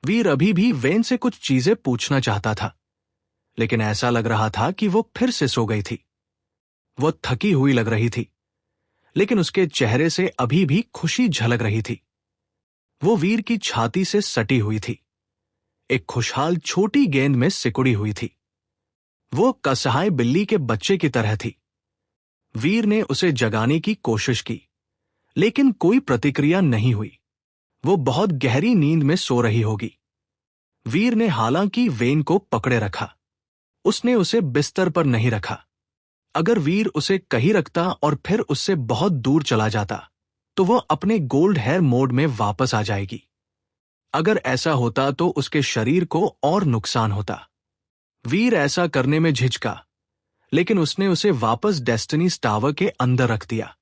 वीर अभी भी वेन से कुछ चीजें पूछना चाहता था, लेकिन ऐसा लग रहा था कि वो फिर से सो गई थी। वो थकी हुई लग रही थी, लेकिन उसके चेहरे से अभी भी खुशी झलक रही थी। वो वीर की छाती से सटी हुई थी, एक खुशहाल छोटी गेंद में सिकुड़ी हुई थी। वो कसहाय बिल्ली के बच्चे की तरह थी। वीर ने उसे जगाने की कोशिश की, लेकिन कोई प्रतिक्रिया नहीं हुई। वो बहुत गहरी नींद में सो रही होगी। वीर ने हालांकि वेन को पकड़े रखा। उसने उसे बिस्तर पर नहीं रखा। अगर वीर उसे कहीं रखता और फिर उससे बहुत दूर चला जाता, तो वह अपने गोल्ड हेयर मोड में वापस आ जाएगी। अगर ऐसा होता तो उसके शरीर को और नुकसान होता। वीर ऐसा करने में झिझका, लेकिन उसने उसे वापस डेस्टिनीज टावर के अंदर रख दिया।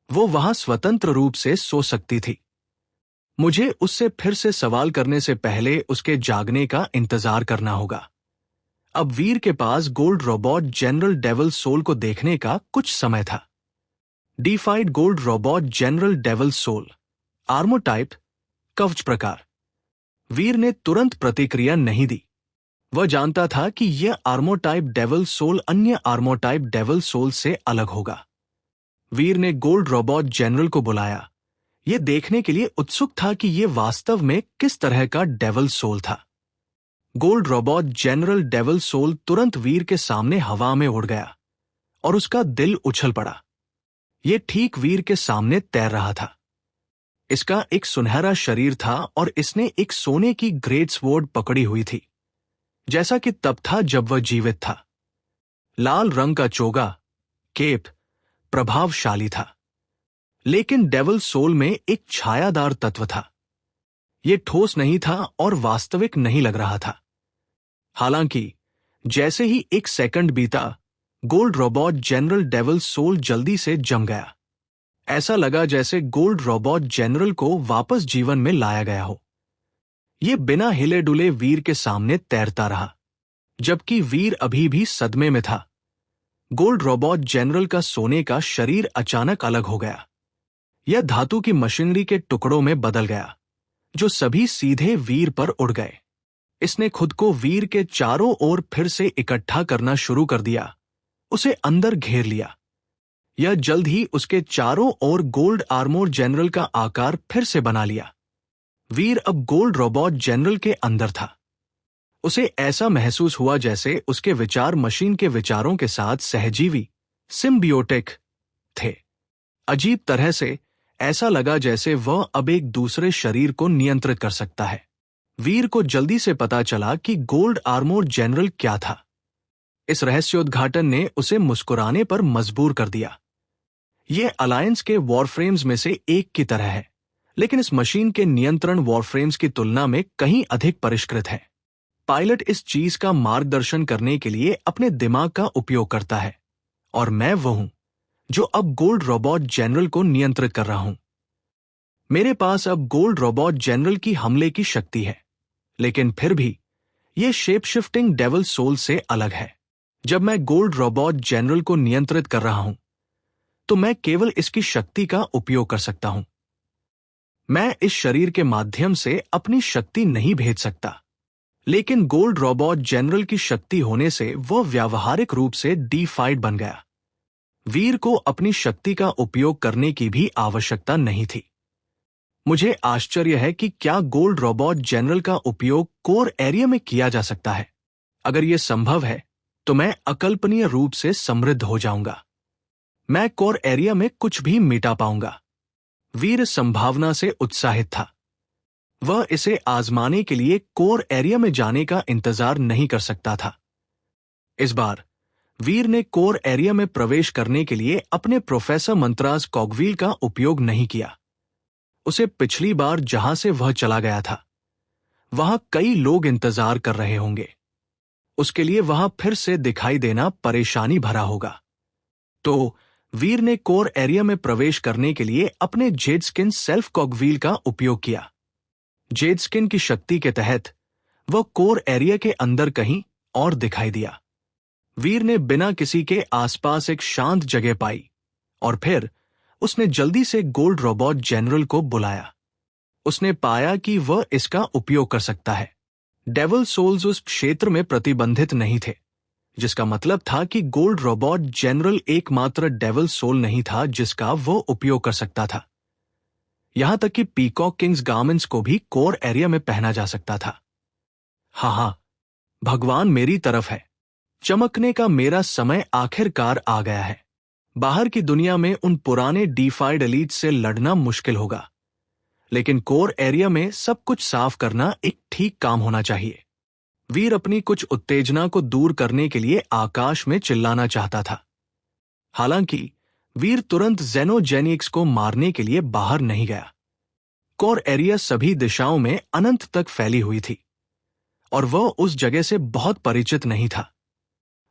वो वहां स्वतंत्र रूप से सो सकती थी। मुझे उससे फिर से सवाल करने से पहले उसके जागने का इंतजार करना होगा। अब वीर के पास gold robot general devil soul को देखने का कुछ समय था। Defied gold robot general devil soul, armour type, कवच प्रकार। वीर ने तुरंत प्रतिक्रिया नहीं दी। वह जानता था कि यह आर्मो टाइप डेविल सोल अन्य आर्मो टाइप डेविल सोल से अलग होगा। वीर ने गोल्ड रोबोट जनरल को बुलाया, यह देखने के लिए उत्सुक था कि यह वास्तव में किस तरह का डेविल सोल था। Gold robot general devil soul तुरंत वीर के सामने हवा में उड़ गया और उसका दिल उछल पड़ा। यह ठीक वीर के सामने तैर रहा था। इसका एक सुनहरा शरीर था और इसने एक सोने की ग्रेट स्वॉर्ड पकड़ी हुई थी, जैसा कि तब था जब वह जीवित था। लाल रंग का चोगा, केप, प्रभावशाली था, लेकिन डेविल सोल में एक छायादार तत्व था। यह ठोस नहीं था और वास्तविक नहीं लग रहा था। हालांकि जैसे ही एक सेकंड बीता, gold robot general devil soul जल्दी से जम गया। ऐसा लगा जैसे गोल्ड रोबोट जनरल को वापस जीवन में लाया गया हो। यह बिना हिले डुले वीर के सामने तैरता रहा, जबकि वीर अभी भी सदमे में था। गोल्ड रोबोट जनरल का सोने का शरीर अचानक अलग हो गया। यह धातु की मशीनरी के टुकड़ों में बदल गया, जो सभी सीधे वीर पर उड़ गए। इसने खुद को वीर के चारों ओर फिर से इकट्ठा करना शुरू कर दिया, उसे अंदर घेर लिया। यह जल्द ही उसके चारों ओर गोल्ड आर्मोर जनरल का आकार फिर से बना लिया। वीर अब गोल्ड रोबोट जनरल के अंदर था। उसे ऐसा महसूस हुआ जैसे उसके विचार मशीन के विचारों के साथ सहजीवी, सिम्बियोटिक थे। अजीब तरह से ऐसा लगा जैसे वह अब एक दूसरे शरीर को नियंत्रित कर सकता है। वीर को जल्दी से पता चला कि गोल्ड आर्मोर जनरल क्या था। इस रहस्योद्घाटन ने उसे मुस्कुराने पर मजबूर कर दिया। यह अलायंस के वॉरफ्रेम्स में से एक की तरह है, लेकिन इस मशीन के नियंत्रण वॉरफ्रेम्स की तुलना में कहीं अधिक परिष्कृत है। पायलट इस चीज का मार्गदर्शन करने के लिए अपने दिमाग का उपयोग करता है, और मैं वो हूं जो अब गोल्ड रोबोट जनरल को नियंत्रित कर रहा हूं। मेरे पास अब गोल्ड रोबोट जनरल की हमले की शक्ति है, लेकिन फिर भी यह शेप शिफ्टिंग डेविल सोल से अलग है। जब मैं गोल्ड रोबोट जनरल को नियंत्रित कर रहा हूं, तो मैं केवल इसकी शक्ति का उपयोग कर सकता हूं। मैं इस शरीर के माध्यम से अपनी शक्ति नहीं भेज सकता, लेकिन गोल्ड रोबोट जनरल की शक्ति होने से वह व्यावहारिक रूप से डिफाइड बन गया। वीर को अपनी शक्ति का उपयोग करने की भी आवश्यकता नहीं थी। मुझे आश्चर्य है कि क्या गोल्ड रोबोट जनरल का उपयोग कोर एरिया में किया जा सकता है। अगर यह संभव है, तो मैं अकल्पनीय रूप से समृद्ध हो जाऊंगा। मैं कोर एरिया में कुछ भी मिटा पाऊंगा। वीर इस संभावना से उत्साहित था। वह इसे आजमाने के लिए कोर एरिया में जाने का इंतजार नहीं कर सकता था। इस बार वीर ने कोर एरिया में प्रवेश करने के लिए अपने प्रोफेसर मंत्रास कॉगव्हील का उपयोग नहीं किया। उसे पिछली बार जहां से वह चला गया था, वहां कई लोग इंतजार कर रहे होंगे। उसके लिए वहां फिर से दिखाई देना परेशानी भरा होगा। तो वीर ने कोर एरिया में प्रवेश करने के लिए अपने जेडस्किन सेल्फ कॉगव्हील का उपयोग किया। जेडस्किन की शक्ति के तहत वह कोर एरिया के अंदर कहीं और दिखाई दिया। वीर ने बिना किसी के आसपास एक शांत जगह पाई, और फिर उसने जल्दी से गोल्ड रोबोट जनरल को बुलाया। उसने पाया कि वह इसका उपयोग कर सकता है। डेविल सोल्स उस क्षेत्र में प्रतिबंधित नहीं थे, जिसका मतलब था कि गोल्ड रोबोट जनरल एकमात्र डेविल सोल नहीं था जिसका वो उपयोग कर सकता था। यहां तक कि पीकॉक किंग्स गार्मेंट्स को भी कोर एरिया में पहना जा सकता था। हाँ, भगवान मेरी तरफ है। चमकने का मेरा समय आखिरकार आ गया है। बाहर की दुनिया में उन पुराने डीफाइड एलीट से लड़ना मुश्किल होगा, लेकिन कोर एरिया में सब कुछ साफ करना एक ठीक काम होना चाहिए। वीर अपनी कुछ उत्तेजना को दूर करने के लिए आकाश में चिल्लाना चाहता था। हालांकि वीर तुरंत जेनोजेनिक्स को मारने के लिए बाहर नहीं गया। कोर एरिया सभी दिशाओं में अनंत तक फैली हुई थी और वह उस जगह से बहुत परिचित नहीं था।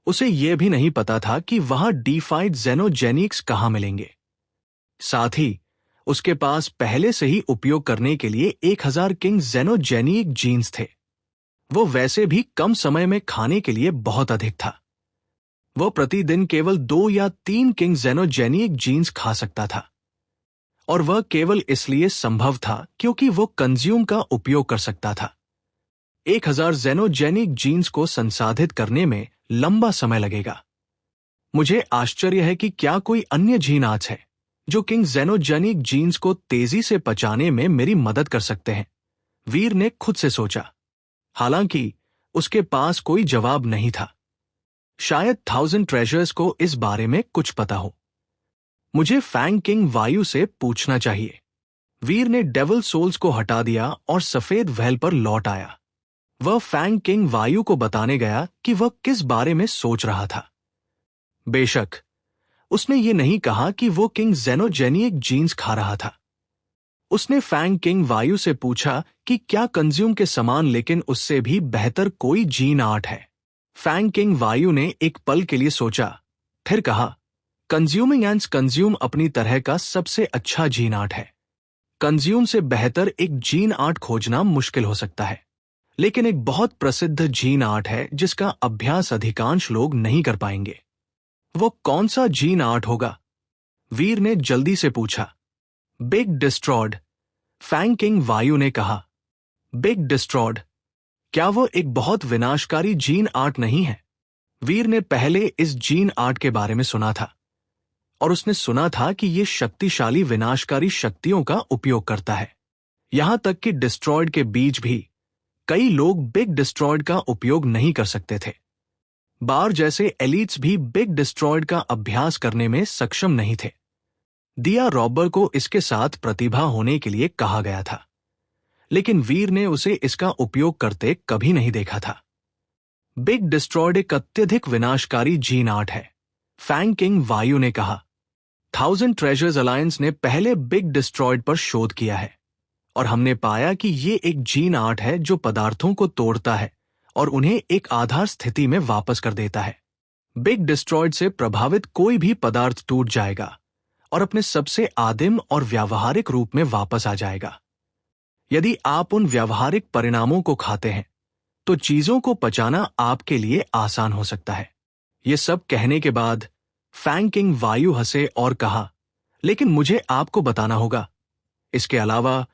उसे यह भी नहीं पता था कि वहां डीफाइड जेनोजेनिक्स कहां मिलेंगे। साथ ही उसके पास पहले से ही उपयोग करने के लिए 1000 किंग जेनोजेनिक जीन्स थे। वो वैसे भी कम समय में खाने के लिए बहुत अधिक था। वह प्रतिदिन केवल 2 या 3 किंग जेनोजेनिक जीन्स खा सकता था, और वह केवल इसलिए संभव था क्योंकि वो कंज्यूम का उपयोग कर सकता था। 1000 जेनोजेनिक जीन्स को संसाधित करने में लंबा समय लगेगा। मुझे आश्चर्य है कि क्या कोई अन्य जीन आज है जो किंग जेनोजेनिक जीन्स को तेजी से पचाने में मेरी मदद कर सकते हैं, वीर ने खुद से सोचा। हालांकि उसके पास कोई जवाब नहीं था। शायद 1000 ट्रेजर्स को इस बारे में कुछ पता हो। मुझे फैंग किंग वायु से पूछना चाहिए। वीर ने डेविल सोल्स को हटा दिया और सफेद वहल पर लौट आया। वह फैंग किंग वायु को बताने गया कि वह किस बारे में सोच रहा था। बेशक उसने ये नहीं कहा कि वो किंग जेनोजेनिक जीन्स खा रहा था। उसने फैंग किंग वायु से पूछा कि क्या कंज्यूम के समान लेकिन उससे भी बेहतर कोई जीन आर्ट है। फैंग किंग वायु ने एक पल के लिए सोचा, फिर कहा, कंज्यूमिंग एंड कंज्यूम अपनी तरह का सबसे अच्छा जीन आर्ट है। कंज्यूम से बेहतर एक जीन आर्ट खोजना मुश्किल हो सकता है, लेकिन एक बहुत प्रसिद्ध जीन आर्ट है जिसका अभ्यास अधिकांश लोग नहीं कर पाएंगे। वो कौन सा जीन आर्ट होगा? वीर ने जल्दी से पूछा। बिग डिस्ट्रॉयड, फैंग किंग वायु ने कहा। Big destroyed? क्या वो एक बहुत विनाशकारी जीन आर्ट नहीं है? वीर ने पहले इस जीन आर्ट के बारे में सुना था, और उसने सुना था कि ये शक्तिशाली विनाशकारी शक्तियों का उपयोग करता है। यहां तक कि डिस्ट्रॉयड के बीच भी कई लोग बिग डिस्ट्रॉयड का उपयोग नहीं कर सकते थे। बार जैसे एलिट्स भी बिग डिस्ट्रॉयड का अभ्यास करने में सक्षम नहीं थे। दिया रॉबर को इसके साथ प्रतिभा होने के लिए कहा गया था, लेकिन वीर ने उसे इसका उपयोग करते कभी नहीं देखा था। बिग डिस्ट्रॉयड एक अत्यधिक विनाशकारी जीन आर्ट है, फैंग किंग वायु ने कहा। 1000 ट्रेजर्स अलायंस ने पहले बिग डिस्ट्रॉयड पर शोध किया है, और हमने पाया कि ये एक जीन आर्ट है जो पदार्थों को तोड़ता है और उन्हें एक आधार स्थिति में वापस कर देता है। बिग डिस्ट्रॉयड से प्रभावित कोई भी पदार्थ टूट जाएगा और अपने सबसे आदिम और व्यावहारिक रूप में वापस आ जाएगा। यदि आप उन व्यावहारिक परिणामों को खाते हैं, तो चीजों को पचाना आपके लिए आसान हो सकता है। ये सब कहने के बाद फैंग किंग वायु हंसे और कहा, लेकिन मुझे आपको बताना होगा। इसके अलावा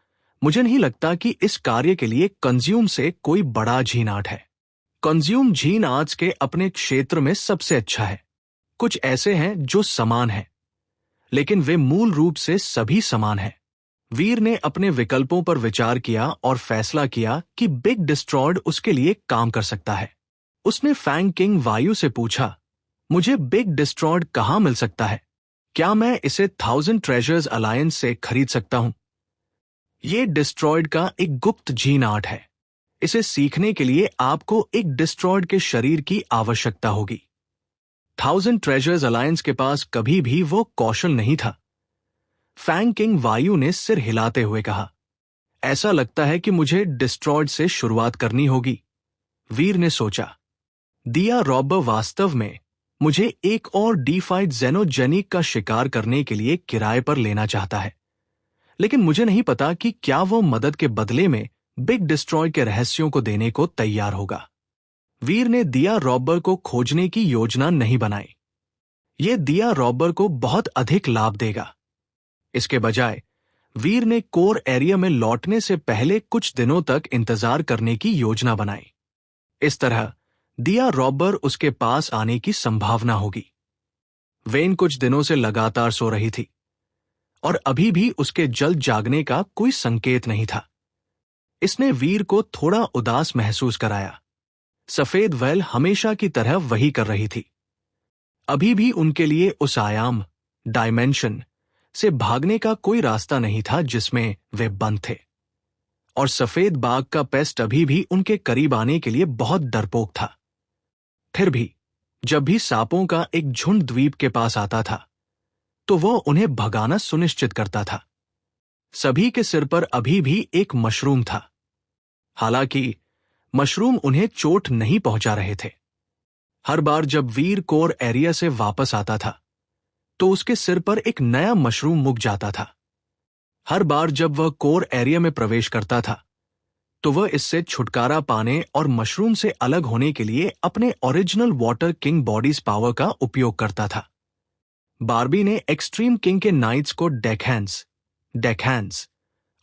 मुझे नहीं लगता कि इस कार्य के लिए कंज्यूम से कोई बड़ा जीन आर्ट है। कंज्यूम जीन आर्ट्स के अपने क्षेत्र में सबसे अच्छा है। कुछ ऐसे हैं जो समान हैं, लेकिन वे मूल रूप से सभी समान हैं। वीर ने अपने विकल्पों पर विचार किया और फैसला किया कि बिग डिस्ट्रॉयड उसके लिए काम कर सकता है। उसने फैंग किंग वायु से पूछा, मुझे बिग डिस्ट्रॉयड कहां मिल सकता है? क्या मैं इसे 1000 ट्रेजर्स अलायंस से खरीद सकता हूं? ये डिस्ट्रॉयड का एक गुप्त जीन आर्ट है। इसे सीखने के लिए आपको एक डिस्ट्रॉयड के शरीर की आवश्यकता होगी। 1000 ट्रेजर्स अलायंस के पास कभी भी वो कौशल नहीं था। फैंग किंग वायु ने सिर हिलाते हुए कहा, ऐसा लगता है कि मुझे डिस्ट्रॉयड से शुरुआत करनी होगी। वीर ने सोचा, दिया रॉबर वास्तव में मुझे एक और डीफाइड जेनोजेनिक का शिकार करने के लिए किराए पर लेना चाहता है, लेकिन मुझे नहीं पता कि क्या वो मदद के बदले में बिग डिस्ट्रॉय के रहस्यों को देने को तैयार होगा। वीर ने दिया रॉबर को खोजने की योजना नहीं बनाई। ये दिया रॉबर को बहुत अधिक लाभ देगा। इसके बजाय वीर ने कोर एरिया में लौटने से पहले कुछ दिनों तक इंतजार करने की योजना बनाई। इस तरह दिया रॉबर उसके पास आने की संभावना होगी। वेन कुछ दिनों से लगातार सो रही थी और अभी भी उसके जल्द जागने का कोई संकेत नहीं था। इसने वीर को थोड़ा उदास महसूस कराया। सफेद वैल हमेशा की तरह वही कर रही थी। अभी भी उनके लिए उस आयाम, डायमेंशन से भागने का कोई रास्ता नहीं था जिसमें वे बंद थे। और सफेद बाघ का पेस्ट अभी भी उनके करीब आने के लिए बहुत डरपोक था। फिर भी जब भी सांपों का एक झुंड द्वीप के पास आता था तो वह उन्हें भगाना सुनिश्चित करता था। सभी के सिर पर अभी भी एक मशरूम था। हालांकि मशरूम उन्हें चोट नहीं पहुंचा रहे थे। हर बार जब वीर कोर एरिया से वापस आता था तो उसके सिर पर एक नया मशरूम मुक जाता था। हर बार जब वह कोर एरिया में प्रवेश करता था तो वह इससे छुटकारा पाने और मशरूम से अलग होने के लिए अपने original water king bodies power का उपयोग करता था। बार्बी ने एक्सट्रीम किंग के नाइट्स को डेकहैंड्स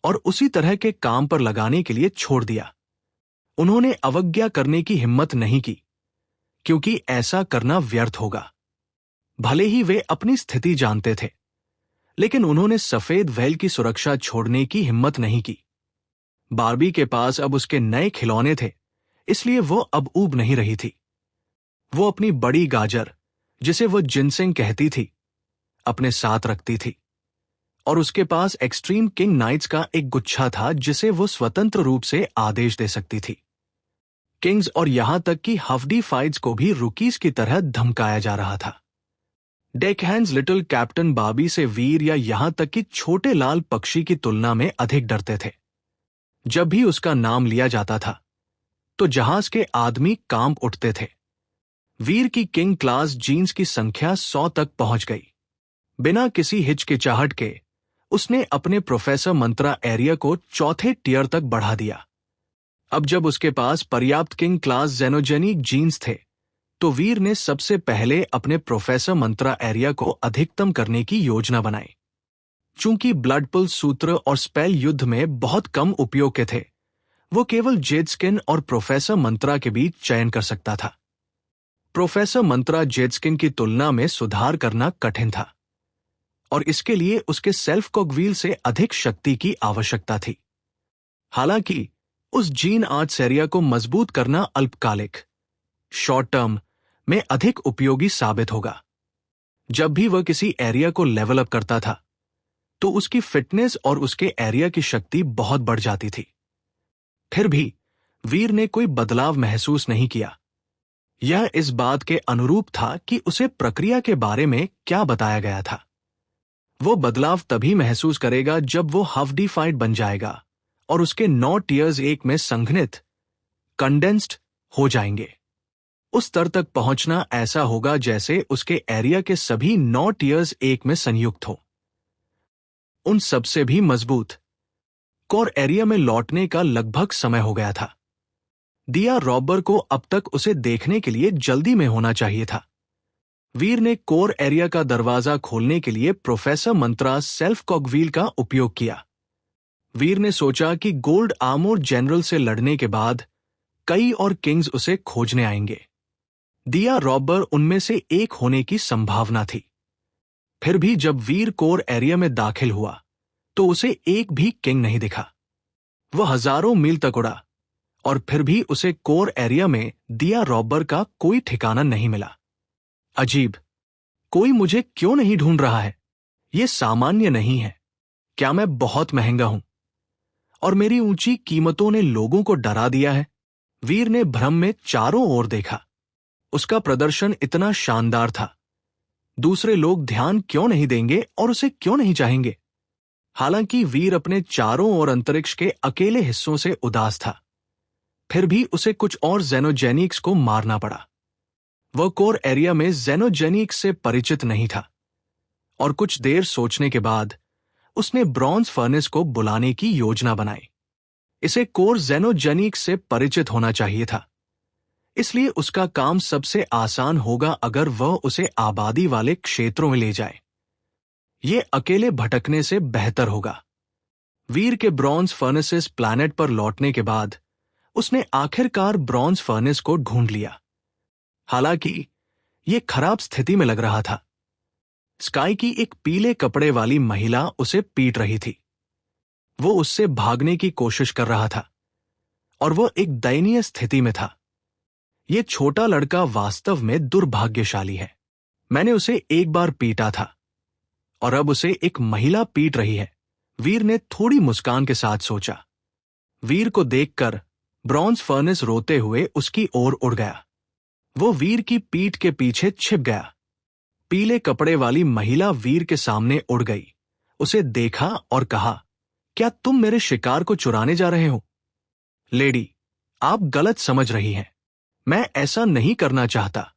और उसी तरह के काम पर लगाने के लिए छोड़ दिया। उन्होंने अवज्ञा करने की हिम्मत नहीं की, क्योंकि ऐसा करना व्यर्थ होगा। भले ही वे अपनी स्थिति जानते थे, लेकिन उन्होंने सफेद व्हेल की सुरक्षा छोड़ने की हिम्मत नहीं की। बार्बी के पास अब उसके नए खिलौने थे, इसलिए वो अब ऊब नहीं रही थी। वो अपनी बड़ी गाजर, जिसे वो जिनसेंग कहती थी, अपने साथ रखती थी और उसके पास एक्सट्रीम किंग नाइट्स का एक गुच्छा था जिसे वो स्वतंत्र रूप से आदेश दे सकती थी। किंग्स और यहां तक कि हफ्डी फाइट्स को भी रुकीज की तरह धमकाया जा रहा था। डेकहैंड्स लिटिल कैप्टन बार्बी से वीर या यहां तक कि छोटे लाल पक्षी की तुलना में अधिक डरते थे। जब भी उसका नाम लिया जाता था तो जहाज के आदमी कांप उठते थे। वीर की किंग क्लास जीन्स की संख्या 100 तक पहुंच गई। बिना किसी हिचकिचाहट के उसने अपने प्रोफेसर मंत्रा एरिया को चौथे टियर तक बढ़ा दिया। अब जब उसके पास पर्याप्त किंग क्लास जेनोजेनिक जीन्स थे तो वीर ने सबसे पहले अपने प्रोफेसर मंत्रा एरिया को अधिकतम करने की योजना बनाई। चूंकि ब्लड पुल सूत्र और स्पेल युद्ध में बहुत कम उपयोग के थे, वो केवल जेडस्किन और प्रोफेसर मंत्रा के बीच चयन कर सकता था। प्रोफेसर मंत्रा जेडस्किन की तुलना में सुधार करना कठिन था और इसके लिए उसके सेल्फ कॉगव्हील से अधिक शक्ति की आवश्यकता थी। हालांकि उस जीन आर्ट्स एरिया को मजबूत करना अल्पकालिक, शॉर्ट टर्म में अधिक उपयोगी साबित होगा। जब भी वह किसी एरिया को लेवल अप करता था तो उसकी फिटनेस और उसके एरिया की शक्ति बहुत बढ़ जाती थी। फिर भी वीर ने कोई बदलाव महसूस नहीं किया। यह इस बात के अनुरूप था कि उसे प्रक्रिया के बारे में क्या बताया गया था। वो बदलाव तभी महसूस करेगा जब वो हफ्डीफाइड बन जाएगा और उसके 9 टीयर्स एक में संघनित, कंडेंस्ड हो जाएंगे। उस स्तर तक पहुंचना ऐसा होगा जैसे उसके एरिया के सभी 9 टीयर्स एक में संयुक्त हो। उन सबसे भी मजबूत कोर एरिया में लौटने का लगभग समय हो गया था। दिया रॉबर को अब तक उसे देखने के लिए जल्दी में होना चाहिए था। वीर ने कोर एरिया का दरवाजा खोलने के लिए प्रोफेसर मंत्रा सेल्फ कॉगव्हील का उपयोग किया। वीर ने सोचा कि गोल्ड आर्मोर जनरल से लड़ने के बाद कई और किंग्स उसे खोजने आएंगे। दिया रॉबर उनमें से एक होने की संभावना थी। फिर भी जब वीर कोर एरिया में दाखिल हुआ तो उसे एक भी किंग नहीं दिखा। वह हजारों मील तक उड़ा और फिर भी उसे कोर एरिया में दिया रॉबर का कोई ठिकाना नहीं मिला। अजीब, कोई मुझे क्यों नहीं ढूंढ रहा है? यह सामान्य नहीं है। क्या मैं बहुत महंगा हूं और मेरी ऊंची कीमतों ने लोगों को डरा दिया है? वीर ने भ्रम में चारों ओर देखा। उसका प्रदर्शन इतना शानदार था। दूसरे लोग ध्यान क्यों नहीं देंगे और उसे क्यों नहीं चाहेंगे? हालांकि वीर अपने चारों ओर अंतरिक्ष के अकेले हिस्सों से उदास था, फिर भी उसे कुछ और जेनोजेनिक्स को मारना पड़ा। वह कोर एरिया में जेनोजेनिक्स से परिचित नहीं था और कुछ देर सोचने के बाद उसने ब्रॉन्ज फर्नेस को बुलाने की योजना बनाई। इसे कोर जेनोजेनिक्स से परिचित होना चाहिए था, इसलिए उसका काम सबसे आसान होगा अगर वह उसे आबादी वाले क्षेत्रों में ले जाए। यह अकेले भटकने से बेहतर होगा। वीर के ब्रॉन्ज फर्नेसेस प्लैनेट पर लौटने के बाद उसने आखिरकार ब्रॉन्ज फर्नेस को ढूंढ लिया। हालांकि यह खराब स्थिति में लग रहा था। स्काई की एक पीले कपड़े वाली महिला उसे पीट रही थी। वो उससे भागने की कोशिश कर रहा था और वो एक दयनीय स्थिति में था। ये छोटा लड़का वास्तव में दुर्भाग्यशाली है। मैंने उसे एक बार पीटा था और अब उसे एक महिला पीट रही है। वीर ने थोड़ी मुस्कान के साथ सोचा। वीर को देखकर ब्रॉन्ज फर्नेस रोते हुए उसकी ओर उड़ गया। वो वीर की पीठ के पीछे छिप गया। पीले कपड़े वाली महिला वीर के सामने उड़ गई, उसे देखा और कहा, क्या तुम मेरे शिकार को चुराने जा रहे हो? लेडी, आप गलत समझ रही हैं। मैं ऐसा नहीं करना चाहता।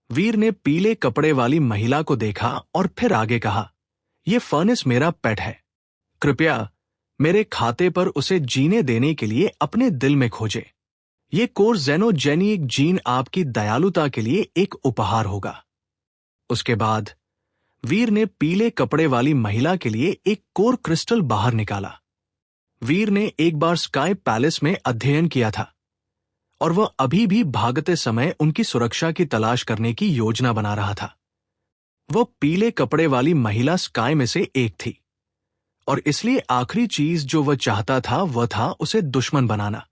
वीर ने पीले कपड़े वाली महिला को देखा और फिर आगे कहा, यह फर्नेस मेरा पेट है। कृपया मेरे खाते पर उसे जीने देने के लिए अपने दिल में खोजे। ये कोर ज़ेनोजेनिक जीन आपकी दयालुता के लिए एक उपहार होगा। उसके बाद वीर ने पीले कपड़े वाली महिला के लिए एक कोर क्रिस्टल बाहर निकाला। वीर ने एक बार स्काई पैलेस में अध्ययन किया था और वह अभी भी भागते समय उनकी सुरक्षा की तलाश करने की योजना बना रहा था। वह पीले कपड़े वाली महिला स्काई में से एक थी और इसलिए आखिरी चीज जो वह चाहता था वह था उसे दुश्मन बनाना।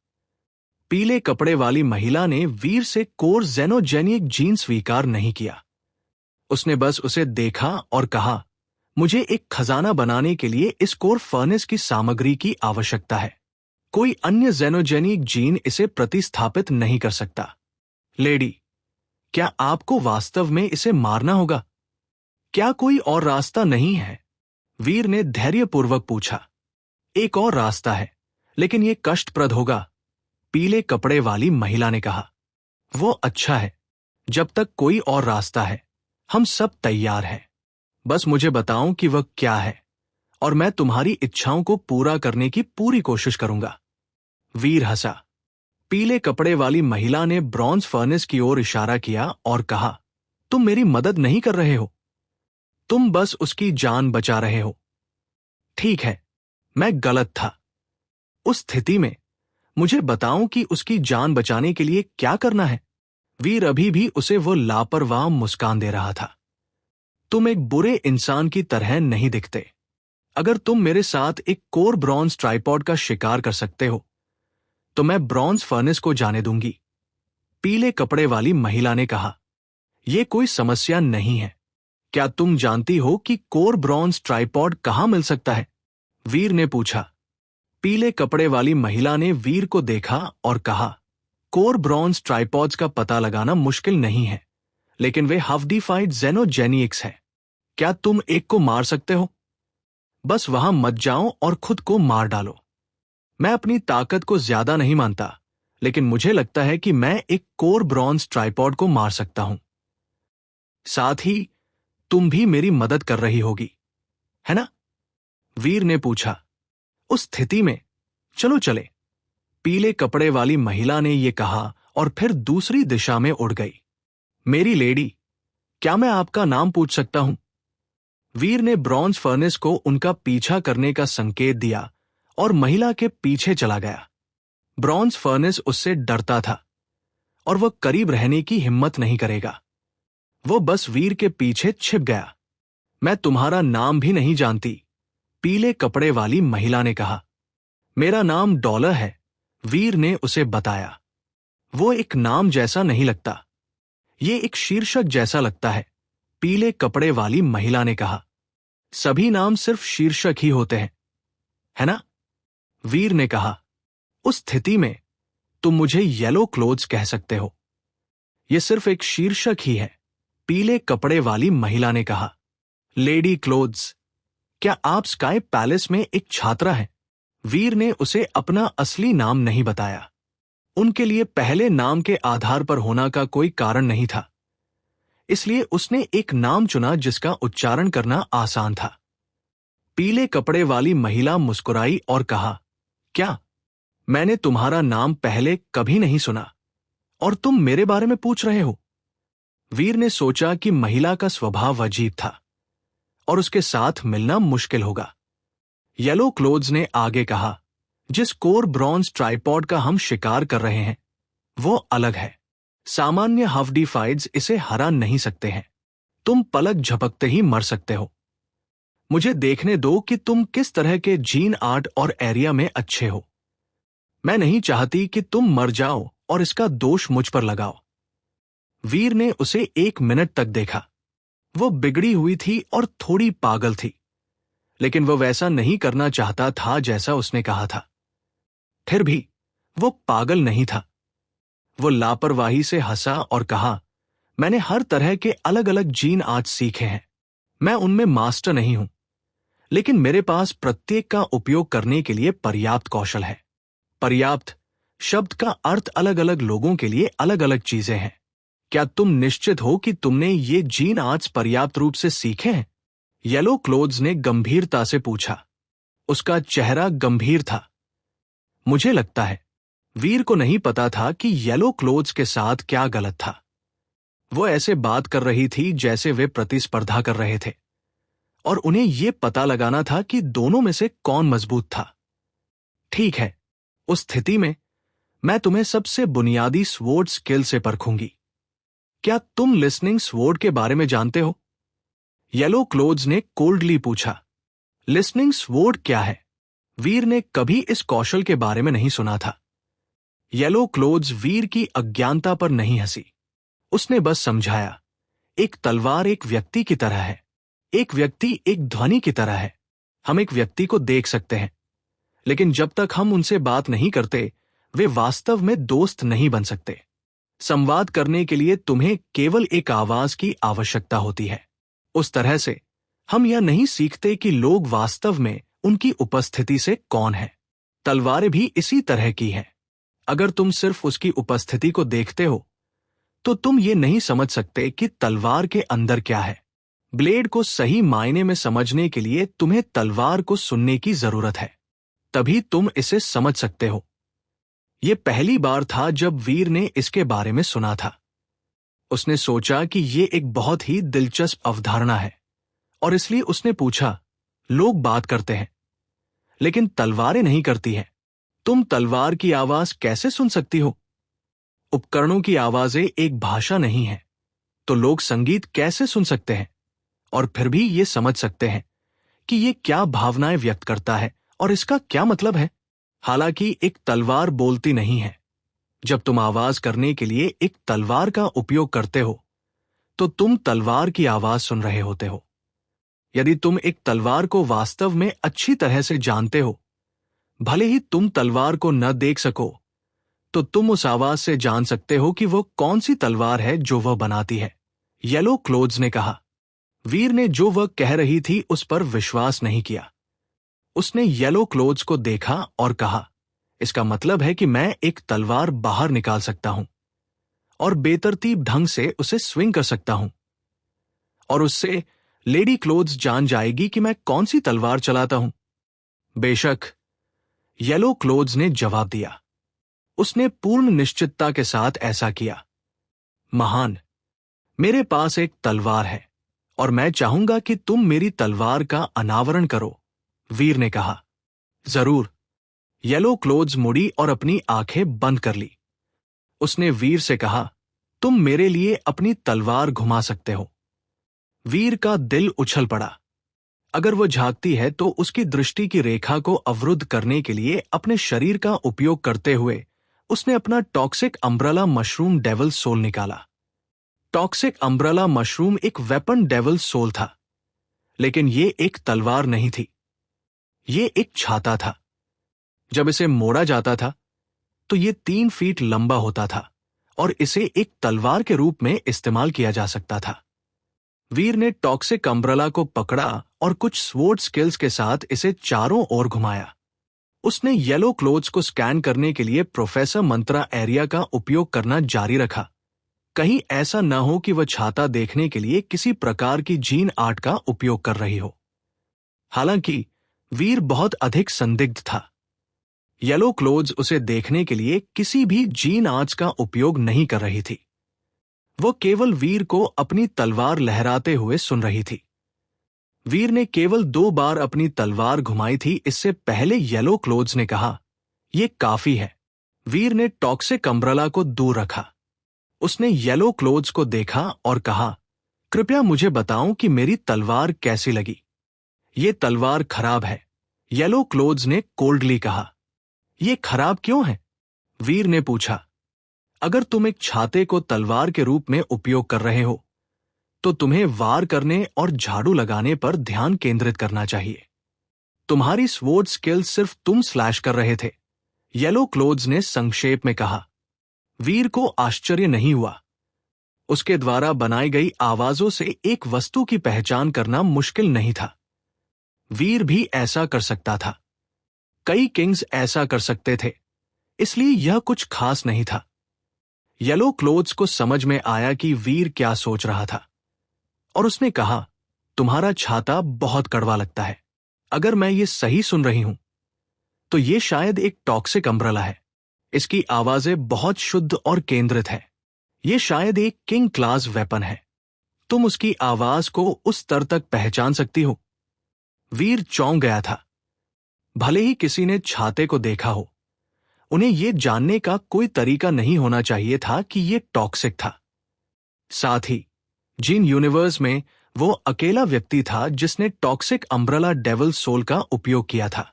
पीले कपड़े वाली महिला ने वीर से कोर ज़ेनोजेनिक जीन स्वीकार नहीं किया। उसने बस उसे देखा और कहा, मुझे एक खजाना बनाने के लिए इस कोर फर्नेस की सामग्री की आवश्यकता है। कोई अन्य ज़ेनोजेनिक जीन इसे प्रतिस्थापित नहीं कर सकता। लेडी, क्या आपको वास्तव में इसे मारना होगा? क्या कोई और रास्ता नहीं है? वीर ने धैर्यपूर्वक पूछा। एक और रास्ता है, लेकिन यह कष्टप्रद होगा, पीले कपड़े वाली महिला ने कहा। वो अच्छा है, जब तक कोई और रास्ता है हम सब तैयार हैं। बस मुझे बताओ कि वह क्या है और मैं तुम्हारी इच्छाओं को पूरा करने की पूरी कोशिश करूंगा। वीर हंसा। पीले कपड़े वाली महिला ने ब्रॉन्ज फर्नेस की ओर इशारा किया और कहा, तुम मेरी मदद नहीं कर रहे हो, तुम बस उसकी जान बचा रहे हो। ठीक है, मैं गलत था। उस स्थिति में मुझे बताओ कि उसकी जान बचाने के लिए क्या करना है। वीर अभी भी उसे वो लापरवाह मुस्कान दे रहा था। तुम एक बुरे इंसान की तरह नहीं दिखते। अगर तुम मेरे साथ एक कोर ब्रॉन्ज ट्राइपॉड का शिकार कर सकते हो तो मैं ब्रॉन्ज फर्नेस को जाने दूंगी। पीले कपड़े वाली महिला ने कहा, यह कोई समस्या नहीं है। क्या तुम जानती हो कि कोर ब्रॉन्ज ट्राइपॉड कहां मिल सकता है? वीर ने पूछा। पीले कपड़े वाली महिला ने वीर को देखा और कहा, कोर ब्रॉन्ज ट्राइपॉड्स का पता लगाना मुश्किल नहीं है, लेकिन वे हाफ-डिफाइड ज़ेनोजेनिक्स हैं। क्या तुम एक को मार सकते हो? बस वहां मत जाओ और खुद को मार डालो। मैं अपनी ताकत को ज्यादा नहीं मानता, लेकिन मुझे लगता है कि मैं एक कोर ब्रॉन्ज ट्राइपॉड को मार सकता हूं। साथ ही तुम भी मेरी मदद कर रही होगी, है ना? वीर ने पूछा। उस स्थिति में चलो चले, पीले कपड़े वाली महिला ने यह कहा और फिर दूसरी दिशा में उड़ गई। मेरी लेडी, क्या मैं आपका नाम पूछ सकता हूं? वीर ने ब्रॉन्ज फर्नेस को उनका पीछा करने का संकेत दिया और महिला के पीछे चला गया। ब्रॉन्ज फर्नेस उससे डरता था और वह करीब रहने की हिम्मत नहीं करेगा। वो बस वीर के पीछे छिप गया। मैं तुम्हारा नाम भी नहीं जानती, पीले कपड़े वाली महिला ने कहा। मेरा नाम डॉलर है, वीर ने उसे बताया। वो एक नाम जैसा नहीं लगता, ये एक शीर्षक जैसा लगता है, पीले कपड़े वाली महिला ने कहा। सभी नाम सिर्फ शीर्षक ही होते हैं, है ना? वीर ने कहा। उस स्थिति में तुम मुझे येलो क्लोथ्स कह सकते हो। यह सिर्फ एक शीर्षक ही है, पीले कपड़े वाली महिला ने कहा। लेडी क्लोथ्स, क्या आप स्काई पैलेस में एक छात्रा हैं? वीर ने उसे अपना असली नाम नहीं बताया। उनके लिए पहले नाम के आधार पर होना का कोई कारण नहीं था, इसलिए उसने एक नाम चुना जिसका उच्चारण करना आसान था। पीले कपड़े वाली महिला मुस्कुराई और कहा, क्या? मैंने तुम्हारा नाम पहले कभी नहीं सुना और तुम मेरे बारे में पूछ रहे हो? वीर ने सोचा कि महिला का स्वभाव अजीब था और उसके साथ मिलना मुश्किल होगा। येलो क्लोथ्स ने आगे कहा, जिस कोर ब्रॉन्ज ट्राइपॉड का हम शिकार कर रहे हैं वो अलग है। सामान्य हफ्डीफाइड्स इसे हरा नहीं सकते हैं। तुम पलक झपकते ही मर सकते हो। मुझे देखने दो कि तुम किस तरह के जीन आर्ट और एरिया में अच्छे हो। मैं नहीं चाहती कि तुम मर जाओ और इसका दोष मुझ पर लगाओ। वीर ने उसे 1 मिनट तक देखा। वो बिगड़ी हुई थी और थोड़ी पागल थी, लेकिन वो वैसा नहीं करना चाहता था जैसा उसने कहा था। फिर भी वो पागल नहीं था। वो लापरवाही से हंसा और कहा, मैंने हर तरह के अलग अलग जीन आर्ट सीखे हैं। मैं उनमें मास्टर नहीं हूं, लेकिन मेरे पास प्रत्येक का उपयोग करने के लिए पर्याप्त कौशल है। पर्याप्त शब्द का अर्थ अलग अलग लोगों के लिए अलग अलग चीजें हैं। क्या तुम निश्चित हो कि तुमने ये जीन आर्ट्स पर्याप्त रूप से सीखे हैं? येलो क्लोथ्स ने गंभीरता से पूछा। उसका चेहरा गंभीर था। मुझे लगता है वीर को नहीं पता था कि येलो क्लोथ्स के साथ क्या गलत था। वो ऐसे बात कर रही थी जैसे वे प्रतिस्पर्धा कर रहे थे और उन्हें यह पता लगाना था कि दोनों में से कौन मजबूत था। ठीक है, उस स्थिति में मैं तुम्हें सबसे बुनियादी स्वॉर्ड स्किल से परखूंगी। क्या तुम लिसनिंग स्वॉर्ड के बारे में जानते हो? येलो क्लोथ्स ने कोल्डली पूछा। लिसनिंग स्वॉर्ड क्या है? वीर ने कभी इस कौशल के बारे में नहीं सुना था। येलो क्लोथ्स वीर की अज्ञानता पर नहीं हंसी। उसने बस समझाया, एक तलवार एक व्यक्ति की तरह है। एक व्यक्ति एक ध्वनि की तरह है। हम एक व्यक्ति को देख सकते हैं, लेकिन जब तक हम उनसे बात नहीं करते वे वास्तव में दोस्त नहीं बन सकते। संवाद करने के लिए तुम्हें केवल एक आवाज की आवश्यकता होती है। उस तरह से हम यह नहीं सीखते कि लोग वास्तव में उनकी उपस्थिति से कौन है। तलवारें भी इसी तरह की हैं। अगर तुम सिर्फ उसकी उपस्थिति को देखते हो तो तुम ये नहीं समझ सकते कि तलवार के अंदर क्या है। ब्लेड को सही मायने में समझने के लिए तुम्हें तलवार को सुनने की जरूरत है, तभी तुम इसे समझ सकते हो। यह पहली बार था जब वीर ने इसके बारे में सुना था। उसने सोचा कि यह एक बहुत ही दिलचस्प अवधारणा है और इसलिए उसने पूछा, लोग बात करते हैं लेकिन तलवारें नहीं करती हैं। तुम तलवार की आवाज कैसे सुन सकती हो? उपकरणों की आवाजें एक भाषा नहीं है, तो लोग संगीत कैसे सुन सकते हैं और फिर भी ये समझ सकते हैं कि ये क्या भावनाएं व्यक्त करता है और इसका क्या मतलब है? हालांकि एक तलवार बोलती नहीं है। जब तुम आवाज करने के लिए एक तलवार का उपयोग करते हो तो तुम तलवार की आवाज सुन रहे होते हो। यदि तुम एक तलवार को वास्तव में अच्छी तरह से जानते हो, भले ही तुम तलवार को न देख सको, तो तुम उस आवाज से जान सकते हो कि वो कौन सी तलवार है जो वह बनाती है। येलो क्लोथ्स ने कहा। वीर ने जो वह कह रही थी उस पर विश्वास नहीं किया। उसने येलो क्लोथ्स को देखा और कहा, इसका मतलब है कि मैं एक तलवार बाहर निकाल सकता हूं और बेतरतीब ढंग से उसे स्विंग कर सकता हूं और उससे लेडी क्लोथ्स जान जाएगी कि मैं कौन सी तलवार चलाता हूं। बेशक, येलो क्लोथ्स ने जवाब दिया। उसने पूर्ण निश्चितता के साथ ऐसा किया। महान, मेरे पास एक तलवार है और मैं चाहूंगा कि तुम मेरी तलवार का अनावरण करो, वीर ने कहा। जरूर। येलो क्लोथ्स मुड़ी और अपनी आंखें बंद कर ली। उसने वीर से कहा, तुम मेरे लिए अपनी तलवार घुमा सकते हो। वीर का दिल उछल पड़ा। अगर वो झांकती है तो उसकी दृष्टि की रेखा को अवरुद्ध करने के लिए अपने शरीर का उपयोग करते हुए उसने अपना toxic umbrella mushroom devil soul निकाला। टॉक्सिक अम्ब्रेला मशरूम एक वेपन डेविल सोल था, लेकिन ये एक तलवार नहीं थी। ये एक छाता था। जब इसे मोड़ा जाता था तो ये 3 फीट लंबा होता था और इसे एक तलवार के रूप में इस्तेमाल किया जा सकता था। वीर ने टॉक्सिक अम्ब्रेला को पकड़ा और कुछ स्वॉर्ड स्किल्स के साथ इसे चारों ओर घुमाया। उसने येलो क्लोथ्स को स्कैन करने के लिए प्रोफेसर मंत्रा एरिया का उपयोग करना जारी रखा। कहीं ऐसा न हो कि वह छाता देखने के लिए किसी प्रकार की जीन आर्ट का उपयोग कर रही हो। हालांकि वीर बहुत अधिक संदिग्ध था। येलो क्लोथ्स उसे देखने के लिए किसी भी जीन आर्ट्स का उपयोग नहीं कर रही थी। वो केवल वीर को अपनी तलवार लहराते हुए सुन रही थी। वीर ने केवल 2 बार अपनी तलवार घुमाई थी, इससे पहले येलो क्लोथ्स ने कहा, "ये काफी है।" वीर ने टॉक्सिक अम्ब्रेला को दूर रखा। उसने येलो क्लोथ्स को देखा और कहा, "कृपया मुझे बताओ कि मेरी तलवार कैसी लगी।" "ये तलवार खराब है," येलो क्लोथ्स ने कोल्डली कहा। "ये खराब क्यों है?" वीर ने पूछा। "अगर तुम एक छाते को तलवार के रूप में उपयोग कर रहे हो, तो तुम्हें वार करने और झाड़ू लगाने पर ध्यान केंद्रित करना चाहिए। तुम्हारी स्वॉर्ड स्किल सिर्फ तुम स्लैश कर रहे थे," येलो क्लोथ्स ने संक्षेप में कहा। वीर को आश्चर्य नहीं हुआ। उसके द्वारा बनाई गई आवाजों से एक वस्तु की पहचान करना मुश्किल नहीं था। वीर भी ऐसा कर सकता था। कई किंग्स ऐसा कर सकते थे, इसलिए यह कुछ खास नहीं था। येलो क्लोथ्स को समझ में आया कि वीर क्या सोच रहा था, और उसने कहा, "तुम्हारा छाता बहुत कड़वा लगता है। अगर मैं ये सही सुन रही हूं, तो ये शायद एक टॉक्सिक अम्ब्रेला है। इसकी आवाजें बहुत शुद्ध और केंद्रित है। ये शायद एक किंग क्लास वेपन है। तुम उसकी आवाज को उस स्तर तक पहचान सकती हो?" वीर चौंक गया था। भले ही किसी ने छाते को देखा हो, उन्हें यह जानने का कोई तरीका नहीं होना चाहिए था कि यह टॉक्सिक था। साथ ही जिन यूनिवर्स में वो अकेला व्यक्ति था जिसने टॉक्सिक अम्ब्रेला डेविल सोल का उपयोग किया था।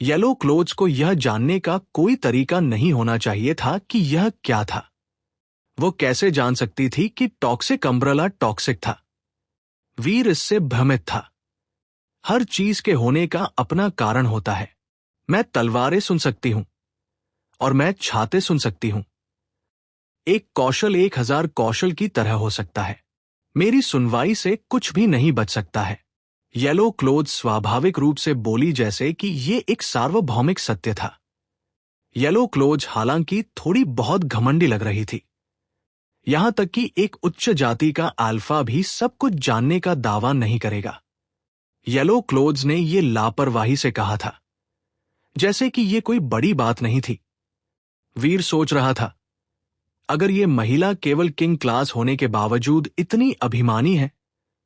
येलो क्लोथ्स को यह जानने का कोई तरीका नहीं होना चाहिए था कि यह क्या था। वो कैसे जान सकती थी कि टॉक्सिक अम्ब्रेला टॉक्सिक था? वीर इससे भ्रमित था। हर चीज के होने का अपना कारण होता है। मैं तलवारें सुन सकती हूं और मैं छाते सुन सकती हूं। एक कौशल 1000 कौशल की तरह हो सकता है। मेरी सुनवाई से कुछ भी नहीं बच सकता है। येलो क्लोथ्स स्वाभाविक रूप से बोली जैसे कि ये एक सार्वभौमिक सत्य था। येलो क्लोथ्स हालांकि थोड़ी बहुत घमंडी लग रही थी। यहां तक कि एक उच्च जाति का अल्फा भी सब कुछ जानने का दावा नहीं करेगा। येलो क्लोथ्स ने ये लापरवाही से कहा था, जैसे कि ये कोई बड़ी बात नहीं थी। वीर सोच रहा था, अगर ये महिला केवल किंग क्लास होने के बावजूद इतनी अभिमानी है,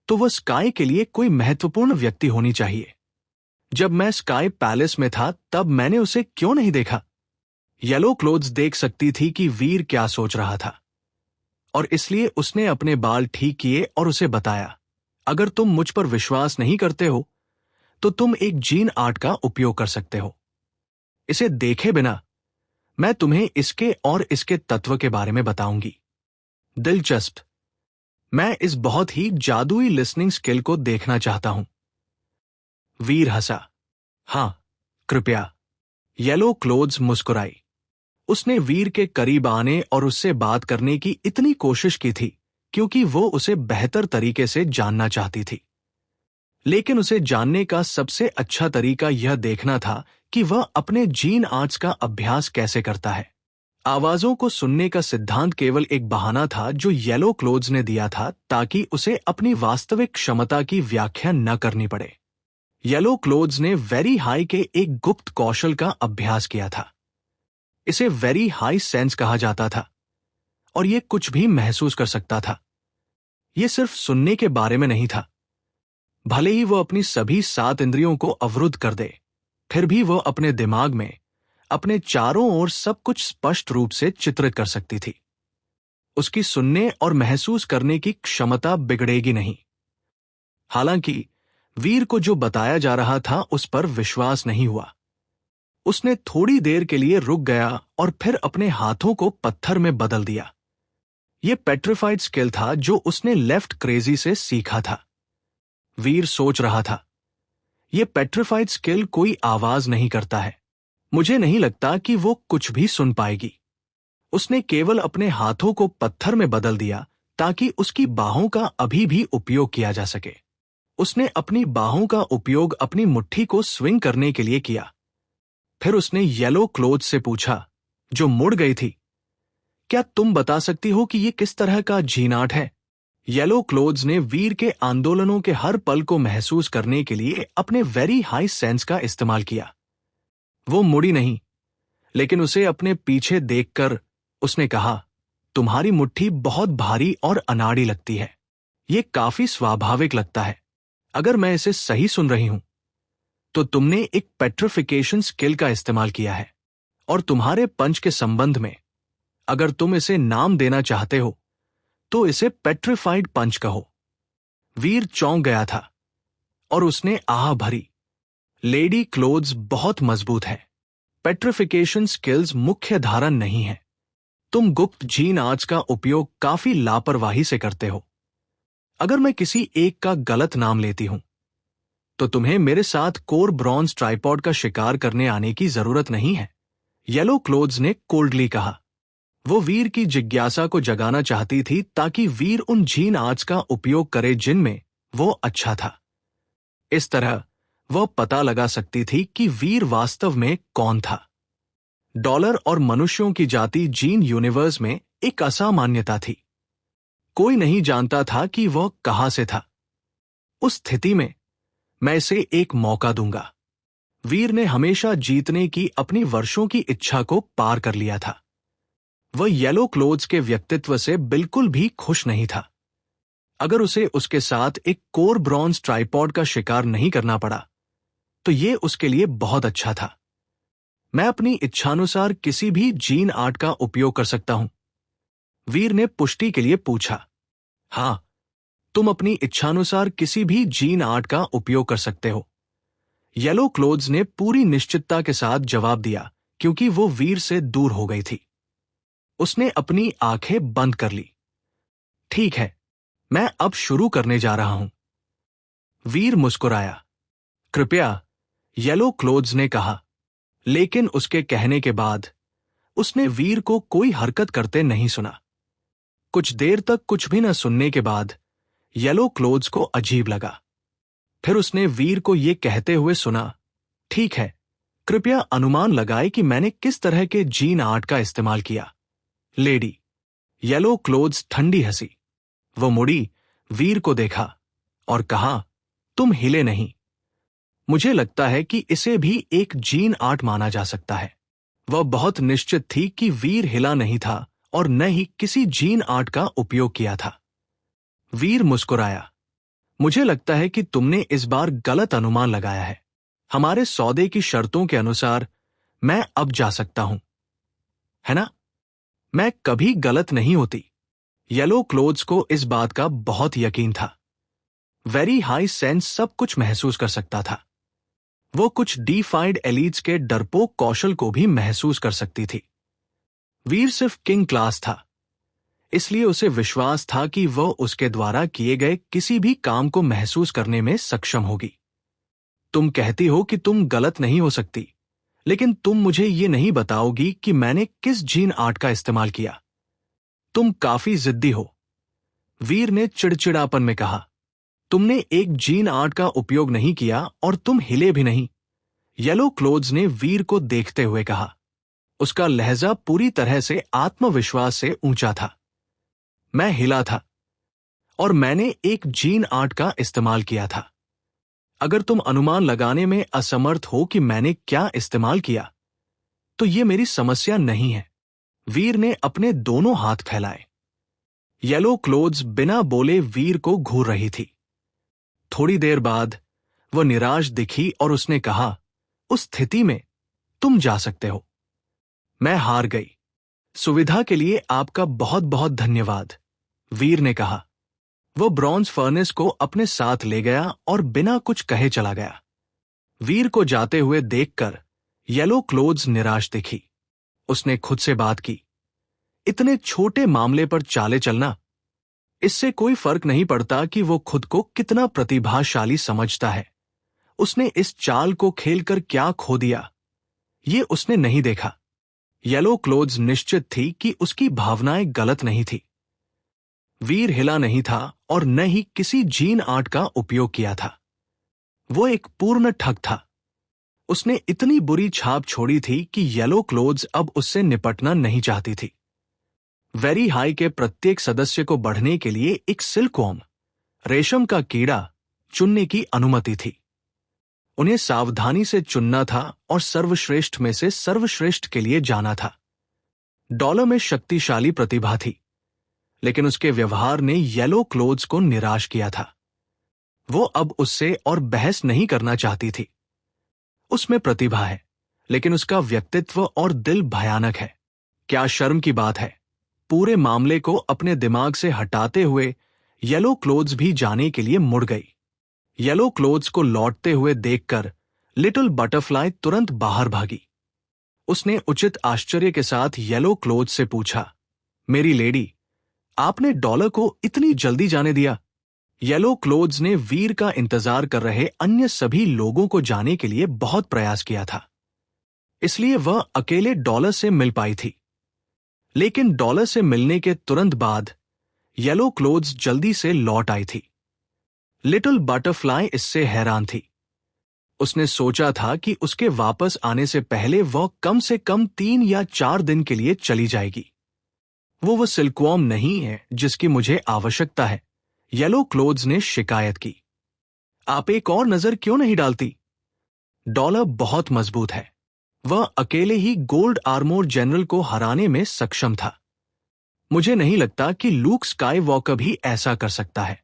तो वह स्काई के लिए कोई महत्वपूर्ण व्यक्ति होनी चाहिए। जब मैं स्काई पैलेस में था तब मैंने उसे क्यों नहीं देखा? येलो क्लोथ्स देख सकती थी कि वीर क्या सोच रहा था, और इसलिए उसने अपने बाल ठीक किए और उसे बताया, "अगर तुम मुझ पर विश्वास नहीं करते हो, तो तुम एक जीन आर्ट का उपयोग कर सकते हो। इसे देखे बिना मैं तुम्हें इसके और इसके तत्व के बारे में बताऊंगी। दिलचस्प। मैं इस बहुत ही जादुई लिसनिंग स्किल को देखना चाहता हूं।" वीर हंसा। "हां, कृपया।" येलो क्लोथ्स मुस्कुराई। उसने वीर के करीब आने और उससे बात करने की इतनी कोशिश की थी क्योंकि वो उसे बेहतर तरीके से जानना चाहती थी। लेकिन उसे जानने का सबसे अच्छा तरीका यह देखना था कि वह अपने जीन आर्ट्स का अभ्यास कैसे करता है। आवाजों को सुनने का सिद्धांत केवल एक बहाना था जो येलो क्लोथ्स ने दिया था ताकि उसे अपनी वास्तविक क्षमता की व्याख्या न करनी पड़े। येलो क्लोथ्स ने वेरी हाई के एक गुप्त कौशल का अभ्यास किया था। इसे वेरी हाई सेंस कहा जाता था, और यह कुछ भी महसूस कर सकता था। यह सिर्फ सुनने के बारे में नहीं था। भले ही वह अपनी सभी 7 इंद्रियों को अवरुद्ध कर दे, फिर भी वह अपने दिमाग में अपने चारों ओर सब कुछ स्पष्ट रूप से चित्रित कर सकती थी। उसकी सुनने और महसूस करने की क्षमता बिगड़ेगी नहीं। हालांकि वीर को जो बताया जा रहा था उस पर विश्वास नहीं हुआ। उसने थोड़ी देर के लिए रुक गया और फिर अपने हाथों को पत्थर में बदल दिया। यह पेट्रिफाइड स्किल था जो उसने लेफ्ट क्रेजी से सीखा था। वीर सोच रहा था, यह पेट्रिफाइड स्किल कोई आवाज नहीं करता है। मुझे नहीं लगता कि वो कुछ भी सुन पाएगी। उसने केवल अपने हाथों को पत्थर में बदल दिया ताकि उसकी बाहों का अभी भी उपयोग किया जा सके। उसने अपनी बाहों का उपयोग अपनी मुट्ठी को स्विंग करने के लिए किया। फिर उसने येलो क्लोथ्स से पूछा, जो मुड़ गई थी, "क्या तुम बता सकती हो कि यह किस तरह का जीनाट है?" येलो क्लोथ्स ने वीर के आंदोलनों के हर पल को महसूस करने के लिए अपने वेरी हाई सेंस का इस्तेमाल किया। वो मुड़ी नहीं, लेकिन उसे अपने पीछे देखकर उसने कहा, "तुम्हारी मुट्ठी बहुत भारी और अनाड़ी लगती है। ये काफी स्वाभाविक लगता है। अगर मैं इसे सही सुन रही हूं, तो तुमने एक पेट्रिफिकेशन स्किल का इस्तेमाल किया है, और तुम्हारे पंच के संबंध में अगर तुम इसे नाम देना चाहते हो तो इसे पेट्रिफाइड पंच कहो। वीर चौंक गया था और उसने आह भरी। लेडी क्लोथ्स बहुत मजबूत है। पेट्रिफिकेशन स्किल्स मुख्य धारण नहीं है। तुम गुप्त जीन आर्ट्स का उपयोग काफी लापरवाही से करते हो। अगर मैं किसी एक का गलत नाम लेती हूं, तो तुम्हें मेरे साथ कोर ब्रॉन्ज ट्राइपॉड का शिकार करने आने की जरूरत नहीं है, येलो क्लोथ्स ने कोल्डली कहा। वो वीर की जिज्ञासा को जगाना चाहती थी ताकि वीर उन जीन आर्ट्स का उपयोग करे जिनमें वो अच्छा था। इस तरह वह पता लगा सकती थी कि वीर वास्तव में कौन था। डॉलर और मनुष्यों की जाति जीन यूनिवर्स में एक असामान्यता थी। कोई नहीं जानता था कि वह कहां से था। उस स्थिति में मैं इसे एक मौका दूंगा। वीर ने हमेशा जीतने की अपनी वर्षों की इच्छा को पार कर लिया था। वह येलो क्लोथ्स के व्यक्तित्व से बिल्कुल भी खुश नहीं था। अगर उसे उसके साथ एक कोर ब्रॉन्ज ट्राइपॉड का शिकार नहीं करना पड़ा, तो ये उसके लिए बहुत अच्छा था। मैं अपनी इच्छानुसार किसी भी जीन आर्ट का उपयोग कर सकता हूं? वीर ने पुष्टि के लिए पूछा। हां, तुम अपनी इच्छानुसार किसी भी जीन आर्ट का उपयोग कर सकते हो, येलो क्लोथ्स ने पूरी निश्चितता के साथ जवाब दिया, क्योंकि वो वीर से दूर हो गई थी। उसने अपनी आंखें बंद कर ली। ठीक है, मैं अब शुरू करने जा रहा हूं। वीर मुस्कुराया। कृपया, येलो क्लोथ्स ने कहा, लेकिन उसके कहने के बाद उसने वीर को कोई हरकत करते नहीं सुना। कुछ देर तक कुछ भी न सुनने के बाद येलो क्लोथ्स को अजीब लगा। फिर उसने वीर को यह कहते हुए सुना, ठीक है, कृपया अनुमान लगाए कि मैंने किस तरह के जीन आर्ट का इस्तेमाल किया। लेडी। येलो क्लोथ्स ठंडी हंसी। वो मुड़ी, वीर को देखा और कहा, तुम हिले नहीं। मुझे लगता है कि इसे भी एक जीन आर्ट माना जा सकता है। वह बहुत निश्चित थी कि वीर हिला नहीं था और न ही किसी जीन आर्ट का उपयोग किया था। वीर मुस्कुराया। मुझे लगता है कि तुमने इस बार गलत अनुमान लगाया है। हमारे सौदे की शर्तों के अनुसार मैं अब जा सकता हूं, है ना? मैं कभी गलत नहीं होती। येलो क्लोथ्स को इस बात का बहुत यकीन था। वेरी हाई सेंस सब कुछ महसूस कर सकता था। वो कुछ डीफाइड एलीट्स के डरपोक कौशल को भी महसूस कर सकती थी। वीर सिर्फ किंग क्लास था, इसलिए उसे विश्वास था कि वह उसके द्वारा किए गए किसी भी काम को महसूस करने में सक्षम होगी। तुम कहती हो कि तुम गलत नहीं हो सकती, लेकिन तुम मुझे ये नहीं बताओगी कि मैंने किस जीन आर्ट का इस्तेमाल किया। तुम काफी जिद्दी हो, वीर ने चिड़चिड़ापन में कहा। तुमने एक जीन आर्ट का उपयोग नहीं किया और तुम हिले भी नहीं, येलो क्लोथ्स ने वीर को देखते हुए कहा। उसका लहजा पूरी तरह से आत्मविश्वास से ऊंचा था। मैं हिला था और मैंने एक जीन आर्ट का इस्तेमाल किया था। अगर तुम अनुमान लगाने में असमर्थ हो कि मैंने क्या इस्तेमाल किया, तो ये मेरी समस्या नहीं है। वीर ने अपने दोनों हाथ फैलाए। येलो क्लोथ्स बिना बोले वीर को घूर रही थी। थोड़ी देर बाद वह निराश दिखी और उसने कहा, उस स्थिति में तुम जा सकते हो। मैं हार गई। सुविधा के लिए आपका बहुत बहुत धन्यवाद, वीर ने कहा। वह ब्रॉन्ज फर्नेस को अपने साथ ले गया और बिना कुछ कहे चला गया। वीर को जाते हुए देखकर येलो क्लोथ्स निराश दिखी। उसने खुद से बात की, इतने छोटे मामले पर चाले चलना, इससे कोई फर्क नहीं पड़ता कि वो खुद को कितना प्रतिभाशाली समझता है। उसने इस चाल को खेलकर क्या खो दिया, ये उसने नहीं देखा। येलो क्लोथ्स निश्चित थी कि उसकी भावनाएं गलत नहीं थी। वीर हिला नहीं था और न ही किसी जीन आर्ट का उपयोग किया था। वो एक पूर्ण ठग था। उसने इतनी बुरी छाप छोड़ी थी कि येलो क्लोथ्स अब उससे निपटना नहीं चाहती थी। वेरी हाई के प्रत्येक सदस्य को बढ़ने के लिए एक सिल्कवॉर्म, रेशम का कीड़ा, चुनने की अनुमति थी। उन्हें सावधानी से चुनना था और सर्वश्रेष्ठ में से सर्वश्रेष्ठ के लिए जाना था। डॉलर में शक्तिशाली प्रतिभा थी, लेकिन उसके व्यवहार ने येलो क्लोथ्स को निराश किया था। वो अब उससे और बहस नहीं करना चाहती थी। उसमें प्रतिभा है, लेकिन उसका व्यक्तित्व और दिल भयानक है। क्या शर्म की बात है। पूरे मामले को अपने दिमाग से हटाते हुए येलो क्लोथ्स भी जाने के लिए मुड़ गई। येलो क्लोथ्स को लौटते हुए देखकर लिटिल बटरफ्लाई तुरंत बाहर भागी। उसने उचित आश्चर्य के साथ येलो क्लोथ्स से पूछा, मेरी लेडी, आपने डॉलर को इतनी जल्दी जाने दिया? येलो क्लोथ्स ने वीर का इंतजार कर रहे अन्य सभी लोगों को जाने के लिए बहुत प्रयास किया था, इसलिए वह अकेले डॉलर से मिल पाई थी। लेकिन डॉलर से मिलने के तुरंत बाद येलो क्लोथ्स जल्दी से लौट आई थी। लिटिल बटरफ्लाई इससे हैरान थी। उसने सोचा था कि उसके वापस आने से पहले वह कम से कम 3 या 4 दिन के लिए चली जाएगी। वो सिल्कवॉर्म नहीं है जिसकी मुझे आवश्यकता है, येलो क्लोथ्स ने शिकायत की। आप एक और नजर क्यों नहीं डालती? डॉलर बहुत मजबूत है। वह अकेले ही गोल्ड आर्मोर जनरल को हराने में सक्षम था। मुझे नहीं लगता कि लूक स्काईवॉकर भी ऐसा कर सकता है।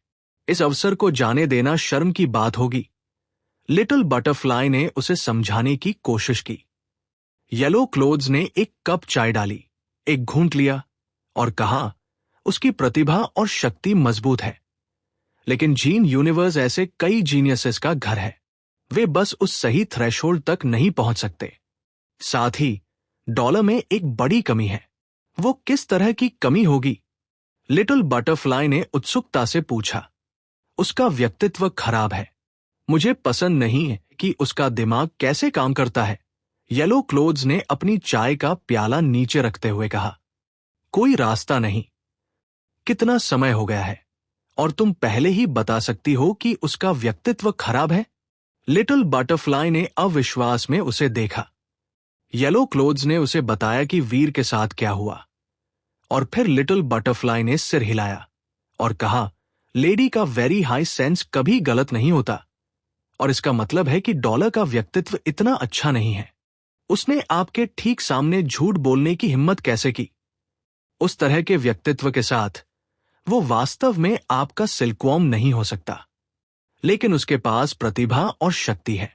इस अवसर को जाने देना शर्म की बात होगी। लिटिल बटरफ्लाई ने उसे समझाने की कोशिश की। येलो क्लोथ्स ने एक कप चाय डाली, एक घूंट लिया और कहा, उसकी प्रतिभा और शक्ति मजबूत है, लेकिन जीन यूनिवर्स ऐसे कई जीनियसेस का घर है। वे बस उस सही थ्रेशोल्ड तक नहीं पहुंच सकते। साथ ही डॉलर में एक बड़ी कमी है। वो किस तरह की कमी होगी? लिटिल बटरफ्लाई ने उत्सुकता से पूछा। उसका व्यक्तित्व खराब है। मुझे पसंद नहीं है कि उसका दिमाग कैसे काम करता है। येलो क्लोथ्स ने अपनी चाय का प्याला नीचे रखते हुए कहा, कोई रास्ता नहीं। कितना समय हो गया है और तुम पहले ही बता सकती हो कि उसका व्यक्तित्व खराब है? लिटिल बटरफ्लाई ने अविश्वास में उसे देखा। येलो क्लोथ्स ने उसे बताया कि वीर के साथ क्या हुआ, और फिर लिटिल बटरफ्लाई ने सिर हिलाया और कहा, लेडी का वेरी हाई सेंस कभी गलत नहीं होता, और इसका मतलब है कि डॉलर का व्यक्तित्व इतना अच्छा नहीं है। उसने आपके ठीक सामने झूठ बोलने की हिम्मत कैसे की? उस तरह के व्यक्तित्व के साथ वो वास्तव में आपका सिल्कवॉर्म नहीं हो सकता, लेकिन उसके पास प्रतिभा और शक्ति है।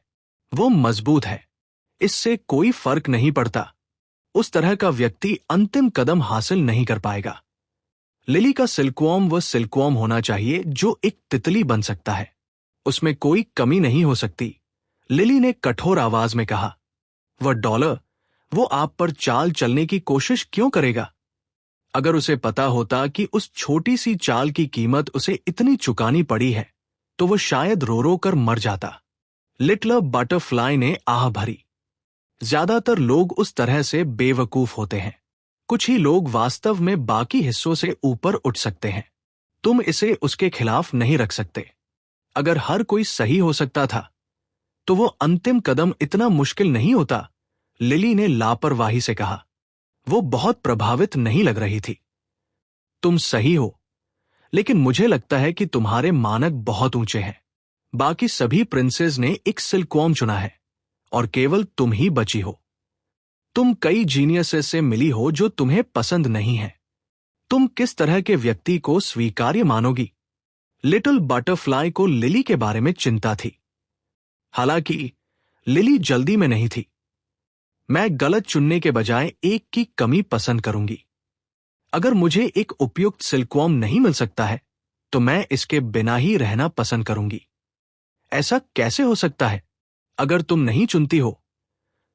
वो मजबूत है, इससे कोई फर्क नहीं पड़ता। उस तरह का व्यक्ति अंतिम कदम हासिल नहीं कर पाएगा। लिली का सिल्कवॉर्म वह सिल्कवॉर्म होना चाहिए जो एक तितली बन सकता है। उसमें कोई कमी नहीं हो सकती, लिली ने कठोर आवाज में कहा। वह डॉलर, वो आप पर चाल चलने की कोशिश क्यों करेगा? अगर उसे पता होता कि उस छोटी सी चाल की कीमत उसे इतनी चुकानी पड़ी है, तो वह शायद रो रो कर मर जाता। लिटिल बटरफ्लाई ने आह भरी। ज्यादातर लोग उस तरह से बेवकूफ होते हैं। कुछ ही लोग वास्तव में बाकी हिस्सों से ऊपर उठ सकते हैं। तुम इसे उसके खिलाफ नहीं रख सकते। अगर हर कोई सही हो सकता था, तो वो अंतिम कदम इतना मुश्किल नहीं होता, लिली ने लापरवाही से कहा। वो बहुत प्रभावित नहीं लग रही थी। तुम सही हो, लेकिन मुझे लगता है कि तुम्हारे मानक बहुत ऊंचे हैं। बाकी सभी प्रिंसेस ने एक सिल्कवॉर्म चुना है और केवल तुम ही बची हो। तुम कई जीनियसेस से मिली हो जो तुम्हें पसंद नहीं है। तुम किस तरह के व्यक्ति को स्वीकार्य मानोगी? लिटिल बटरफ्लाई को लिली के बारे में चिंता थी। हालांकि लिली जल्दी में नहीं थी। मैं गलत चुनने के बजाय एक की कमी पसंद करूंगी। अगर मुझे एक उपयुक्त सिल्कवॉर्म नहीं मिल सकता है, तो मैं इसके बिना ही रहना पसंद करूंगी। ऐसा कैसे हो सकता है? अगर तुम नहीं चुनती हो,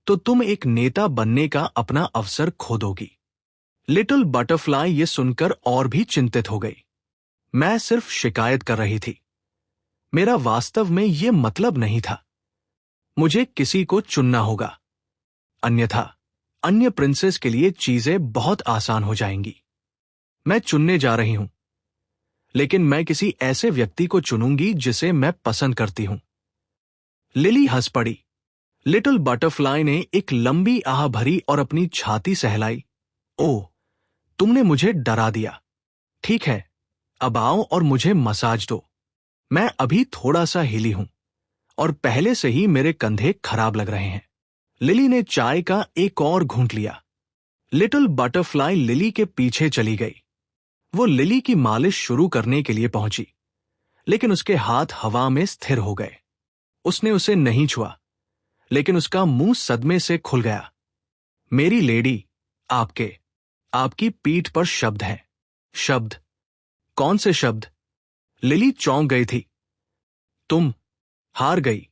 तो तुम एक नेता बनने का अपना अवसर खो दोगी। लिटिल बटरफ्लाई ये सुनकर और भी चिंतित हो गई। मैं सिर्फ शिकायत कर रही थी। मेरा वास्तव में ये मतलब नहीं था। मुझे किसी को चुनना होगा, अन्यथा अन्य प्रिंसेस के लिए चीजें बहुत आसान हो जाएंगी। मैं चुनने जा रही हूं, लेकिन मैं किसी ऐसे व्यक्ति को चुनूंगी जिसे मैं पसंद करती हूं। लिली हंस पड़ी। लिटिल बटरफ्लाई ने एक लंबी आह भरी और अपनी छाती सहलाई। ओह, तुमने मुझे डरा दिया। ठीक है, अब आओ और मुझे मसाज दो। मैं अभी थोड़ा सा हिली हूं और पहले से ही मेरे कंधे खराब लग रहे हैं। लिली ने चाय का एक और घूंट लिया। लिटिल बटरफ्लाई लिली के पीछे चली गई। वो लिली की मालिश शुरू करने के लिए पहुंची, लेकिन उसके हाथ हवा में स्थिर हो गए। उसने उसे नहीं छुआ, लेकिन उसका मुंह सदमे से खुल गया। मेरी लेडी, आपकी पीठ पर शब्द हैं। शब्द? कौन से शब्द? लिली चौंक गई थी। तुम हार गई।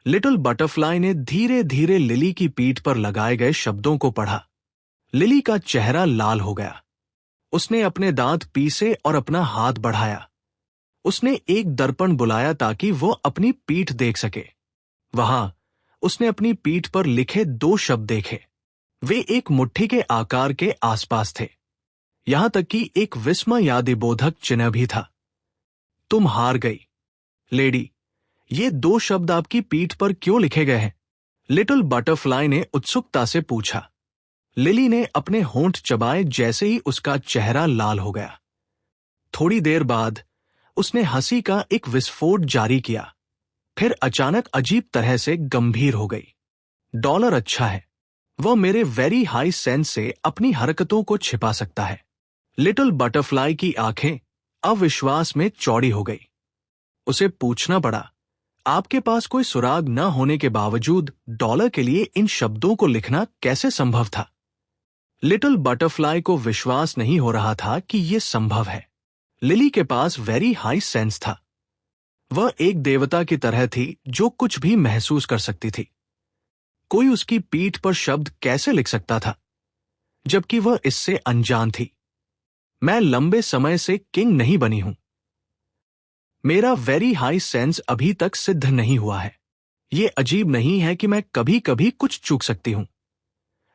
लिटिल बटरफ्लाई ने धीरे धीरे लिली की पीठ पर लगाए गए शब्दों को पढ़ा। लिली का चेहरा लाल हो गया। उसने अपने दांत पीसे और अपना हाथ बढ़ाया। उसने एक दर्पण बुलाया ताकि वो अपनी पीठ देख सके। वहां उसने अपनी पीठ पर लिखे 2 शब्द देखे। वे एक मुट्ठी के आकार के आसपास थे। यहां तक कि एक विस्मयादिबोधक चिन्ह भी था। तुम हार गई। लेडी, ये 2 शब्द आपकी पीठ पर क्यों लिखे गए हैं? लिटिल बटरफ्लाई ने उत्सुकता से पूछा। लिली ने अपने होंठ चबाए जैसे ही उसका चेहरा लाल हो गया। थोड़ी देर बाद उसने हंसी का एक विस्फोट जारी किया, फिर अचानक अजीब तरह से गंभीर हो गई। डॉलर अच्छा है। वह मेरे वेरी हाई सेंस से अपनी हरकतों को छिपा सकता है। लिटिल बटरफ्लाई की आंखें अविश्वास में चौड़ी हो गई। उसे पूछना पड़ा, आपके पास कोई सुराग न होने के बावजूद डॉलर के लिए इन शब्दों को लिखना कैसे संभव था? लिटिल बटरफ्लाई को विश्वास नहीं हो रहा था कि यह संभव है। लिली के पास वेरी हाई सेंस था। वह एक देवता की तरह थी जो कुछ भी महसूस कर सकती थी। कोई उसकी पीठ पर शब्द कैसे लिख सकता था, जबकि वह इससे अनजान थी? मैं लंबे समय से किंग नहीं बनी हूं। मेरा वेरी हाई सेंस अभी तक सिद्ध नहीं हुआ है। यह अजीब नहीं है कि मैं कभी कभी कुछ चूक सकती हूं,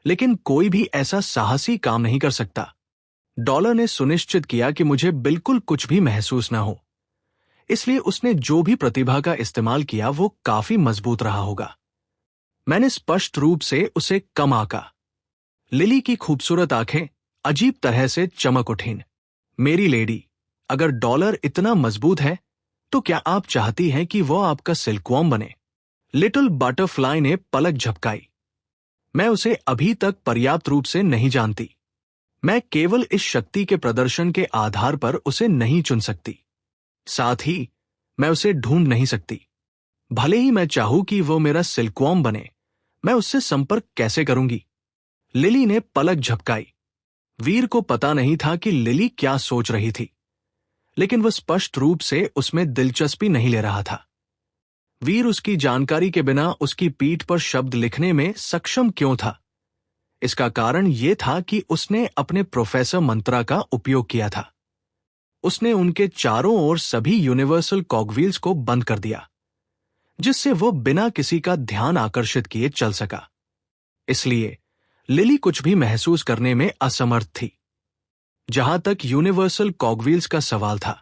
लेकिन कोई भी ऐसा साहसी काम नहीं कर सकता। डॉलर ने सुनिश्चित किया कि मुझे बिल्कुल कुछ भी महसूस न हो, इसलिए उसने जो भी प्रतिभा का इस्तेमाल किया वो काफी मजबूत रहा होगा। मैंने स्पष्ट रूप से उसे कम आंका। लिली की खूबसूरत आंखें अजीब तरह से चमक उठीं। मेरी लेडी, अगर डॉलर इतना मजबूत है तो क्या आप चाहती हैं कि वह आपका सिल्कवॉर्म बने? लिटिल बटरफ्लाई ने पलक झपकाई। मैं उसे अभी तक पर्याप्त रूप से नहीं जानती। मैं केवल इस शक्ति के प्रदर्शन के आधार पर उसे नहीं चुन सकती। साथ ही मैं उसे ढूंढ नहीं सकती। भले ही मैं चाहूं कि वो मेरा सिल्कवॉर्म बने, मैं उससे संपर्क कैसे करूंगी? लिली ने पलक झपकाई। वीर को पता नहीं था कि लिली क्या सोच रही थी, लेकिन वह स्पष्ट रूप से उसमें दिलचस्पी नहीं ले रहा था। वीर उसकी जानकारी के बिना उसकी पीठ पर शब्द लिखने में सक्षम क्यों था? इसका कारण यह था कि उसने अपने प्रोफेसर मंत्रा का उपयोग किया था। उसने उनके चारों ओर सभी यूनिवर्सल कॉगव्हील्स को बंद कर दिया, जिससे वो बिना किसी का ध्यान आकर्षित किए चल सका। इसलिए लिली कुछ भी महसूस करने में असमर्थ थी। जहां तक यूनिवर्सल कॉगव्हील्स का सवाल था,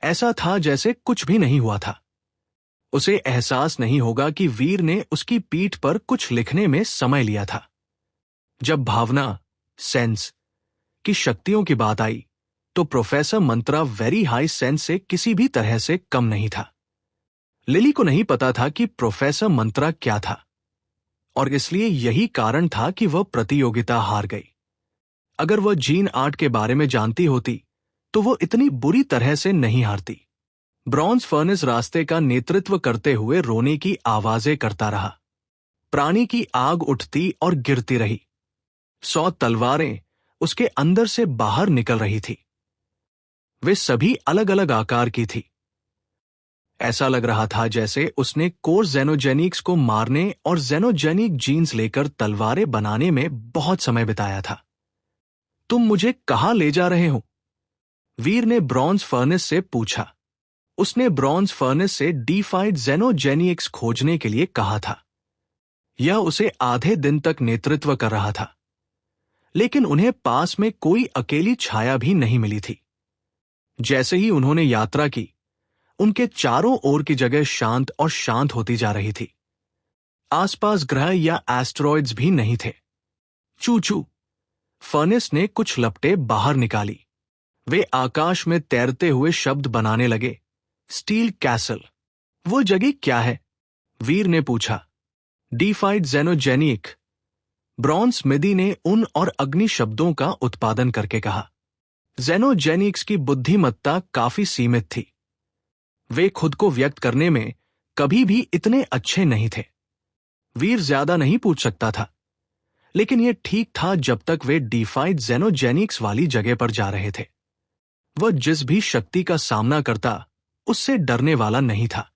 ऐसा था जैसे कुछ भी नहीं हुआ था। उसे एहसास नहीं होगा कि वीर ने उसकी पीठ पर कुछ लिखने में समय लिया था। जब भावना, सेंस की शक्तियों की बात आई, तो प्रोफेसर मंत्रा वेरी हाई सेंस से किसी भी तरह से कम नहीं था। लिली को नहीं पता था कि प्रोफेसर मंत्रा क्या था, और इसलिए यही कारण था कि वह प्रतियोगिता हार गई। अगर वह जीन आर्ट के बारे में जानती होती तो वो इतनी बुरी तरह से नहीं हारती। ब्रॉन्ज फर्नेस रास्ते का नेतृत्व करते हुए रोने की आवाजें करता रहा। प्राणी की आग उठती और गिरती रही। 100 तलवारें उसके अंदर से बाहर निकल रही थी। वे सभी अलग अलग आकार की थी। ऐसा लग रहा था जैसे उसने कोर जेनोजेनिक्स को मारने और जेनोजेनिक जीन्स लेकर तलवारें बनाने में बहुत समय बिताया था। तुम मुझे कहां ले जा रहे हो? वीर ने ब्रॉन्ज फर्नेस से पूछा। उसने ब्रॉन्ज फर्नेस से डीफाइड जेनोजेनिक्स खोजने के लिए कहा था। यह उसे आधे दिन तक नेतृत्व कर रहा था, लेकिन उन्हें पास में कोई अकेली छाया भी नहीं मिली थी। जैसे ही उन्होंने यात्रा की, उनके चारों ओर की जगह शांत और शांत होती जा रही थी। आसपास ग्रह या एस्टेरॉइड्स भी नहीं थे। चू चू, फर्नेस ने कुछ लपटें बाहर निकाली। वे आकाश में तैरते हुए शब्द बनाने लगे। Steel castle. वो जगह क्या है? वीर ने पूछा। डीफाइड जेनोजेनिक। ब्रॉन्ज स्मिदी ने उन और अग्नि शब्दों का उत्पादन करके कहा। जेनोजेनिक्स की बुद्धिमत्ता काफी सीमित थी। वे खुद को व्यक्त करने में कभी भी इतने अच्छे नहीं थे। वीर ज्यादा नहीं पूछ सकता था, लेकिन यह ठीक था जब तक वे डिफाइड जेनोजेनिक्स वाली जगह पर जा रहे थे। वह जिस भी शक्ति का सामना करता, उससे डरने वाला नहीं था।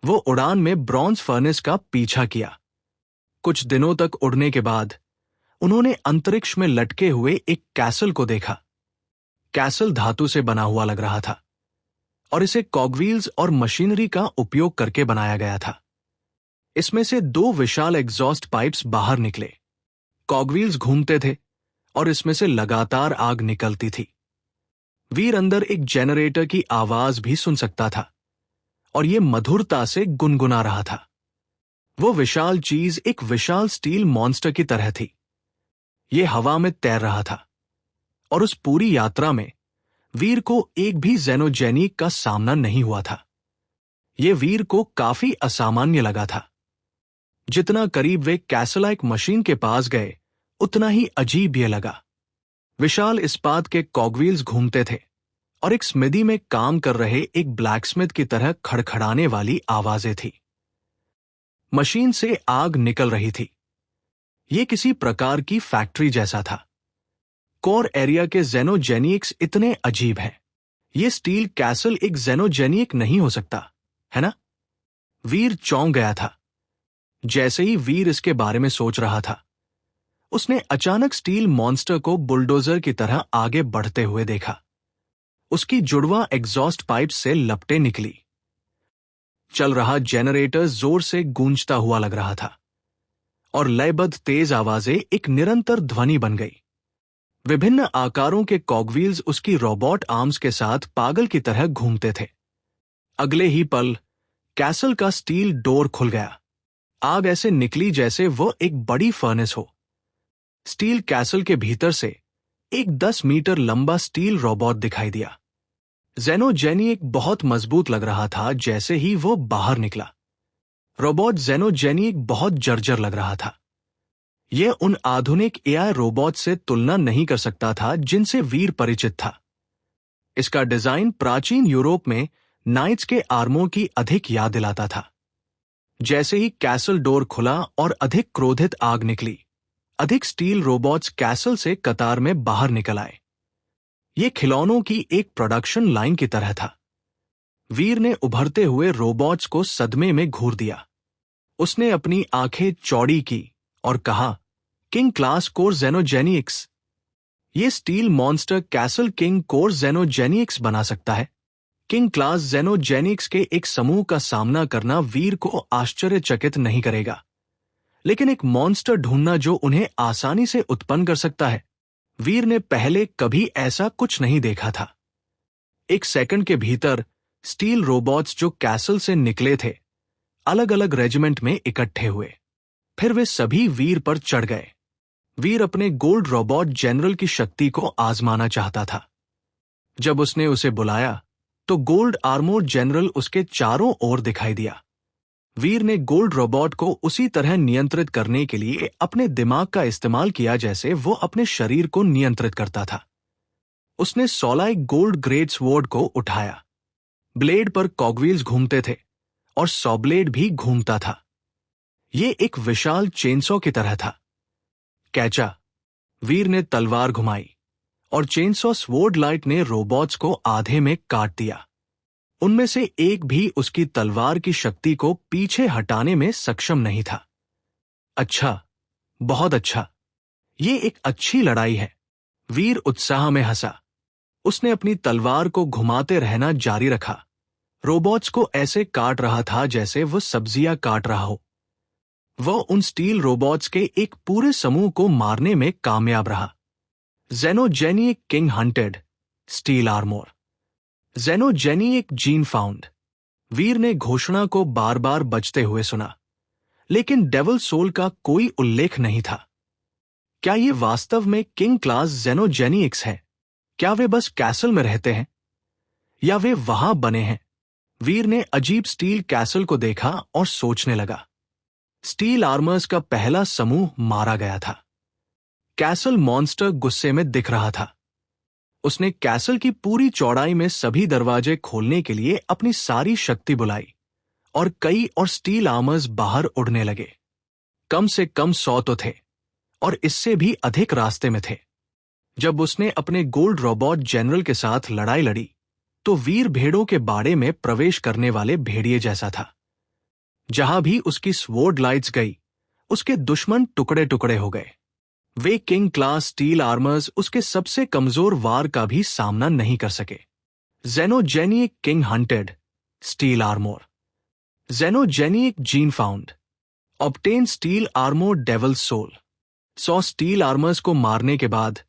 वो उड़ान में ब्रॉन्ज फर्नेस का पीछा किया। कुछ दिनों तक उड़ने के बाद उन्होंने अंतरिक्ष में लटके हुए एक कैसल को देखा। कैसल धातु से बना हुआ लग रहा था और इसे कॉगव्हील्स और मशीनरी का उपयोग करके बनाया गया था। इसमें से 2 विशाल एग्जॉस्ट पाइप्स बाहर निकले। कॉगव्हील्स घूमते थे और इसमें से लगातार आग निकलती थी। वीर अंदर एक जनरेटर की आवाज भी सुन सकता था और यह मधुरता से गुनगुना रहा था। वो विशाल चीज एक विशाल स्टील मॉन्स्टर की तरह थी। यह हवा में तैर रहा था और उस पूरी यात्रा में वीर को एक भी जेनोजेनिक का सामना नहीं हुआ था। यह वीर को काफी असामान्य लगा था। जितना करीब वे कैसलाइक मशीन के पास गए, उतना ही अजीब यह लगा। विशाल इस्पात के कॉगव्हील्स घूमते थे और एक स्मिदी में काम कर रहे एक ब्लैकस्मिथ की तरह खड़खड़ाने वाली आवाजें थी। मशीन से आग निकल रही थी। यह किसी प्रकार की फैक्ट्री जैसा था। कोर एरिया के जेनोजेनिक्स इतने अजीब हैं। यह स्टील कैसल एक जेनोजेनिक नहीं हो सकता, है ना? वीर चौंक गया था। जैसे ही वीर इसके बारे में सोच रहा था, उसने अचानक स्टील मॉन्स्टर को बुलडोजर की तरह आगे बढ़ते हुए देखा। उसकी जुड़वा एग्जॉस्ट पाइप से लपटें निकली। चल रहा जनरेटर जोर से गूंजता हुआ लग रहा था और लयबद्ध तेज आवाजें एक निरंतर ध्वनि बन गई। विभिन्न आकारों के कॉगव्हील्स उसकी रोबोट आर्म्स के साथ पागल की तरह घूमते थे। अगले ही पल कैसल का स्टील डोर खुल गया। आग ऐसे निकली जैसे वो एक बड़ी फर्नेस हो। स्टील कैसल के भीतर से एक 10 मीटर लंबा स्टील रोबोट दिखाई दिया। जेनोजेनिक बहुत मजबूत लग रहा था। जैसे ही वो बाहर निकला, रोबोट जेनोजेनिक बहुत जर्जर लग रहा था। यह उन आधुनिक एआई रोबोट से तुलना नहीं कर सकता था जिनसे वीर परिचित था। इसका डिजाइन प्राचीन यूरोप में नाइट्स के आर्मोर की अधिक याद दिलाता था। जैसे ही कैसल डोर खुला और अधिक क्रोधित आग निकली, अधिक स्टील रोबोट्स कैसल से कतार में बाहर निकल आए। ये खिलौनों की एक प्रोडक्शन लाइन की तरह था। वीर ने उभरते हुए रोबोट्स को सदमे में घूर दिया। उसने अपनी आंखें चौड़ी की और कहा, किंग क्लास कोर जेनोजेनिक्स। ये steel monster castle king core xenogenics बना सकता है। किंग क्लास जेनोजेनिक्स के एक समूह का सामना करना वीर को आश्चर्यचकित नहीं करेगा, लेकिन एक मॉन्स्टर ढूंढना जो उन्हें आसानी से उत्पन्न कर सकता है, वीर ने पहले कभी ऐसा कुछ नहीं देखा था। एक सेकंड के भीतर स्टील रोबोट्स जो कैसल से निकले थे, अलग अलग रेजिमेंट में इकट्ठे हुए। फिर वे सभी वीर पर चढ़ गए। वीर अपने गोल्ड रोबोट जनरल की शक्ति को आजमाना चाहता था। जब उसने उसे बुलाया तो गोल्ड आर्मोर जनरल उसके चारों ओर दिखाई दिया। वीर ने गोल्ड रोबोट को उसी तरह नियंत्रित करने के लिए अपने दिमाग का इस्तेमाल किया जैसे वो अपने शरीर को नियंत्रित करता था। उसने सोलाइक गोल्ड ग्रेट स्वॉर्ड को उठाया। ब्लेड पर कॉगव्हील्स घूमते थे और सॉब्लेड भी घूमता था। ये एक विशाल चेनसॉ की तरह था। कैचा, वीर ने तलवार घुमाई और चेनसॉ स्वॉर्ड लाइट ने रोबोट्स को आधे में काट दिया। उनमें से एक भी उसकी तलवार की शक्ति को पीछे हटाने में सक्षम नहीं था। अच्छा, बहुत अच्छा, ये एक अच्छी लड़ाई है। वीर उत्साह में हंसा। उसने अपनी तलवार को घुमाते रहना जारी रखा। रोबोट्स को ऐसे काट रहा था जैसे वो सब्जियां काट रहा हो। वह उन स्टील रोबोट्स के एक पूरे समूह को मारने में कामयाब रहा। Xenogenic king hunted, steel armour. Xenogenic gene found. Veer ने घोषणा को बार बार बजते हुए सुना, लेकिन डेविल सोल का कोई उल्लेख नहीं था। क्या ये वास्तव में किंग क्लास जेनोजेनिक्स है? क्या वे बस कैसल में रहते हैं या वे वहां बने हैं? वीर ने अजीब स्टील कैसल को देखा और सोचने लगा। स्टील आर्मर्स का पहला समूह मारा गया था। कैसल मॉन्स्टर गुस्से में दिख रहा था। उसने कैसल की पूरी चौड़ाई में सभी दरवाजे खोलने के लिए अपनी सारी शक्ति बुलाई और कई और स्टील आर्मर्स बाहर उड़ने लगे। कम से कम 100 तो थे और इससे भी अधिक रास्ते में थे। जब उसने अपने गोल्ड रोबोट जनरल के साथ लड़ाई लड़ी तो वीर भेड़ों के बाड़े में प्रवेश करने वाले भेड़िए जैसा था। जहां भी उसकी स्वॉर्ड लाइट्स गई, उसके दुश्मन टुकड़े टुकड़े हो गए। वे किंग क्लास स्टील आर्मर्स उसके सबसे कमजोर वार का भी सामना नहीं कर सके। Xenogenic king hunted steel armour. Xenogenic gene found obtain steel armour devil soul. 100 steel armours को मारने के बाद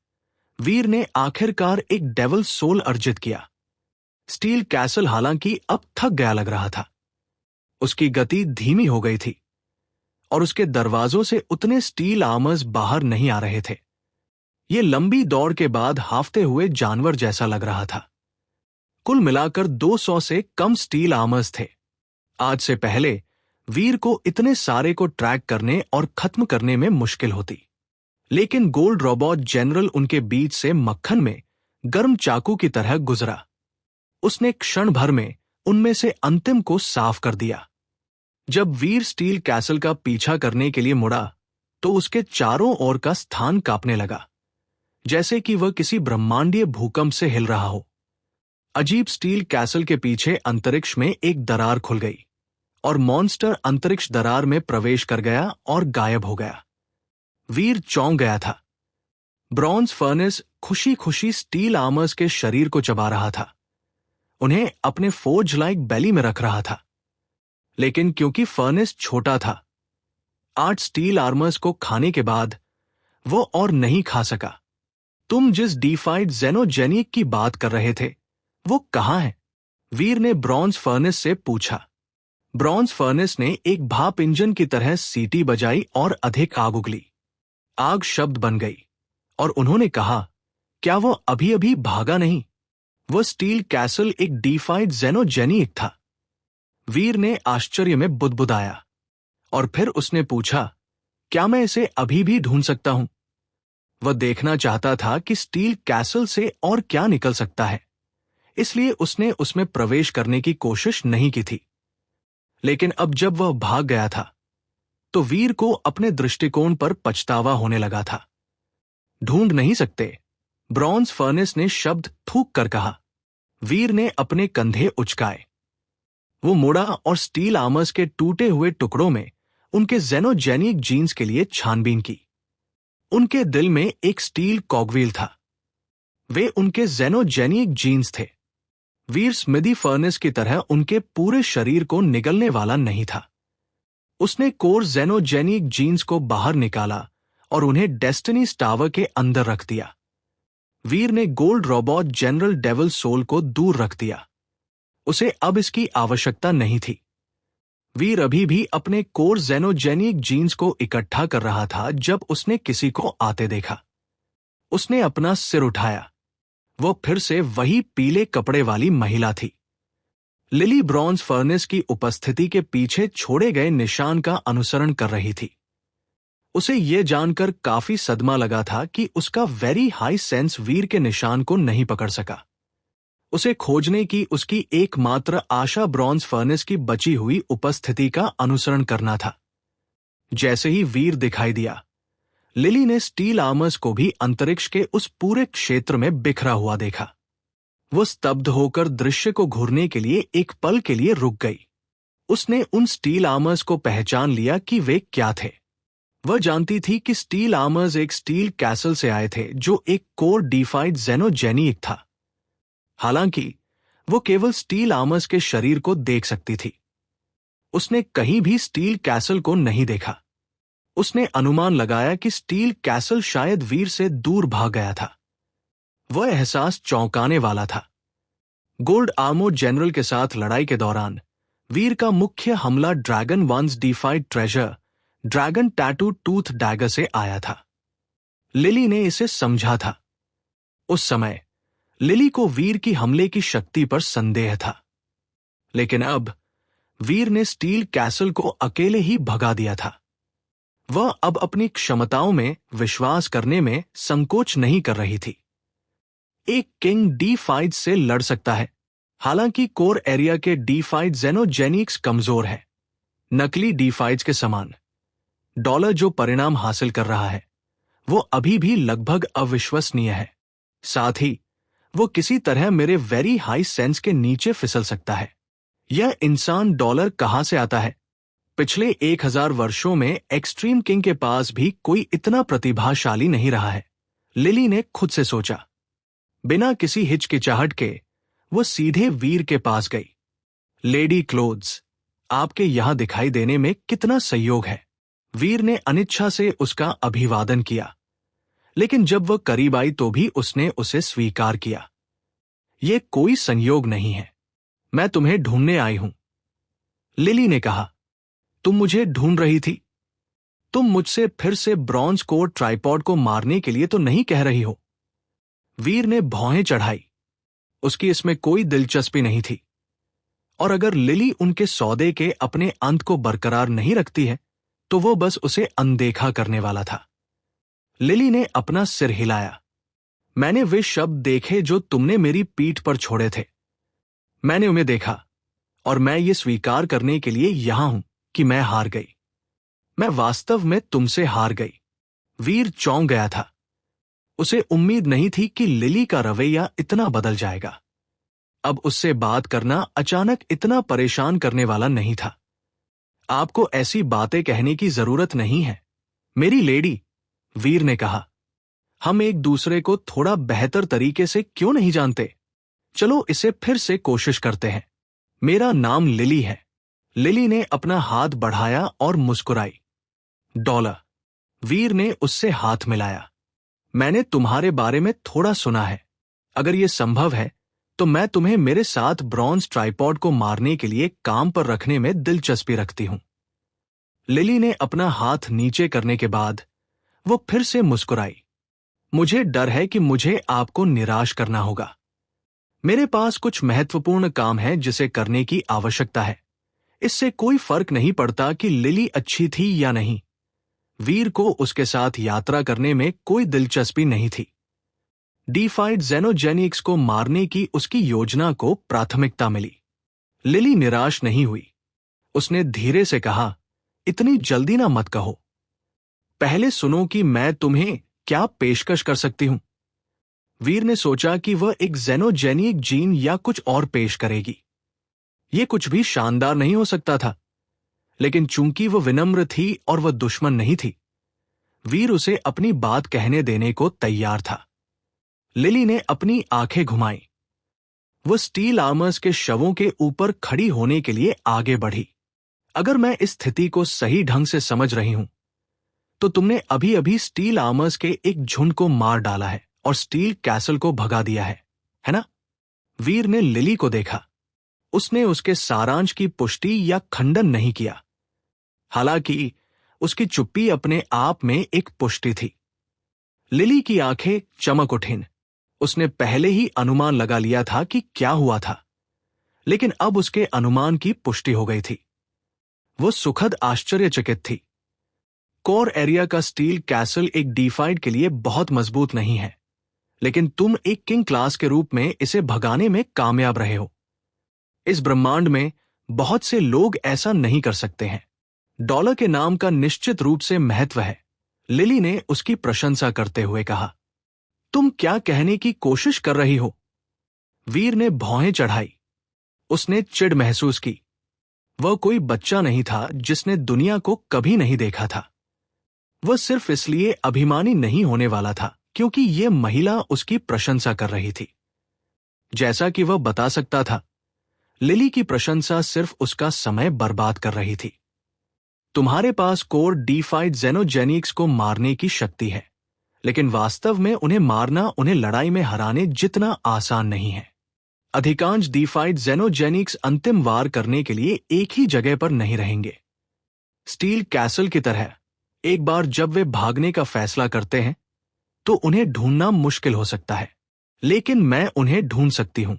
वीर ने आखिरकार एक डेवल सोल अर्जित किया। स्टील कैसल हालांकि अब थक गया लग रहा था। उसकी गति धीमी हो गई थी और उसके दरवाजों से उतने स्टील आर्मर्स बाहर नहीं आ रहे थे। ये लंबी दौड़ के बाद हाफते हुए जानवर जैसा लग रहा था। कुल मिलाकर 200 से कम स्टील आर्मर्स थे। आज से पहले वीर को इतने सारे को ट्रैक करने और खत्म करने में मुश्किल होती, लेकिन गोल्ड रोबोट जनरल उनके बीच से मक्खन में गर्म चाकू की तरह गुजरा। उसने क्षण भर में उनमें से अंतिम को साफ कर दिया। जब वीर स्टील कैसल का पीछा करने के लिए मुड़ा तो उसके चारों ओर का स्थान कांपने लगा, जैसे कि वह किसी ब्रह्मांडीय भूकंप से हिल रहा हो। अजीब स्टील कैसल के पीछे अंतरिक्ष में एक दरार खुल गई और मॉन्स्टर अंतरिक्ष दरार में प्रवेश कर गया और गायब हो गया। वीर चौंक गया था। ब्रॉन्ज फर्नेस खुशी खुशी स्टील आर्मर्स के शरीर को चबा रहा था, उन्हें अपने फोर्ज लाइक बेली में रख रहा था। लेकिन क्योंकि फर्नेस छोटा था, 8 स्टील आर्मर्स को खाने के बाद वो और नहीं खा सका। तुम जिस डीफाइड जेनोजेनिक की बात कर रहे थे वो कहां है? वीर ने ब्रॉन्ज फर्नेस से पूछा। ब्रॉन्ज फर्नेस ने एक भाप इंजन की तरह सीटी बजाई और अधिक आग उगली। आग शब्द बन गई और उन्होंने कहा, क्या वो अभी अभी भागा नहीं? वह स्टील कैसल एक डीफाइड जेनोजेनिक था। वीर ने आश्चर्य में बुदबुदाया और फिर उसने पूछा, क्या मैं इसे अभी भी ढूंढ सकता हूं? वह देखना चाहता था कि स्टील कैसल से और क्या निकल सकता है, इसलिए उसने उसमें प्रवेश करने की कोशिश नहीं की थी। लेकिन अब जब वह भाग गया था तो वीर को अपने दृष्टिकोण पर पछतावा होने लगा था। ढूंढ नहीं सकते, ब्रॉन्ज फर्नेस ने शब्द थूक कर कहा। वीर ने अपने कंधे उचकाए। वो मुड़ा और स्टील आर्मर्स के टूटे हुए टुकड़ों में उनके जेनोजेनिक जीन्स के लिए छानबीन की। उनके दिल में एक स्टील कॉगव्हील था। वे उनके जेनोजेनिक जीन्स थे। वीर स्मिदी फर्नेस की तरह उनके पूरे शरीर को निगलने वाला नहीं था। उसने कोर जेनोजेनिक जीन्स को बाहर निकाला और उन्हें डेस्टिनी टावर के अंदर रख दिया। वीर ने gold robot general devil soul को दूर रख दिया। उसे अब इसकी आवश्यकता नहीं थी। वीर अभी भी अपने कोर जेनोजेनिक जीन्स को इकट्ठा कर रहा था जब उसने किसी को आते देखा। उसने अपना सिर उठाया। वो फिर से वही पीले कपड़े वाली महिला थी। लिली ब्रॉन्ज फर्नेस की उपस्थिति के पीछे छोड़े गए निशान का अनुसरण कर रही थी। उसे यह जानकर काफी सदमा लगा था कि उसका वेरी हाई सेंस वीर के निशान को नहीं पकड़ सका। उसे खोजने की उसकी एकमात्र आशा ब्रॉन्ज फर्नेस की बची हुई उपस्थिति का अनुसरण करना था। जैसे ही वीर दिखाई दिया, लिली ने स्टील आर्मर्स को भी अंतरिक्ष के उस पूरे क्षेत्र में बिखरा हुआ देखा। वो स्तब्ध होकर दृश्य को घूरने के लिए एक पल के लिए रुक गई। उसने उन स्टील आर्मर्स को पहचान लिया कि वे क्या थे। वह जानती थी कि स्टील आर्मर्स एक स्टील कैसल से आए थे जो एक कोर डीफाइड जेनोजेनिक था। हालांकि वो केवल स्टील आर्मर्स के शरीर को देख सकती थी। उसने कहीं भी स्टील कैसल को नहीं देखा। उसने अनुमान लगाया कि स्टील कैसल शायद वीर से दूर भाग गया था। वह एहसास चौंकाने वाला था। गोल्ड आर्मोर जनरल के साथ लड़ाई के दौरान वीर का मुख्य हमला dragon once defied treasure dragon tattoo tooth dagger से आया था। लिली ने इसे समझा था। उस समय लिली को वीर की हमले की शक्ति पर संदेह था, लेकिन अब वीर ने स्टील कैसल को अकेले ही भगा दिया था। वह अब अपनी क्षमताओं में विश्वास करने में संकोच नहीं कर रही थी। एक किंग D5 से लड़ सकता है। हालांकि कोर एरिया के D5 जेनोजेनिक्स कमजोर है, नकली D5 के समान। डॉलर जो परिणाम हासिल कर रहा है वो अभी भी लगभग अविश्वसनीय है। साथ ही वो किसी तरह मेरे वेरी हाई सेंस के नीचे फिसल सकता है। यह इंसान डॉलर कहां से आता है? पिछले 1000 वर्षों में एक्सट्रीम किंग के पास भी कोई इतना प्रतिभाशाली नहीं रहा है, लिली ने खुद से सोचा। बिना किसी हिचकिचाहट के वो सीधे वीर के पास गई। लेडी क्लोथ्स, आपके यहां दिखाई देने में कितना संयोग है। वीर ने अनिच्छा से उसका अभिवादन किया, लेकिन जब वह करीब आई तो भी उसने उसे स्वीकार किया। यह कोई संयोग नहीं है, मैं तुम्हें ढूंढने आई हूं, लिली ने कहा। तुम मुझे ढूंढ रही थी? तुम मुझसे फिर से ब्रॉन्ज कोर ट्राइपॉड को मारने के लिए तो नहीं कह रही हो? वीर ने भौहें चढ़ाई। उसकी इसमें कोई दिलचस्पी नहीं थी, और अगर लिली उनके सौदे के अपने अंत को बरकरार नहीं रखती है तो वो बस उसे अनदेखा करने वाला था। लिली ने अपना सिर हिलाया। मैंने वे शब्द देखे जो तुमने मेरी पीठ पर छोड़े थे। मैंने उन्हें देखा, और मैं ये स्वीकार करने के लिए यहां हूं कि मैं हार गई। मैं वास्तव में तुमसे हार गई। वीर चौंक गया था। उसे उम्मीद नहीं थी कि लिली का रवैया इतना बदल जाएगा। अब उससे बात करना अचानक इतना परेशान करने वाला नहीं था। आपको ऐसी बातें कहने की जरूरत नहीं है, मेरी लेडी, वीर ने कहा। हम एक दूसरे को थोड़ा बेहतर तरीके से क्यों नहीं जानते? चलो इसे फिर से कोशिश करते हैं। मेरा नाम लिली है। लिली ने अपना हाथ बढ़ाया और मुस्कुराई। डॉलर, वीर ने उससे हाथ मिलाया। मैंने तुम्हारे बारे में थोड़ा सुना है। अगर यह संभव है तो मैं तुम्हें मेरे साथ ब्रॉन्ज ट्राइपॉड को मारने के लिए काम पर रखने में दिलचस्पी रखती हूं। लिली ने अपना हाथ नीचे करने के बाद वो फिर से मुस्कुराई। मुझे डर है कि मुझे आपको निराश करना होगा। मेरे पास कुछ महत्वपूर्ण काम है जिसे करने की आवश्यकता है। इससे कोई फर्क नहीं पड़ता कि लिली अच्छी थी या नहीं। वीर को उसके साथ यात्रा करने में कोई दिलचस्पी नहीं थी। D5 जेनोजेनिक्स को मारने की उसकी योजना को प्राथमिकता मिली। लिली निराश नहीं हुई। उसने धीरे से कहा, इतनी जल्दी ना मत कहो। पहले सुनो कि मैं तुम्हें क्या पेशकश कर सकती हूं। वीर ने सोचा कि वह एक जेनोजेनिक जीन या कुछ और पेश करेगी। यह कुछ भी शानदार नहीं हो सकता था, लेकिन चूंकि वह विनम्र थी और वह दुश्मन नहीं थी, वीर उसे अपनी बात कहने देने को तैयार था। लिली ने अपनी आंखें घुमाई। वह स्टील आर्मर्स के शवों के ऊपर खड़ी होने के लिए आगे बढ़ी। अगर मैं इस स्थिति को सही ढंग से समझ रही हूं तो तुमने अभी अभी स्टील आर्मर्स के एक झुंड को मार डाला है और स्टील कैसल को भगा दिया है ना? वीर ने लिली को देखा। उसने उसके सारांश की पुष्टि या खंडन नहीं किया। हालांकि उसकी चुप्पी अपने आप में एक पुष्टि थी। लिली की आंखें चमक उठीं। उसने पहले ही अनुमान लगा लिया था कि क्या हुआ था, लेकिन अब उसके अनुमान की पुष्टि हो गई थी। वो सुखद आश्चर्यचकित थी। कोर एरिया का स्टील कैसल एक D5 के लिए बहुत मजबूत नहीं है, लेकिन तुम एक किंग क्लास के रूप में इसे भगाने में कामयाब रहे हो। इस ब्रह्मांड में बहुत से लोग ऐसा नहीं कर सकते हैं। डॉलर के नाम का निश्चित रूप से महत्व है, लिली ने उसकी प्रशंसा करते हुए कहा। तुम क्या कहने की कोशिश कर रही हो? वीर ने भौहें चढ़ाई। उसने चिढ़ महसूस की। वह कोई बच्चा नहीं था जिसने दुनिया को कभी नहीं देखा था। वह सिर्फ इसलिए अभिमानी नहीं होने वाला था क्योंकि यह महिला उसकी प्रशंसा कर रही थी। जैसा कि वह बता सकता था, लिली की प्रशंसा सिर्फ उसका समय बर्बाद कर रही थी। तुम्हारे पास कोर D5 जेनोजेनिक्स को मारने की शक्ति है, लेकिन वास्तव में उन्हें मारना उन्हें लड़ाई में हराने जितना आसान नहीं है। अधिकांश D5 जेनोजेनिक्स अंतिम वार करने के लिए एक ही जगह पर नहीं रहेंगे। स्टील कैसल की तरह एक बार जब वे भागने का फैसला करते हैं तो उन्हें ढूंढना मुश्किल हो सकता है, लेकिन मैं उन्हें ढूंढ सकती हूं।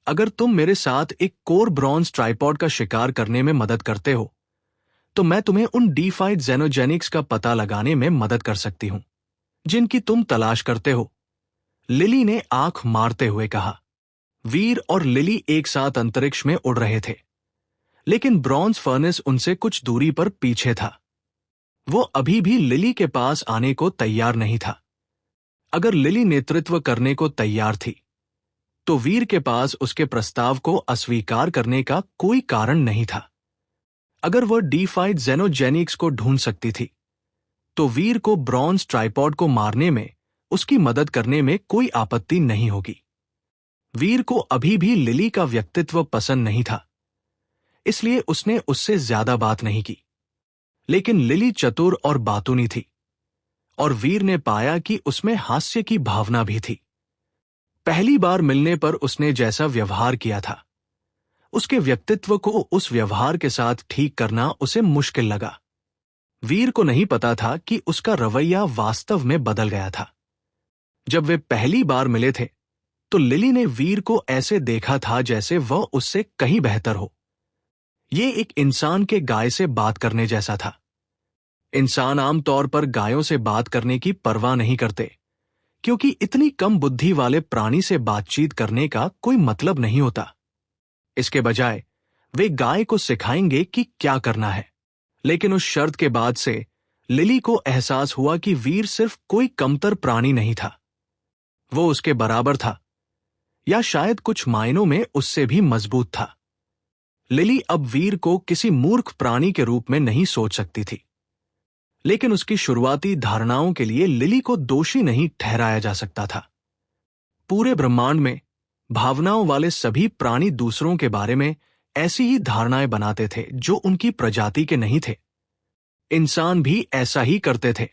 अगर तुम मेरे साथ एक कोर ब्रॉन्ज ट्राइपॉड का शिकार करने में मदद करते हो तो मैं तुम्हें उन D5 जेनोजेनिक्स का पता लगाने में मदद कर सकती हूं जिनकी तुम तलाश करते हो। लिली ने आंख मारते हुए कहा। वीर और लिली एक साथ अंतरिक्ष में उड़ रहे थे, लेकिन ब्रॉन्ज फर्नेस उनसे कुछ दूरी पर पीछे था। वो अभी भी लिली के पास आने को तैयार नहीं था। अगर लिली नेतृत्व करने को तैयार थी, तो वीर के पास उसके प्रस्ताव को अस्वीकार करने का कोई कारण नहीं था। अगर वह डीफाइड जेनोजेनिक्स को ढूंढ सकती थी, तो वीर को ब्रॉन्ज ट्राइपॉड को मारने में उसकी मदद करने में कोई आपत्ति नहीं होगी। वीर को अभी भी लिली का व्यक्तित्व पसंद नहीं था, इसलिए उसने उससे ज्यादा बात नहीं की। लेकिन लिली चतुर और बातूनी थी, और वीर ने पाया कि उसमें हास्य की भावना भी थी। पहली बार मिलने पर उसने जैसा व्यवहार किया था, उसके व्यक्तित्व को उस व्यवहार के साथ ठीक करना उसे मुश्किल लगा। वीर को नहीं पता था कि उसका रवैया वास्तव में बदल गया था। जब वे पहली बार मिले थे, तो लिली ने वीर को ऐसे देखा था जैसे वह उससे कहीं बेहतर हो। ये एक इंसान के गाय से बात करने जैसा था। इंसान आमतौर पर गायों से बात करने की परवाह नहीं करते, क्योंकि इतनी कम बुद्धि वाले प्राणी से बातचीत करने का कोई मतलब नहीं होता। इसके बजाय वे गाय को सिखाएंगे कि क्या करना है। लेकिन उस शर्त के बाद से लिली को एहसास हुआ कि वीर सिर्फ कोई कमतर प्राणी नहीं था, वो उसके बराबर था, या शायद कुछ मायनों में उससे भी मजबूत था। लिली अब वीर को किसी मूर्ख प्राणी के रूप में नहीं सोच सकती थी, लेकिन उसकी शुरुआती धारणाओं के लिए लिली को दोषी नहीं ठहराया जा सकता था। पूरे ब्रह्मांड में भावनाओं वाले सभी प्राणी दूसरों के बारे में ऐसी ही धारणाएं बनाते थे जो उनकी प्रजाति के नहीं थे। इंसान भी ऐसा ही करते थे।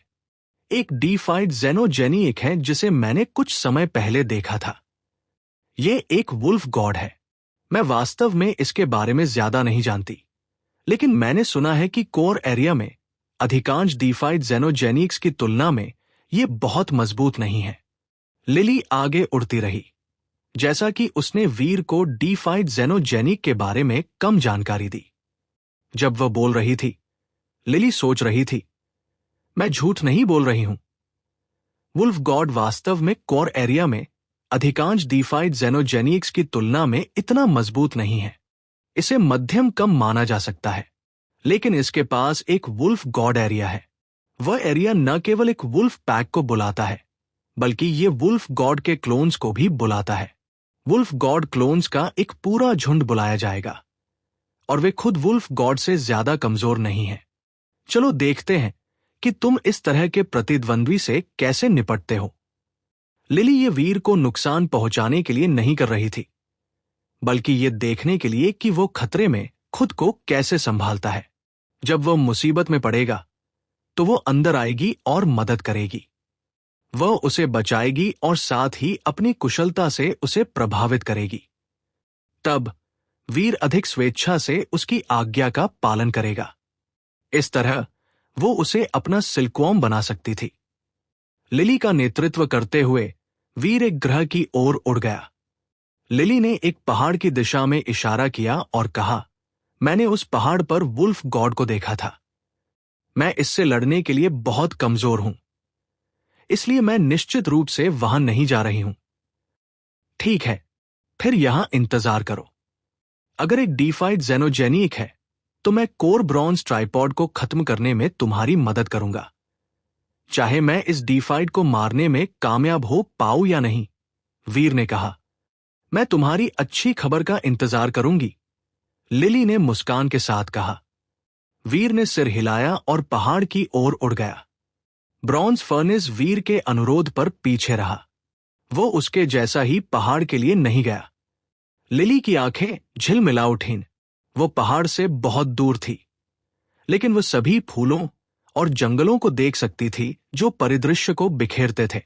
एक डीफाइड जेनोजेनिक है जिसे मैंने कुछ समय पहले देखा था। ये एक वुल्फ गॉड है। मैं वास्तव में इसके बारे में ज्यादा नहीं जानती, लेकिन मैंने सुना है कि कोर एरिया में अधिकांश डीफाइड जेनोजेनिक्स की तुलना में ये बहुत मजबूत नहीं है। लिली आगे उड़ती रही, जैसा कि उसने वीर को डीफाइड जेनोजेनिक के बारे में कम जानकारी दी। जब वह बोल रही थी, लिली सोच रही थी, मैं झूठ नहीं बोल रही हूं। वुल्फ गॉड वास्तव में कोर एरिया में अधिकांश डीफाइड जेनोजेनिक्स की तुलना में इतना मजबूत नहीं है। इसे मध्यम कम माना जा सकता है, लेकिन इसके पास एक वुल्फ गॉड एरिया है। वह एरिया न केवल एक वुल्फ पैक को बुलाता है, बल्कि ये वुल्फ गॉड के क्लोन्स को भी बुलाता है। वुल्फ गॉड क्लोन्स का एक पूरा झुंड बुलाया जाएगा, और वे खुद वुल्फ गॉड से ज्यादा कमजोर नहीं हैं। चलो देखते हैं कि तुम इस तरह के प्रतिद्वंद्वी से कैसे निपटते हो। लिली ये वीर को नुकसान पहुंचाने के लिए नहीं कर रही थी, बल्कि ये देखने के लिए कि वो खतरे में खुद को कैसे संभालता है। जब वह मुसीबत में पड़ेगा, तो वो अंदर आएगी और मदद करेगी। वह उसे बचाएगी और साथ ही अपनी कुशलता से उसे प्रभावित करेगी। तब वीर अधिक स्वेच्छा से उसकी आज्ञा का पालन करेगा। इस तरह वो उसे अपना सिल्कवॉर्म बना सकती थी। लिली का नेतृत्व करते हुए वीर एक ग्रह की ओर उड़ गया। लिली ने एक पहाड़ की दिशा में इशारा किया और कहा, मैंने उस पहाड़ पर वुल्फ गॉड को देखा था। मैं इससे लड़ने के लिए बहुत कमजोर हूं, इसलिए मैं निश्चित रूप से वहां नहीं जा रही हूं। ठीक है, फिर यहां इंतजार करो। अगर एक डीफाइड जेनोजेनिक है, तो मैं कोर ब्रॉन्ज ट्राइपॉड को खत्म करने में तुम्हारी मदद करूंगा, चाहे मैं इस डीफाइड को मारने में कामयाब हो पाऊं या नहीं। वीर ने कहा, मैं तुम्हारी अच्छी खबर का इंतजार करूंगी। लिली ने मुस्कान के साथ कहा। वीर ने सिर हिलाया और पहाड़ की ओर उड़ गया। ब्रॉन्ज फर्नेस वीर के अनुरोध पर पीछे रहा। वो उसके जैसा ही पहाड़ के लिए नहीं गया। लिली की आंखें झिलमिला उठीं। वो पहाड़ से बहुत दूर थी, लेकिन वो सभी फूलों और जंगलों को देख सकती थी जो परिदृश्य को बिखेरते थे।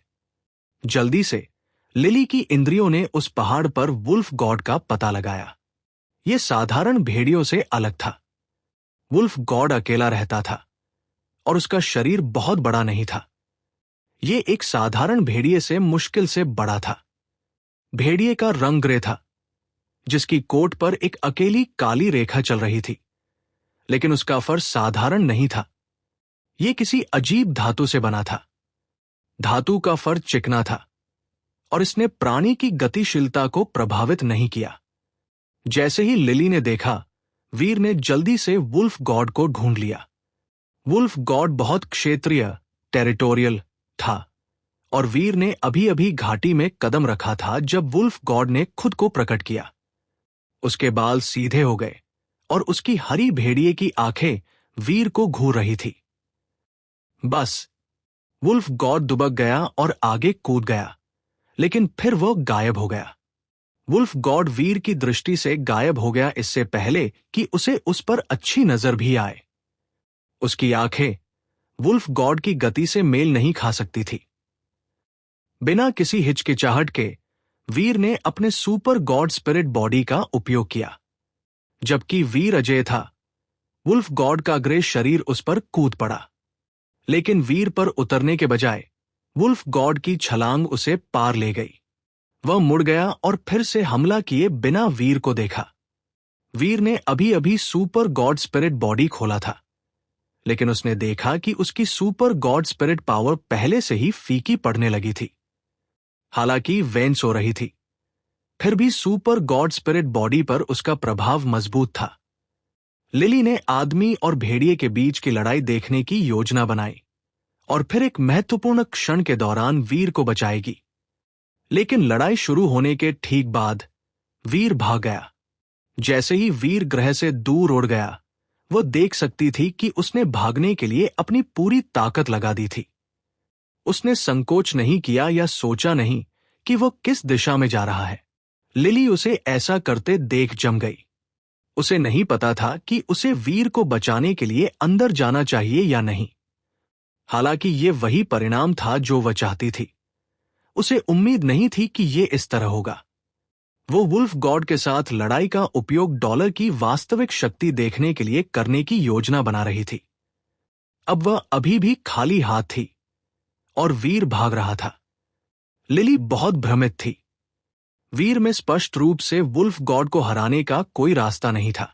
जल्दी से लिली की इंद्रियों ने उस पहाड़ पर वुल्फ गॉड का पता लगाया। ये साधारण भेड़ियों से अलग था। वुल्फ गॉड अकेला रहता था, और उसका शरीर बहुत बड़ा नहीं था। ये एक साधारण भेड़िए से मुश्किल से बड़ा था। भेड़िए का रंग ग्रे था, जिसकी कोट पर एक अकेली काली रेखा चल रही थी, लेकिन उसका फर साधारण नहीं था। ये किसी अजीब धातु से बना था। धातु का फर चिकना था, और इसने प्राणी की गतिशीलता को प्रभावित नहीं किया। जैसे ही लिली ने देखा, वीर ने जल्दी से वुल्फ गॉड को ढूंढ लिया। वुल्फ गॉड बहुत क्षेत्रीय, टेरिटोरियल था और वीर ने अभी अभी घाटी में कदम रखा था जब वुल्फ गॉड ने खुद को प्रकट किया। उसके बाल सीधे हो गए और उसकी हरी भेड़िए की आंखें वीर को घूर रही थी। बस, वुल्फ गॉड दुबक गया और आगे कूद गया, लेकिन फिर वो गायब हो गया। वुल्फ गॉड वीर की दृष्टि से गायब हो गया इससे पहले कि उसे उस पर अच्छी नजर भी आए। उसकी आंखें वुल्फ गॉड की गति से मेल नहीं खा सकती थी। बिना किसी हिचकिचाहट के वीर ने अपने सुपर गॉड स्पिरिट बॉडी का उपयोग किया। जबकि वीर अजय था, वुल्फ गॉड का ग्रे शरीर उस पर कूद पड़ा, लेकिन वीर पर उतरने के बजाय वुल्फ गॉड की छलांग उसे पार ले गई। वह मुड़ गया और फिर से हमला किए बिना वीर को देखा। वीर ने अभी अभी सुपर गॉड स्पिरिट बॉडी खोला था, लेकिन उसने देखा कि उसकी सुपर गॉड स्पिरिट पावर पहले से ही फीकी पड़ने लगी थी। हालांकि वेन सो रही थी, फिर भी सुपर गॉड स्पिरिट बॉडी पर उसका प्रभाव मजबूत था। लिली ने आदमी और भेड़िए के बीच की लड़ाई देखने की योजना बनाई और फिर एक महत्वपूर्ण क्षण के दौरान वीर को बचाएगी। लेकिन लड़ाई शुरू होने के ठीक बाद वीर भाग गया। जैसे ही वीर ग्रह से दूर उड़ गया, वो देख सकती थी कि उसने भागने के लिए अपनी पूरी ताकत लगा दी थी। उसने संकोच नहीं किया या सोचा नहीं कि वो किस दिशा में जा रहा है। लिली उसे ऐसा करते देख जम गई। उसे नहीं पता था कि उसे वीर को बचाने के लिए अंदर जाना चाहिए या नहीं। हालांकि ये वही परिणाम था जो वह चाहती थी। उसे उम्मीद नहीं थी कि ये इस तरह होगा। वो वुल्फ गॉड के साथ लड़ाई का उपयोग डॉलर की वास्तविक शक्ति देखने के लिए करने की योजना बना रही थी। अब वह अभी भी खाली हाथ थी और वीर भाग रहा था। लिली बहुत भ्रमित थी। वीर में स्पष्ट रूप से वुल्फ गॉड को हराने का कोई रास्ता नहीं था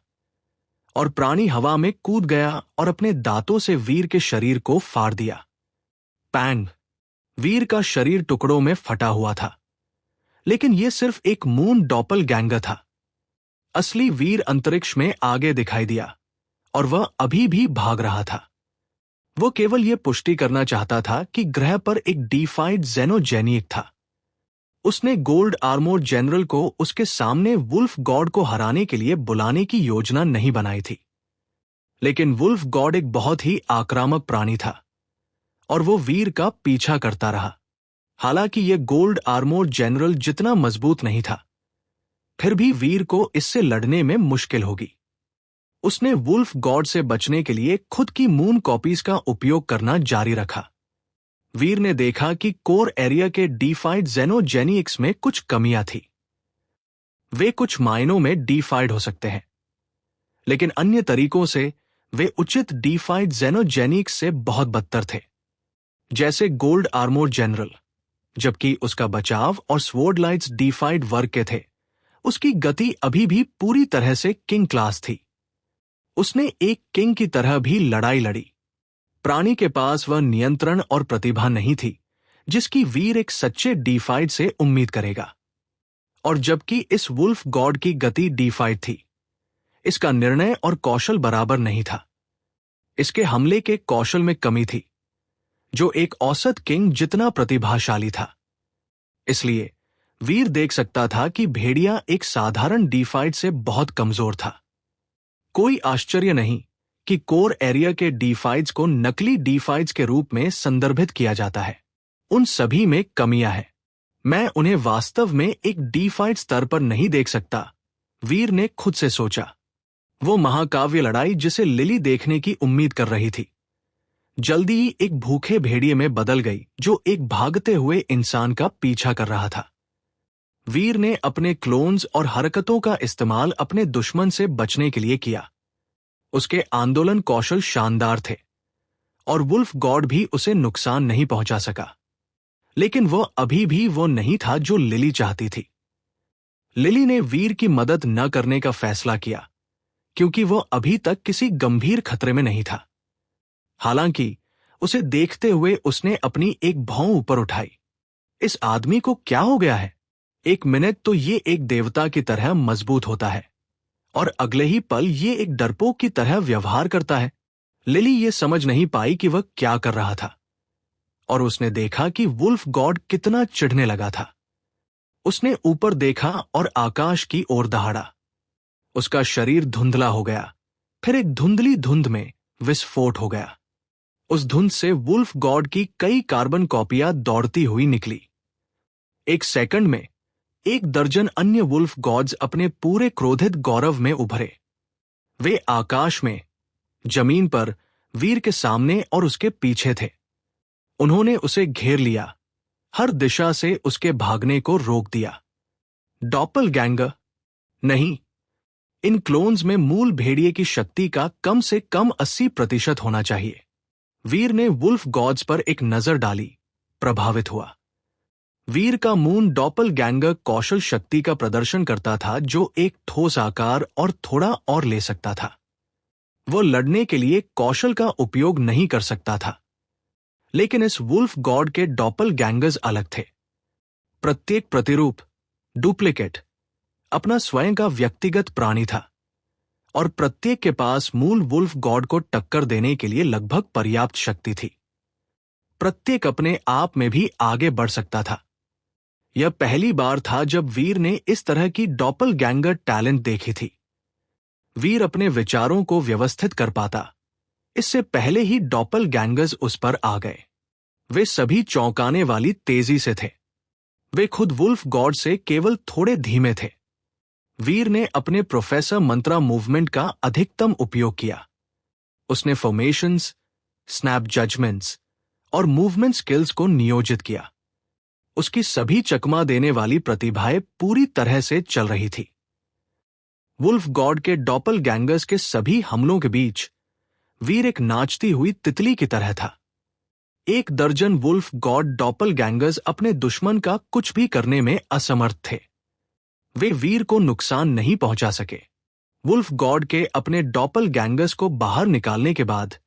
और प्राणी हवा में कूद गया और अपने दांतों से वीर के शरीर को फाड़ दिया। पैंग! वीर का शरीर टुकड़ों में फटा हुआ था, लेकिन यह सिर्फ एक मून डॉपलगैंगर था। असली वीर अंतरिक्ष में आगे दिखाई दिया और वह अभी भी भाग रहा था। वो केवल यह पुष्टि करना चाहता था कि ग्रह पर एक डीफाइड जेनोजेनिक था। उसने गोल्ड आर्मोर जनरल को उसके सामने वुल्फ गॉड को हराने के लिए बुलाने की योजना नहीं बनाई थी। लेकिन वुल्फ गॉड एक बहुत ही आक्रामक प्राणी था और वो वीर का पीछा करता रहा। हालांकि यह गोल्ड आर्मोर जनरल जितना मजबूत नहीं था, फिर भी वीर को इससे लड़ने में मुश्किल होगी। उसने वुल्फ गॉड से बचने के लिए खुद की मून कॉपीज का उपयोग करना जारी रखा। वीर ने देखा कि कोर एरिया के डीफाइड जेनोजेनिक्स में कुछ कमियां थी। वे कुछ मायनों में डीफाइड हो सकते हैं, लेकिन अन्य तरीकों से वे उचित डीफाइड जेनोजेनिक्स से बहुत बदतर थे, जैसे गोल्ड आर्मोर जनरल। जबकि उसका बचाव और स्वॉर्ड लाइट्स डीफाइड वर्ग के थे, उसकी गति अभी भी पूरी तरह से किंग क्लास थी। उसने एक किंग की तरह भी लड़ाई लड़ी। प्राणी के पास वह नियंत्रण और प्रतिभा नहीं थी जिसकी वीर एक सच्चे डीफाइड से उम्मीद करेगा। और जबकि इस वुल्फ गॉड की गति डीफाइड थी, इसका निर्णय और कौशल बराबर नहीं था। इसके हमले के कौशल में कमी थी, जो एक औसत किंग जितना प्रतिभाशाली था। इसलिए वीर देख सकता था कि भेड़िया एक साधारण डीफाइड से बहुत कमजोर था। कोई आश्चर्य नहीं कि कोर एरिया के डीफाइड्स को नकली डीफाइड्स के रूप में संदर्भित किया जाता है। उन सभी में कमियां हैं। मैं उन्हें वास्तव में एक डीफाइड स्तर पर नहीं देख सकता, वीर ने खुद से सोचा। वो महाकाव्य लड़ाई जिसे लिली देखने की उम्मीद कर रही थी, जल्दी ही एक भूखे भेड़िए में बदल गई जो एक भागते हुए इंसान का पीछा कर रहा था। वीर ने अपने क्लोन्स और हरकतों का इस्तेमाल अपने दुश्मन से बचने के लिए किया। उसके आंदोलन कौशल शानदार थे और वुल्फ गॉड भी उसे नुकसान नहीं पहुंचा सका। लेकिन वह अभी भी वो नहीं था जो लिली चाहती थी। लिली ने वीर की मदद न करने का फैसला किया क्योंकि वह अभी तक किसी गंभीर खतरे में नहीं था। हालांकि उसे देखते हुए उसने अपनी एक भौं ऊपर उठाई। इस आदमी को क्या हो गया है? एक मिनट तो ये एक देवता की तरह मजबूत होता है और अगले ही पल ये एक डरपोक की तरह व्यवहार करता है। लिली ये समझ नहीं पाई कि वह क्या कर रहा था और उसने देखा कि वुल्फ गॉड कितना चिढ़ने लगा था। उसने ऊपर देखा और आकाश की ओर दहाड़ा। उसका शरीर धुंधला हो गया, फिर एक धुंधली धुंध में विस्फोट हो गया। उस धुंध से वुल्फ गॉड की कई कार्बन कॉपियां दौड़ती हुई निकली। एक सेकंड में 1 दर्जन अन्य वुल्फ गॉड्स अपने पूरे क्रोधित गौरव में उभरे। वे आकाश में, जमीन पर, वीर के सामने और उसके पीछे थे। उन्होंने उसे घेर लिया, हर दिशा से उसके भागने को रोक दिया। डॉपलगैंगर? नहीं, इन क्लोन्स में मूल भेड़िए की शक्ति का कम से कम 80% होना चाहिए। वीर ने वुल्फ गॉड्स पर एक नजर डाली, प्रभावित हुआ। वीर का मून डॉपलगैंगर कौशल शक्ति का प्रदर्शन करता था जो एक ठोस आकार और थोड़ा और ले सकता था। वो लड़ने के लिए कौशल का उपयोग नहीं कर सकता था, लेकिन इस वुल्फ गॉड के डॉपलगैंगर्स अलग थे। प्रत्येक प्रतिरूप, डुप्लीकेट, अपना स्वयं का व्यक्तिगत प्राणी था और प्रत्येक के पास मूल वुल्फ गॉड को टक्कर देने के लिए लगभग पर्याप्त शक्ति थी। प्रत्येक अपने आप में भी आगे बढ़ सकता था। यह पहली बार था जब वीर ने इस तरह की डॉपलगैंगर टैलेंट देखी थी। वीर अपने विचारों को व्यवस्थित कर पाता। इससे पहले ही डॉपलगैंगर्स उस पर आ गए। वे सभी चौंकाने वाली तेजी से थे। वे खुद वुल्फ गॉड से केवल थोड़े धीमे थे। वीर ने अपने प्रोफेसर मंत्रा मूवमेंट का अधिकतम उपयोग किया। उसने फॉर्मेशंस, स्नैप जजमेंट्स और मूवमेंट स्किल्स को नियोजित किया। उसकी सभी चकमा देने वाली प्रतिभाएं पूरी तरह से चल रही थी। वुल्फ गॉड के डॉपलगैंगर्स के सभी हमलों के बीच वीर एक नाचती हुई तितली की तरह था। 1 दर्जन वुल्फ गॉड डॉपलगैंगर्स अपने दुश्मन का कुछ भी करने में असमर्थ थे। वे वीर को नुकसान नहीं पहुंचा सके। वुल्फ गॉड के अपने डॉपलगैंगर्स को बाहर निकालने के बाद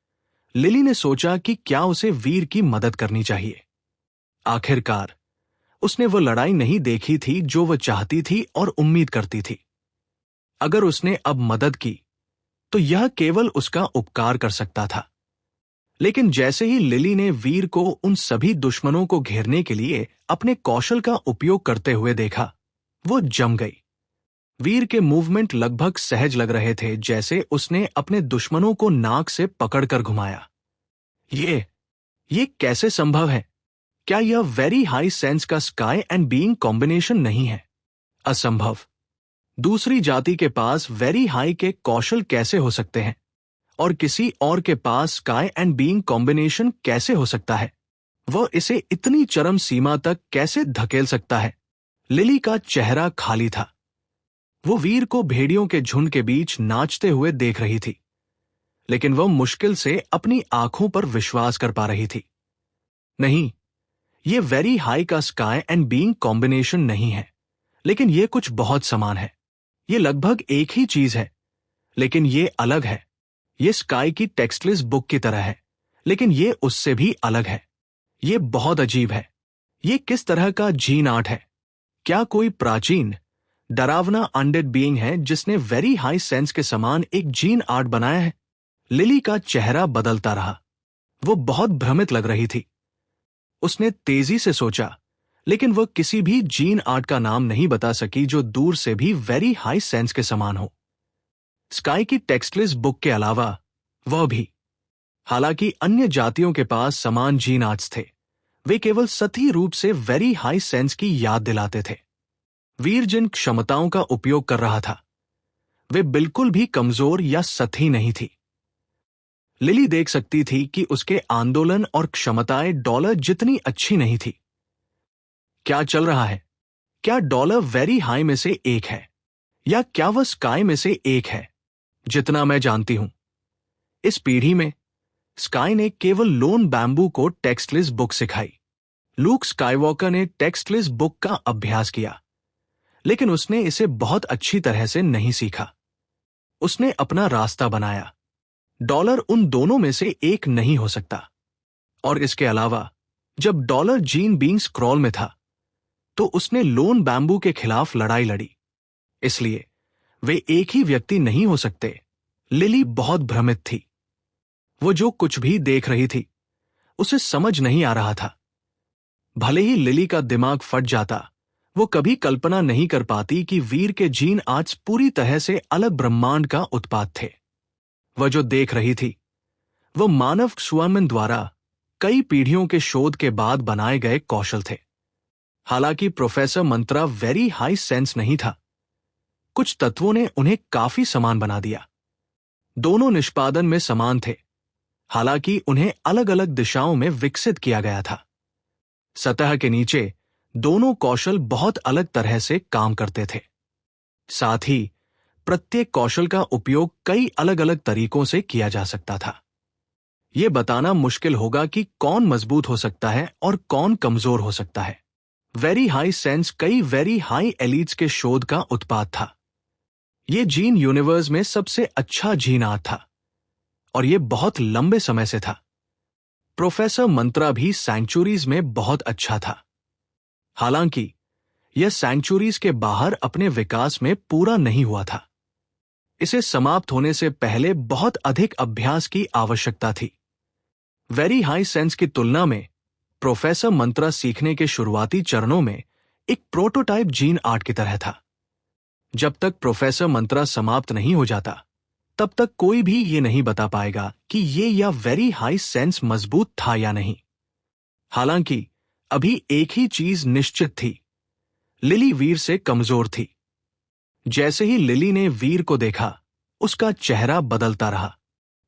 लिली ने सोचा कि क्या उसे वीर की मदद करनी चाहिए। आखिरकार उसने वो लड़ाई नहीं देखी थी जो वह चाहती थी और उम्मीद करती थी। अगर उसने अब मदद की तो यह केवल उसका उपकार कर सकता था। लेकिन जैसे ही लिली ने वीर को उन सभी दुश्मनों को घेरने के लिए अपने कौशल का उपयोग करते हुए देखा, वो जम गई। वीर के मूवमेंट लगभग सहज लग रहे थे, जैसे उसने अपने दुश्मनों को नाक से पकड़कर घुमाया। ये कैसे संभव है? क्या यह वेरी हाई सेंस का स्काई एंड बीइंग कॉम्बिनेशन नहीं है? असंभव। दूसरी जाति के पास वेरी हाई के कौशल कैसे हो सकते हैं और किसी और के पास स्काई एंड बीइंग कॉम्बिनेशन कैसे हो सकता है? वह इसे इतनी चरम सीमा तक कैसे धकेल सकता है? लिली का चेहरा खाली था। वो वीर को भेड़ियों के झुंड के बीच नाचते हुए देख रही थी, लेकिन वह मुश्किल से अपनी आंखों पर विश्वास कर पा रही थी। नहीं, ये वेरी हाई का स्काई एंड बीइंग कॉम्बिनेशन नहीं है, लेकिन ये कुछ बहुत समान है। ये लगभग एक ही चीज है, लेकिन ये अलग है। ये स्काई की टेक्स्टलेस बुक की तरह है, लेकिन ये उससे भी अलग है। ये बहुत अजीब है। ये किस तरह का जीन आर्ट है? क्या कोई प्राचीन, डरावना अनडेड बीइंग है जिसने वेरी हाई सेंस के समान एक जीन आर्ट बनाया है? लिली का चेहरा बदलता रहा। वो बहुत भ्रमित लग रही थी। उसने तेजी से सोचा, लेकिन वह किसी भी जीन आर्ट का नाम नहीं बता सकी जो दूर से भी वेरी हाई सेंस के समान हो। स्काई की टेक्स्टलेस बुक के अलावा वह भी। हालांकि अन्य जातियों के पास समान जीन आर्ट्स थे, वे केवल सतही रूप से वेरी हाई सेंस की याद दिलाते थे। वीर जिन क्षमताओं का उपयोग कर रहा था, वे बिल्कुल भी कमजोर या सतही नहीं थी। लिली देख सकती थी कि उसके आंदोलन और क्षमताएं डॉलर जितनी अच्छी नहीं थी। क्या चल रहा है? क्या डॉलर वेरी हाई में से एक है, या क्या वह स्काई में से एक है? जितना मैं जानती हूं, इस पीढ़ी में स्काई ने केवल लोन बैम्बू को टेक्स्टलेस बुक सिखाई। लूक स्काईवॉकर ने टेक्स्टलेस बुक का अभ्यास किया, लेकिन उसने इसे बहुत अच्छी तरह से नहीं सीखा। उसने अपना रास्ता बनाया। डॉलर उन दोनों में से एक नहीं हो सकता। और इसके अलावा, जब डॉलर जीन बीइंग स्क्रॉल में था, तो उसने लोन बैम्बू के खिलाफ लड़ाई लड़ी। इसलिए वे एक ही व्यक्ति नहीं हो सकते। लिली बहुत भ्रमित थी। वो जो कुछ भी देख रही थी उसे समझ नहीं आ रहा था। भले ही लिली का दिमाग फट जाता, वो कभी कल्पना नहीं कर पाती कि वीर के जीन आज पूरी तरह से अलग ब्रह्मांड का उत्पाद थे। वह जो देख रही थी वो मानव स्वयं द्वारा कई पीढ़ियों के शोध के बाद बनाए गए कौशल थे। हालांकि प्रोफेसर मंत्रा वेरी हाई सेंस नहीं था, कुछ तत्वों ने उन्हें काफी समान बना दिया। दोनों निष्पादन में समान थे, हालांकि उन्हें अलग अलग दिशाओं में विकसित किया गया था। सतह के नीचे दोनों कौशल बहुत अलग तरह से काम करते थे। साथ ही प्रत्येक कौशल का उपयोग कई अलग अलग तरीकों से किया जा सकता था। यह बताना मुश्किल होगा कि कौन मजबूत हो सकता है और कौन कमजोर हो सकता है। वेरी हाई सेंस कई वेरी हाई एलिट्स के शोध का उत्पाद था। यह जीन यूनिवर्स में सबसे अच्छा जीन आर्ट था और यह बहुत लंबे समय से था। प्रोफेसर मंत्रा भी सैंक्चुरीज में बहुत अच्छा था, हालांकि यह सैंक्चुरीज के बाहर अपने विकास में पूरा नहीं हुआ था। इसे समाप्त होने से पहले बहुत अधिक अभ्यास की आवश्यकता थी। वेरी हाई सेंस की तुलना में प्रोफेसर मंत्रा सीखने के शुरुआती चरणों में एक प्रोटोटाइप जीन आर्ट की तरह था। जब तक प्रोफेसर मंत्रा समाप्त नहीं हो जाता, तब तक कोई भी ये नहीं बता पाएगा कि ये या वेरी हाई सेंस मजबूत था या नहीं। हालांकि अभी एक ही चीज निश्चित थी, लिली वीर से कमजोर थी। जैसे ही लिली ने वीर को देखा, उसका चेहरा बदलता रहा।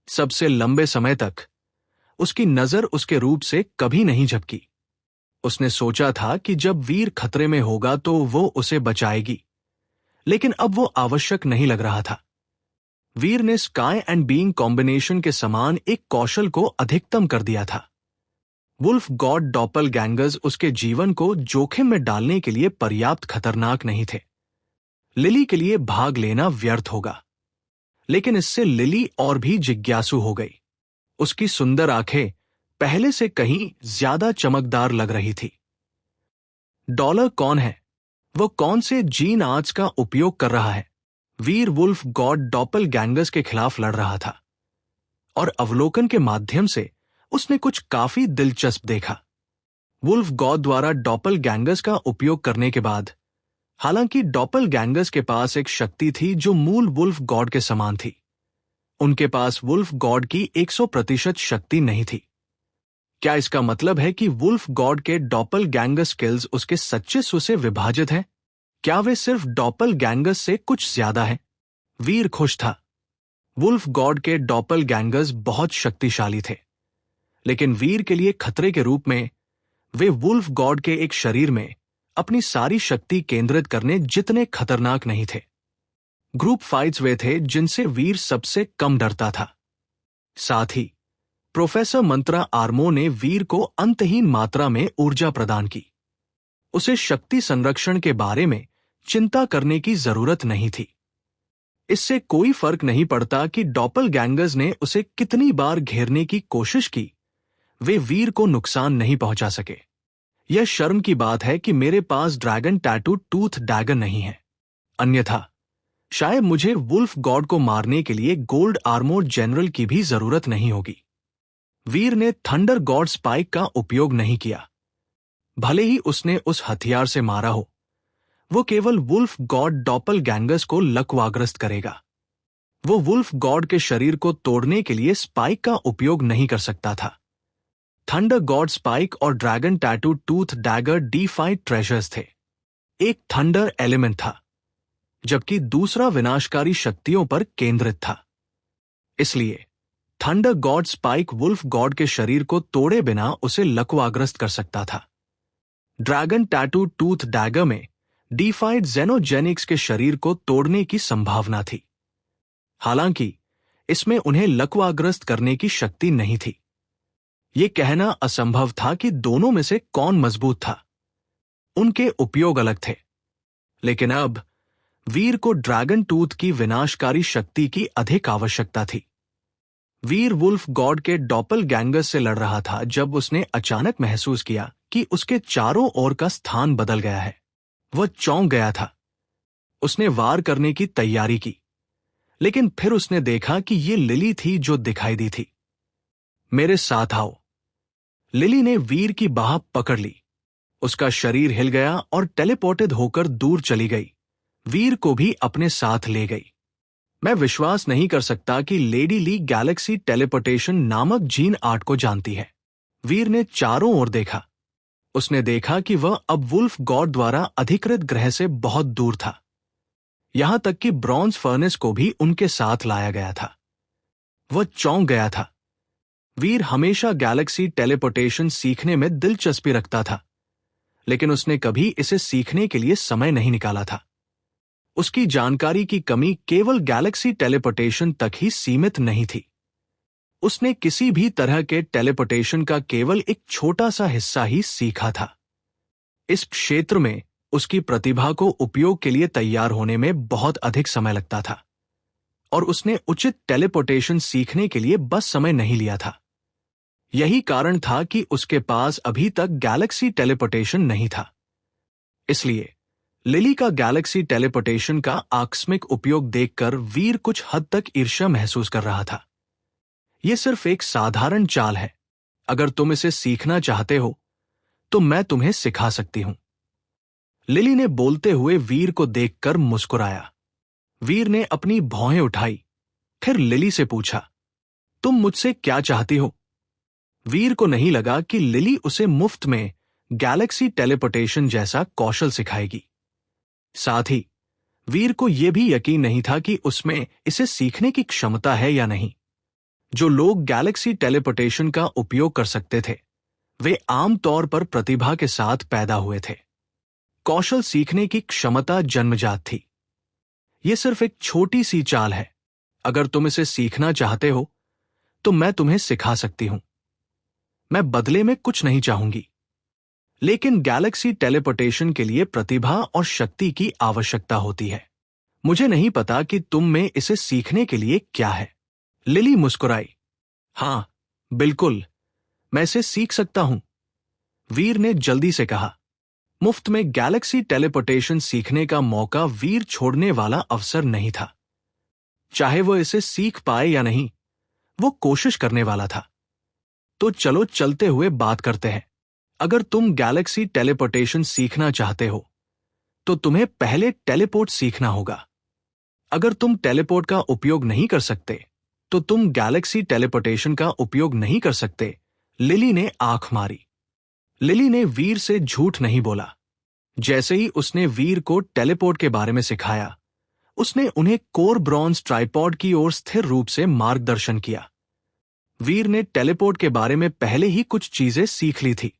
सबसे लंबे समय तक उसकी नजर उसके रूप से कभी नहीं झपकी। उसने सोचा था कि जब वीर खतरे में होगा तो वो उसे बचाएगी, लेकिन अब वो आवश्यक नहीं लग रहा था। वीर ने स्काई एंड बीइंग कॉम्बिनेशन के समान एक कौशल को अधिकतम कर दिया था। वुल्फ गॉड डॉपलगैंगर्स उसके जीवन को जोखिम में डालने के लिए पर्याप्त खतरनाक नहीं थे। लिली के लिए भाग लेना व्यर्थ होगा, लेकिन इससे लिली और भी जिज्ञासु हो गई। उसकी सुंदर आंखें पहले से कहीं ज्यादा चमकदार लग रही थी। डॉलर कौन है? वो कौन से जीन आर्ट्स का उपयोग कर रहा है? वीर वुल्फ गॉड डॉपलगैंगर्स के खिलाफ लड़ रहा था और अवलोकन के माध्यम से उसने कुछ काफी दिलचस्प देखा। वुल्फ गॉड द्वारा डॉपलगैंगर्स का उपयोग करने के बाद, हालांकि डॉपलगैंगर्स के पास एक शक्ति थी जो मूल वुल्फ गॉड के समान थी, उनके पास वुल्फ गॉड की 100% शक्ति नहीं थी। क्या इसका मतलब है कि वुल्फ गॉड के डॉपलगैंगर स्किल्स उसके सच्चे स्व से विभाजित हैं? क्या वे सिर्फ डॉपलगैंगर्स से कुछ ज्यादा हैं? वीर खुश था। वुल्फ गॉड के डॉपलगैंगर्स बहुत शक्तिशाली थे, लेकिन वीर के लिए खतरे के रूप में वे वुल्फ गॉड के एक शरीर में अपनी सारी शक्ति केंद्रित करने जितने खतरनाक नहीं थे। ग्रुप फाइट्स वे थे जिनसे वीर सबसे कम डरता था। साथ ही प्रोफेसर मंत्रा आर्मो ने वीर को अंतहीन मात्रा में ऊर्जा प्रदान की। उसे शक्ति संरक्षण के बारे में चिंता करने की जरूरत नहीं थी। इससे कोई फर्क नहीं पड़ता कि डॉपलगैंगर्स ने उसे कितनी बार घेरने की कोशिश की, वे वीर को नुकसान नहीं पहुंचा सके। यह शर्म की बात है कि मेरे पास ड्रैगन टैटू टूथ डैगर नहीं है, अन्यथा शायद मुझे वुल्फ गॉड को मारने के लिए गोल्ड आर्मोर्ड जनरल की भी जरूरत नहीं होगी। वीर ने थंडर गॉड स्पाइक का उपयोग नहीं किया। भले ही उसने उस हथियार से मारा हो, वो केवल वुल्फ गॉड डॉपलगैंगर्स को लकवाग्रस्त करेगा। वो वुल्फ गॉड के शरीर को तोड़ने के लिए स्पाइक का उपयोग नहीं कर सकता था। थंडर गॉड स्पाइक और dragon tattoo tooth dagger defied treasures थे। एक थंडर एलिमेंट था, जबकि दूसरा विनाशकारी शक्तियों पर केंद्रित था। इसलिए thunder god spike wolf god के शरीर को तोड़े बिना उसे लकवाग्रस्त कर सकता था। ड्रैगन टैटू टूथ डैगर में डीफाइड जेनोजेनिक्स के शरीर को तोड़ने की संभावना थी, हालांकि इसमें उन्हें लकवाग्रस्त करने की शक्ति नहीं थी। यह कहना असंभव था कि दोनों में से कौन मजबूत था। उनके उपयोग अलग थे, लेकिन अब वीर को ड्रैगन टूथ की विनाशकारी शक्ति की अधिक आवश्यकता थी। वीर वुल्फ गॉड के डॉपलगैंगर से लड़ रहा था जब उसने अचानक महसूस किया कि उसके चारों ओर का स्थान बदल गया है। वह चौंक गया था। उसने वार करने की तैयारी की, लेकिन फिर उसने देखा कि ये लिली थी जो दिखाई दी थी। मेरे साथ आओ। लिली ने वीर की बाह पकड़ ली। उसका शरीर हिल गया और टेलीपोर्टेड होकर दूर चली गई। वीर को भी अपने साथ ले गई। मैं विश्वास नहीं कर सकता कि लेडी ली गैलेक्सी टेलीपोर्टेशन नामक जीन आर्ट को जानती है। वीर ने चारों ओर देखा। उसने देखा कि वह अब वुल्फ गॉड द्वारा अधिकृत ग्रह से बहुत दूर था। यहां तक कि ब्रॉन्ज फर्नेस को भी उनके साथ लाया गया था। वह चौंक गया था। वीर हमेशा गैलेक्सी टेलीपोर्टेशन सीखने में दिलचस्पी रखता था, लेकिन उसने कभी इसे सीखने के लिए समय नहीं निकाला था। उसकी जानकारी की कमी केवल गैलेक्सी टेलीपोर्टेशन तक ही सीमित नहीं थी। उसने किसी भी तरह के टेलीपोर्टेशन का केवल एक छोटा सा हिस्सा ही सीखा था। इस क्षेत्र में उसकी प्रतिभा को उपयोग के लिए तैयार होने में बहुत अधिक समय लगता था, और उसने उचित टेलीपोर्टेशन सीखने के लिए बस समय नहीं लिया था। यही कारण था कि उसके पास अभी तक गैलेक्सी टेलीपोर्टेशन नहीं था। इसलिए लिली का गैलेक्सी टेलीपोर्टेशन का आकस्मिक उपयोग देखकर वीर कुछ हद तक ईर्ष्या महसूस कर रहा था। यह सिर्फ एक साधारण चाल है। अगर तुम इसे सीखना चाहते हो तो मैं तुम्हें सिखा सकती हूं। लिली ने बोलते हुए वीर को देखकर मुस्कुराया। वीर ने अपनी भौहें उठाई, फिर लिली से पूछा, तुम मुझसे क्या चाहती हो? वीर को नहीं लगा कि लिली उसे मुफ्त में गैलेक्सी टेलीपोर्टेशन जैसा कौशल सिखाएगी। साथ ही वीर को यह भी यकीन नहीं था कि उसमें इसे सीखने की क्षमता है या नहीं। जो लोग गैलेक्सी टेलीपोर्टेशन का उपयोग कर सकते थे, वे आमतौर पर प्रतिभा के साथ पैदा हुए थे। कौशल सीखने की क्षमता जन्मजात थी। यह सिर्फ एक छोटी सी चाल है। अगर तुम इसे सीखना चाहते हो तो मैं तुम्हें सिखा सकती हूं। मैं बदले में कुछ नहीं चाहूंगी, लेकिन गैलेक्सी टेलीपोर्टेशन के लिए प्रतिभा और शक्ति की आवश्यकता होती है। मुझे नहीं पता कि तुम में इसे सीखने के लिए क्या है। लिली मुस्कुराई। हां, बिल्कुल, मैं इसे सीख सकता हूं, वीर ने जल्दी से कहा। मुफ्त में गैलेक्सी टेलीपोर्टेशन सीखने का मौका वीर छोड़ने वाला अवसर नहीं था। चाहे वो इसे सीख पाए या नहीं, वो कोशिश करने वाला था। तो चलो चलते हुए बात करते हैं। अगर तुम गैलेक्सी टेलीपोर्टेशन सीखना चाहते हो तो तुम्हें पहले टेलीपोर्ट सीखना होगा। अगर तुम टेलीपोर्ट का उपयोग नहीं कर सकते तो तुम गैलेक्सी टेलीपोर्टेशन का उपयोग नहीं कर सकते। लिली ने आंख मारी। लिली ने वीर से झूठ नहीं बोला। जैसे ही उसने वीर को टेलीपोर्ट के बारे में सिखाया, उसने उन्हें कोर ब्रॉन्ज ट्राइपॉड की ओर स्थिर रूप से मार्गदर्शन किया। वीर ने टेलीपोर्ट के बारे में पहले ही कुछ चीजें सीख ली थी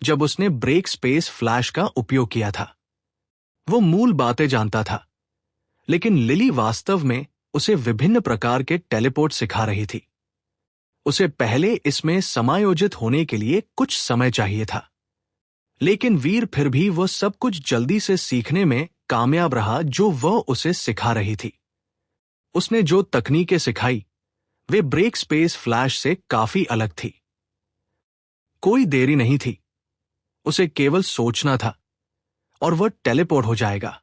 जब उसने ब्रेक स्पेस फ्लैश का उपयोग किया था। वो मूल बातें जानता था, लेकिन लिली वास्तव में उसे विभिन्न प्रकार के टेलीपोर्ट सिखा रही थी। उसे पहले इसमें समायोजित होने के लिए कुछ समय चाहिए था, लेकिन वीर फिर भी वह सब कुछ जल्दी से सीखने में कामयाब रहा जो वह उसे सिखा रही थी। उसने जो तकनीकें सिखाई वे ब्रेक स्पेस फ्लैश से काफी अलग थी। कोई देरी नहीं थी। उसे केवल सोचना था और वह टेलीपोर्ट हो जाएगा।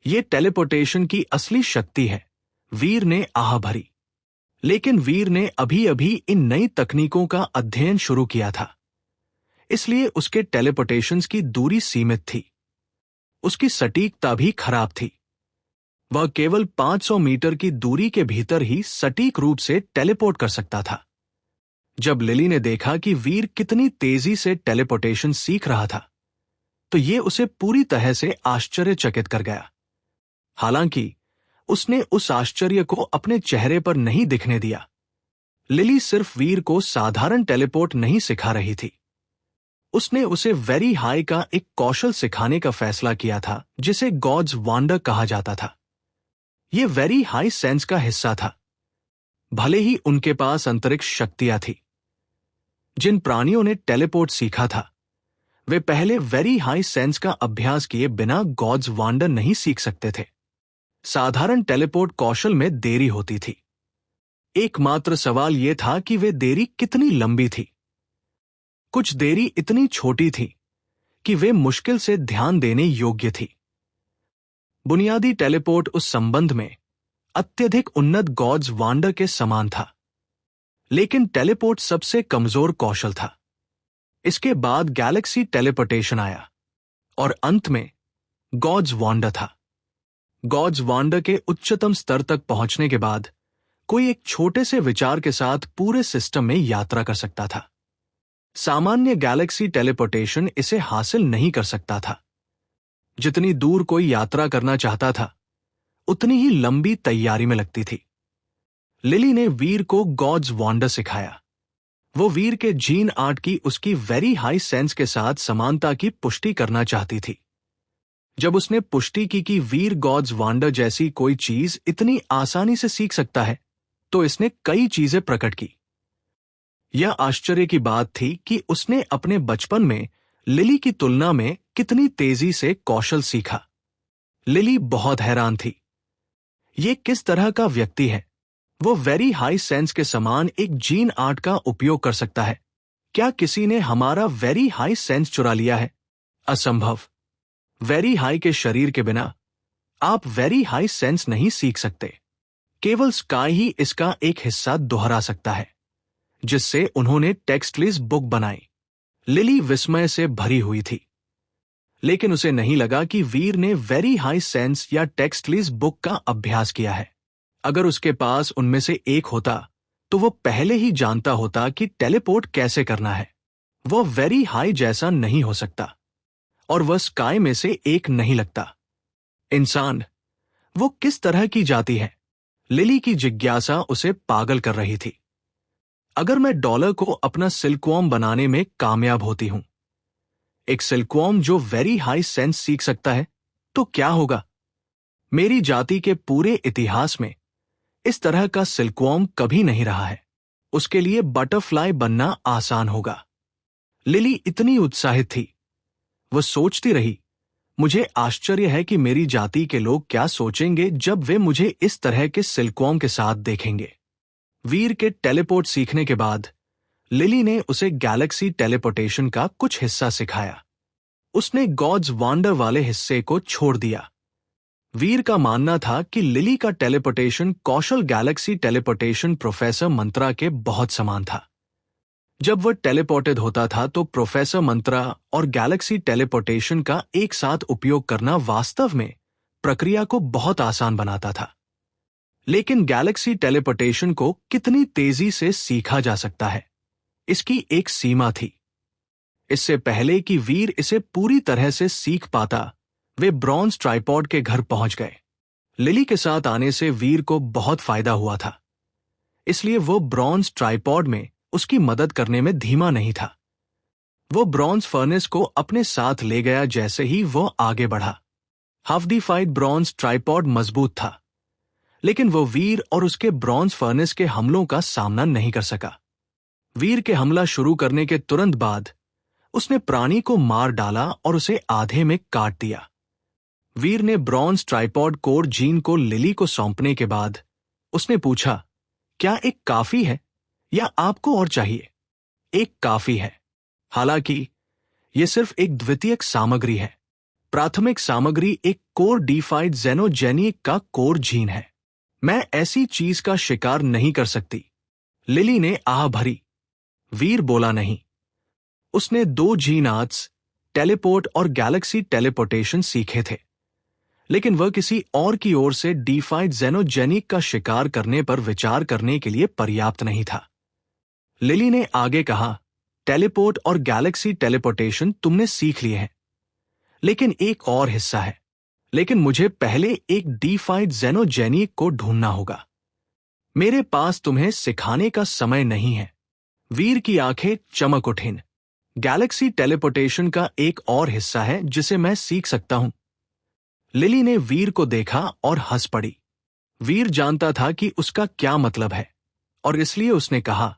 यह टेलीपोर्टेशन की असली शक्ति है, वीर ने आह भरी। लेकिन वीर ने अभी अभी इन नई तकनीकों का अध्ययन शुरू किया था, इसलिए उसके टेलीपोर्टेशंस की दूरी सीमित थी। उसकी सटीकता भी खराब थी। वह केवल 500 मीटर की दूरी के भीतर ही सटीक रूप से टेलीपोर्ट कर सकता था। जब लिली ने देखा कि वीर कितनी तेजी से टेलीपोर्टेशन सीख रहा था, तो यह उसे पूरी तरह से आश्चर्यचकित कर गया। हालांकि उसने उस आश्चर्य को अपने चेहरे पर नहीं दिखने दिया। लिली सिर्फ वीर को साधारण टेलीपोर्ट नहीं सिखा रही थी। उसने उसे वेरी हाई का एक कौशल सिखाने का फैसला किया था जिसे गॉड्स वांडर कहा जाता था। यह वेरी हाई सेंस का हिस्सा था। भले ही उनके पास अंतरिक्ष शक्तियां थी। जिन प्राणियों ने टेलीपोर्ट सीखा था, वे पहले वेरी हाई सेंस का अभ्यास किए बिना गॉड्स वांडर नहीं सीख सकते थे। साधारण टेलीपोर्ट कौशल में देरी होती थी। एकमात्र सवाल यह था कि वे देरी कितनी लंबी थी। कुछ देरी इतनी छोटी थी कि वे मुश्किल से ध्यान देने योग्य थी। बुनियादी टेलीपोर्ट उस संबंध में अत्यधिक उन्नत गॉड्स वांडर के समान था, लेकिन टेलीपोर्ट सबसे कमजोर कौशल था। इसके बाद गैलेक्सी टेलीपोर्टेशन आया और अंत में गॉड्स वांडर था। गॉड्स वांडर के उच्चतम स्तर तक पहुंचने के बाद कोई एक छोटे से विचार के साथ पूरे सिस्टम में यात्रा कर सकता था। सामान्य गैलेक्सी टेलीपोर्टेशन इसे हासिल नहीं कर सकता था। जितनी दूर कोई यात्रा करना चाहता था, उतनी ही लंबी तैयारी में लगती थी। लिली ने वीर को गॉड्स वांडर सिखाया। वो वीर के जीन आर्ट की उसकी वेरी हाई सेंस के साथ समानता की पुष्टि करना चाहती थी। जब उसने पुष्टि की कि वीर गॉड्स वांडर जैसी कोई चीज इतनी आसानी से सीख सकता है, तो इसने कई चीजें प्रकट की। यह आश्चर्य की बात थी कि उसने अपने बचपन में लिली की तुलना में कितनी तेजी से कौशल सीखा। लिली बहुत हैरान थी। ये किस तरह का व्यक्ति है? वो वेरी हाई सेंस के समान एक जीन आर्ट का उपयोग कर सकता है। क्या किसी ने हमारा वेरी हाई सेंस चुरा लिया है? असंभव। वेरी हाई के शरीर के बिना आप वेरी हाई सेंस नहीं सीख सकते। केवल स्काई ही इसका एक हिस्सा दोहरा सकता है, जिससे उन्होंने टेक्स्टलेस बुक बनाई। लिली विस्मय से भरी हुई थी, लेकिन उसे नहीं लगा कि वीर ने वेरी हाई सेंस या टेक्स्टलेस बुक का अभ्यास किया है। अगर उसके पास उनमें से एक होता, तो वो पहले ही जानता होता कि टेलीपोर्ट कैसे करना है। वो वेरी हाई जैसा नहीं हो सकता, और वह स्काई में से एक नहीं लगता। इंसान, वो किस तरह की जाति है? लिली की जिज्ञासा उसे पागल कर रही थी। अगर मैं डॉलर को अपना सिल्कवॉर्म बनाने में कामयाब होती हूं, एक सिल्कवॉर्म जो वेरी हाई सेंस सीख सकता है, तो क्या होगा? मेरी जाति के पूरे इतिहास में इस तरह का सिल्कवॉर्म कभी नहीं रहा है। उसके लिए बटरफ्लाई बनना आसान होगा। लिली इतनी उत्साहित थी। वह सोचती रही, मुझे आश्चर्य है कि मेरी जाति के लोग क्या सोचेंगे जब वे मुझे इस तरह के सिल्कवॉर्म के साथ देखेंगे। वीर के टेलीपोर्ट सीखने के बाद लिली ने उसे गैलेक्सी टेलीपोर्टेशन का कुछ हिस्सा सिखाया। उसने गॉड्स वांडर वाले हिस्से को छोड़ दिया। वीर का मानना था कि लिली का टेलीपोर्टेशन कौशल गैलेक्सी टेलीपोर्टेशन प्रोफेसर मंत्रा के बहुत समान था। जब वह टेलीपोर्टेड होता था तो प्रोफेसर मंत्रा और गैलेक्सी टेलीपोर्टेशन का एक साथ उपयोग करना वास्तव में प्रक्रिया को बहुत आसान बनाता था। लेकिन गैलेक्सी टेलीपोर्टेशन को कितनी तेजी से सीखा जा सकता है, इसकी एक सीमा थी। इससे पहले कि वीर इसे पूरी तरह से सीख पाता, वे ब्रॉन्ज ट्राइपॉड के घर पहुंच गए। लिली के साथ आने से वीर को बहुत फायदा हुआ था, इसलिए वो ब्रॉन्ज ट्राइपॉड में उसकी मदद करने में धीमा नहीं था। वो ब्रॉन्ज फर्नेस को अपने साथ ले गया जैसे ही वो आगे बढ़ा। हाफ्डीफाइड ब्रॉन्ज ट्राइपॉड मजबूत था, लेकिन वो वीर और उसके ब्रॉन्ज फर्नेस के हमलों का सामना नहीं कर सका। वीर के हमला शुरू करने के तुरंत बाद उसने प्राणी को मार डाला और उसे आधे में काट दिया। वीर ने ब्रॉन्ज ट्राइपॉड कोर जीन को लिली को सौंपने के बाद उसने पूछा, क्या एक काफी है या आपको और चाहिए? एक काफी है। हालांकि यह सिर्फ एक द्वितीयक सामग्री है। प्राथमिक सामग्री एक कोर डिफाइड जेनोजेनिक का कोर जीन है। मैं ऐसी चीज का शिकार नहीं कर सकती। लिली ने आह भरी। वीर बोला नहीं। उसने 2 जीन आर्ट्स, टेलीपोर्ट और गैलेक्सी टेलीपोर्टेशन सीखे थे, लेकिन वह किसी और की ओर से डिफाइड जेनोजेनिक का शिकार करने पर विचार करने के लिए पर्याप्त नहीं था। लिली ने आगे कहा, टेलीपोर्ट और गैलेक्सी टेलीपोर्टेशन तुमने सीख लिए हैं, लेकिन एक और हिस्सा है। लेकिन मुझे पहले एक डिफाइड जेनोजेनिक को ढूंढना होगा। मेरे पास तुम्हें सिखाने का समय नहीं है। वीर की आंखें चमक उठीं। गैलेक्सी टेलीपोर्टेशन का एक और हिस्सा है जिसे मैं सीख सकता हूं। लिली ने वीर को देखा और हंस पड़ी। वीर जानता था कि उसका क्या मतलब है, और इसलिए उसने कहा,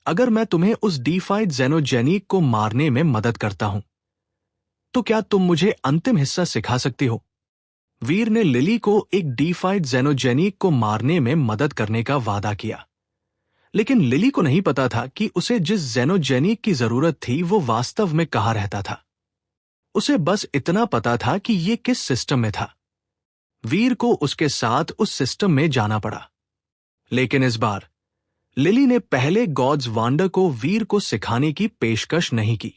अगर मैं तुम्हें उस डिफाइड जेनोजेनिक को मारने में मदद करता हूं, तो क्या तुम मुझे अंतिम हिस्सा सिखा सकती हो? वीर ने लिली को एक डिफाइड जेनोजेनिक को मारने में मदद करने का वादा किया, लेकिन लिली को नहीं पता था कि उसे जिस जेनोजेनिक की जरूरत थी वो वास्तव में कहाँ रहता था। उसे बस इतना पता था कि ये किस सिस्टम में था। वीर को उसके साथ उस सिस्टम में जाना पड़ा। लेकिन इस बार लिली ने पहले गॉड्स वांडर को वीर को सिखाने की पेशकश नहीं की।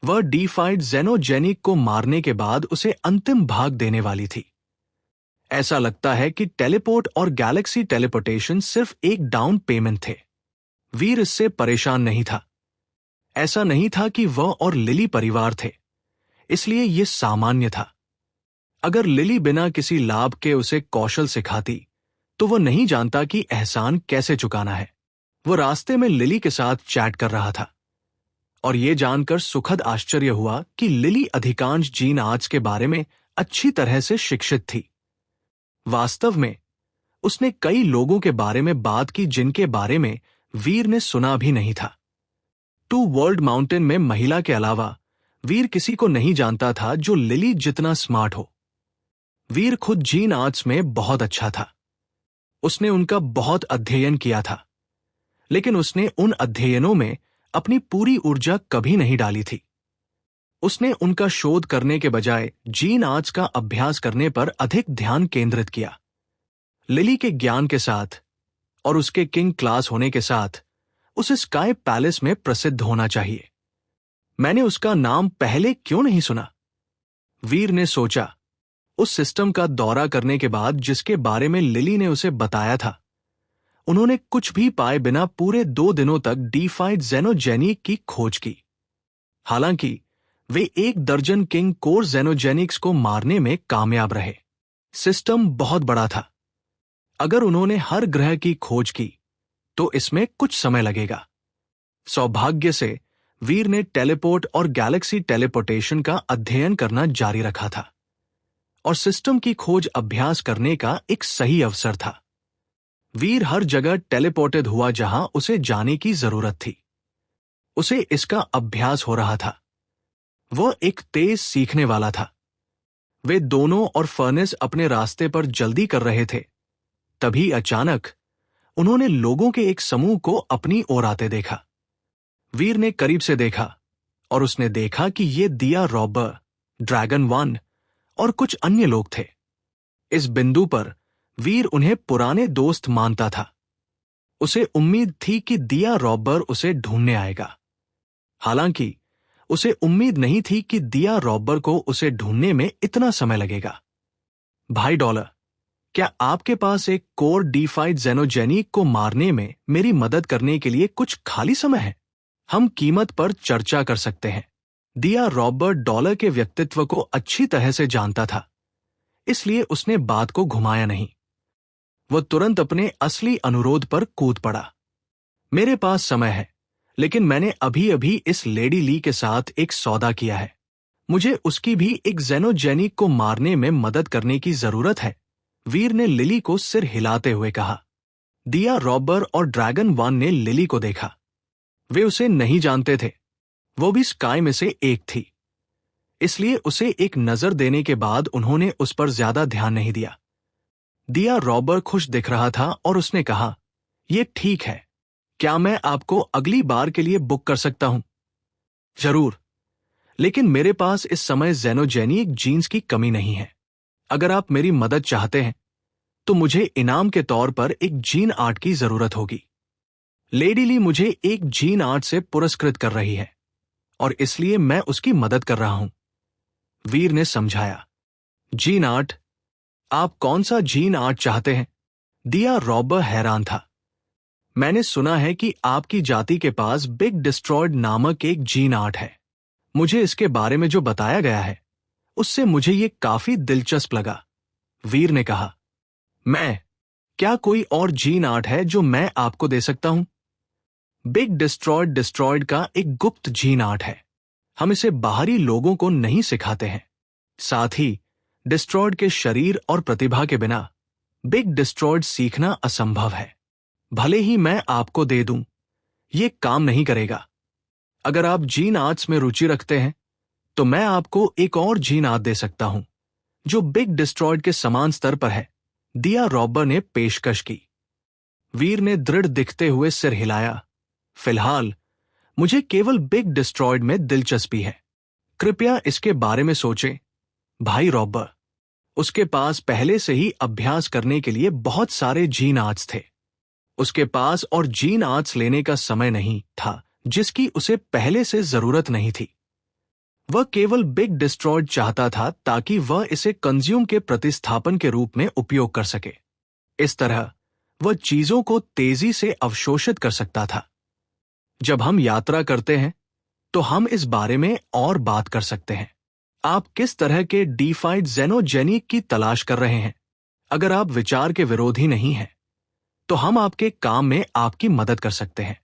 वह डीफाइड जेनोजेनिक को मारने के बाद उसे अंतिम भाग देने वाली थी। ऐसा लगता है कि टेलीपोर्ट और गैलेक्सी टेलीपोर्टेशन सिर्फ एक डाउन पेमेंट थे। वीर इससे परेशान नहीं था। ऐसा नहीं था कि वह और लिली परिवार थे, इसलिए यह सामान्य था। अगर लिली बिना किसी लाभ के उसे कौशल सिखाती तो वह नहीं जानता कि एहसान कैसे चुकाना है। वह रास्ते में लिली के साथ चैट कर रहा था और यह जानकर सुखद आश्चर्य हुआ कि लिली अधिकांश जीन आर्ट्स के बारे में अच्छी तरह से शिक्षित थी। वास्तव में उसने कई लोगों के बारे में बात की जिनके बारे में वीर ने सुना भी नहीं था। टू वर्ल्ड माउंटेन में महिला के अलावा वीर किसी को नहीं जानता था जो लिली जितना स्मार्ट हो। वीर खुद जीन आर्ट्स में बहुत अच्छा था। उसने उनका बहुत अध्ययन किया था, लेकिन उसने उन अध्ययनों में अपनी पूरी ऊर्जा कभी नहीं डाली थी। उसने उनका शोध करने के बजाय जीन आर्ट्स का अभ्यास करने पर अधिक ध्यान केंद्रित किया। लिली के ज्ञान के साथ और उसके किंग क्लास होने के साथ उसे स्काई पैलेस में प्रसिद्ध होना चाहिए। मैंने उसका नाम पहले क्यों नहीं सुना? वीर ने सोचा। उस सिस्टम का दौरा करने के बाद जिसके बारे में लिली ने उसे बताया था, उन्होंने कुछ भी पाए बिना पूरे 2 दिनों तक डीफाइड जेनोजेनिक की खोज की। हालांकि वे 1 दर्जन किंग कोर जेनोजेनिक्स को मारने में कामयाब रहे। सिस्टम बहुत बड़ा था। अगर उन्होंने हर ग्रह की खोज की तो इसमें कुछ समय लगेगा। सौभाग्य से वीर ने टेलीपोर्ट और गैलेक्सी टेलीपोर्टेशन का अध्ययन करना जारी रखा था और सिस्टम की खोज अभ्यास करने का एक सही अवसर था। वीर हर जगह टेलीपोर्टेड हुआ जहां उसे जाने की जरूरत थी। उसे इसका अभ्यास हो रहा था। वह एक तेज सीखने वाला था। वे दोनों और फर्नेस अपने रास्ते पर जल्दी कर रहे थे। तभी अचानक उन्होंने लोगों के एक समूह को अपनी ओर आते देखा। वीर ने करीब से देखा और उसने देखा कि ये दिया रॉबर, ड्रैगन 1 और कुछ अन्य लोग थे। इस बिंदु पर वीर उन्हें पुराने दोस्त मानता था। उसे उम्मीद थी कि दिया रॉबर उसे ढूंढने आएगा। हालांकि उसे उम्मीद नहीं थी कि दिया रॉबर को उसे ढूंढने में इतना समय लगेगा। भाई डॉलर, क्या आपके पास एक कोर डीफाइड जेनोजेनिक को मारने में मेरी मदद करने के लिए कुछ खाली समय है? हम कीमत पर चर्चा कर सकते हैं। दिया रॉबर डॉलर के व्यक्तित्व को अच्छी तरह से जानता था, इसलिए उसने बात को घुमाया नहीं। वह तुरंत अपने असली अनुरोध पर कूद पड़ा। मेरे पास समय है, लेकिन मैंने अभी अभी इस लेडी ली के साथ एक सौदा किया है। मुझे उसकी भी एक जेनोजेनिक को मारने में मदद करने की जरूरत है। वीर ने लिली को सिर हिलाते हुए कहा। दिया रॉबर और ड्रैगन 1 ने लिली को देखा। वे उसे नहीं जानते थे। वो भी स्काई में से एक थी, इसलिए उसे एक नजर देने के बाद उन्होंने उस पर ज्यादा ध्यान नहीं दिया। दिया रॉबर खुश दिख रहा था और उसने कहा, यह ठीक है। क्या मैं आपको अगली बार के लिए बुक कर सकता हूं? जरूर, लेकिन मेरे पास इस समय जेनोजेनिक जीन्स की कमी नहीं है। अगर आप मेरी मदद चाहते हैं तो मुझे इनाम के तौर पर एक जीन आर्ट की जरूरत होगी। लेडी ली मुझे एक जीन आर्ट से पुरस्कृत कर रही है और इसलिए मैं उसकी मदद कर रहा हूं। वीर ने समझाया। Gene art? आप कौन सा जीन आर्ट चाहते हैं? दिया रॉबर हैरान था। मैंने सुना है कि आपकी जाति के पास बिग डिस्ट्रॉयड नामक एक जीन आर्ट है। मुझे इसके बारे में जो बताया गया है उससे मुझे ये काफी दिलचस्प लगा। वीर ने कहा, क्या कोई और जीन आर्ट है जो मैं आपको दे सकता हूं? बिग डिस्ट्रॉयड का एक गुप्त जीन आर्ट है। हम इसे बाहरी लोगों को नहीं सिखाते हैं। साथ ही डिस्ट्रॉयड के शरीर और प्रतिभा के बिना बिग डिस्ट्रॉयड सीखना असंभव है। भले ही मैं आपको दे दूं, ये काम नहीं करेगा। अगर आप जीन आर्ट्स में रुचि रखते हैं तो मैं आपको एक और जीन आर्ट दे सकता हूं जो बिग डिस्ट्रॉयड के समान स्तर पर है। दिया रॉबर ने पेशकश की। वीर ने दृढ़ दिखते हुए सिर हिलाया। फिलहाल मुझे केवल बिग डिस्ट्रॉयड में दिलचस्पी है। कृपया इसके बारे में सोचें, भाई रॉबर। उसके पास पहले से ही अभ्यास करने के लिए बहुत सारे जीन आर्ट्स थे। उसके पास और जीन आर्ट्स लेने का समय नहीं था जिसकी उसे पहले से जरूरत नहीं थी। वह केवल बिग डिस्ट्रॉयड चाहता था ताकि वह इसे कंज्यूम के प्रतिस्थापन के रूप में उपयोग कर सके। इस तरह वह चीजों को तेजी से अवशोषित कर सकता था। जब हम यात्रा करते हैं तो हम इस बारे में और बात कर सकते हैं। आप किस तरह के डीफाइड जेनोजेनिक की तलाश कर रहे हैं? अगर आप विचार के विरोधी नहीं हैं, तो हम आपके काम में आपकी मदद कर सकते हैं।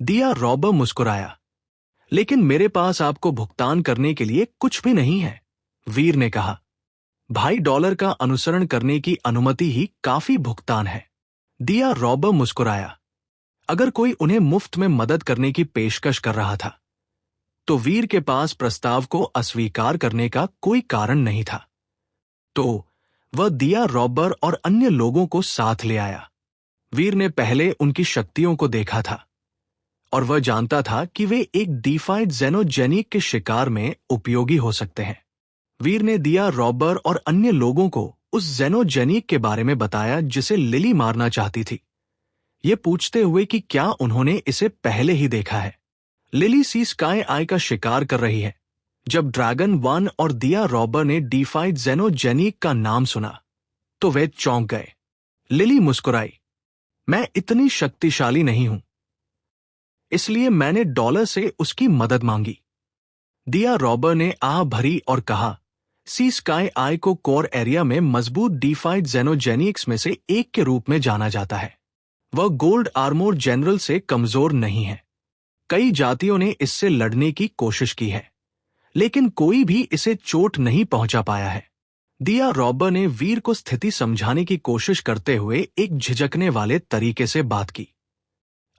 दिया रॉबर मुस्कुराया। लेकिन मेरे पास आपको भुगतान करने के लिए कुछ भी नहीं है, वीर ने कहा। $2 का अनुसरण करने की अनुमति ही काफी भुगतान है। दिया रॉबर मुस्कुराया। अगर कोई उन्हें मुफ्त में मदद करने की पेशकश कर रहा था, तो वीर के पास प्रस्ताव को अस्वीकार करने का कोई कारण नहीं था। तो वह दिया रॉबर और अन्य लोगों को साथ ले आया। वीर ने पहले उनकी शक्तियों को देखा था और वह जानता था कि वे एक डीफाइड जेनोजेनिक के शिकार में उपयोगी हो सकते हैं। वीर ने दिया रॉबर और अन्य लोगों को उस जेनोजेनिक के बारे में बताया जिसे लिली मारना चाहती थी, ये पूछते हुए कि क्या उन्होंने इसे पहले ही देखा है। लिली सी स्काई आई का शिकार कर रही है। जब ड्रैगन 1 और दिया रॉबर ने डीफाइड जेनोजेनिक का नाम सुना तो वे चौंक गए। लिली मुस्कुराई। मैं इतनी शक्तिशाली नहीं हूं, इसलिए मैंने $1 से उसकी मदद मांगी। दिया रॉबर ने आह भरी और कहा, सी स्काई आई को कोर एरिया में मजबूत डीफाइड जेनोजेनिक्स में से एक के रूप में जाना जाता है। वह गोल्ड आर्मोर जनरल से कमजोर नहीं है। कई जातियों ने इससे लड़ने की कोशिश की है, लेकिन कोई भी इसे चोट नहीं पहुंचा पाया है। दिया रॉबर ने वीर को स्थिति समझाने की कोशिश करते हुए एक झिझकने वाले तरीके से बात की।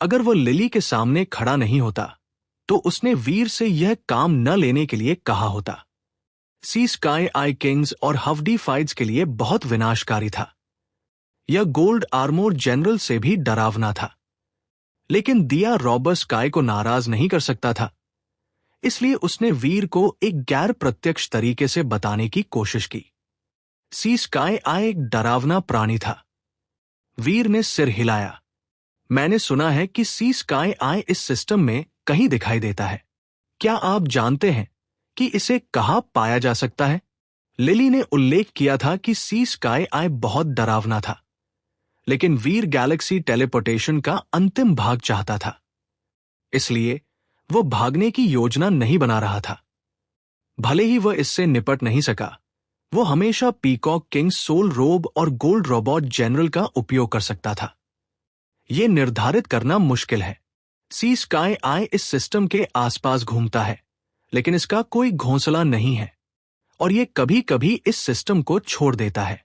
अगर वह लिली के सामने खड़ा नहीं होता तो उसने वीर से यह काम न लेने के लिए कहा होता। सी स्काई आई किंग्स और हवडी फाइट्स के लिए बहुत विनाशकारी था। यह गोल्ड आर्मोर जनरल से भी डरावना था। लेकिन दिया रॉबर स्काई को नाराज नहीं कर सकता था, इसलिए उसने वीर को एक गैर प्रत्यक्ष तरीके से बताने की कोशिश की। सी स्काई आई एक डरावना प्राणी था। वीर ने सिर हिलाया। मैंने सुना है कि सी स्काई आई इस सिस्टम में कहीं दिखाई देता है। क्या आप जानते हैं कि इसे कहाँ पाया जा सकता है? लिली ने उल्लेख किया था कि सी स्काई आई बहुत डरावना था, लेकिन वीर गैलेक्सी टेलीपोर्टेशन का अंतिम भाग चाहता था, इसलिए वो भागने की योजना नहीं बना रहा था। भले ही वह इससे निपट नहीं सका, वो हमेशा पीकॉक किंग सोल रोब और गोल्ड रोबोट जनरल का उपयोग कर सकता था। ये निर्धारित करना मुश्किल है। सी स्काई आई इस सिस्टम के आसपास घूमता है, लेकिन इसका कोई घोंसला नहीं है और ये कभी कभी इस सिस्टम को छोड़ देता है।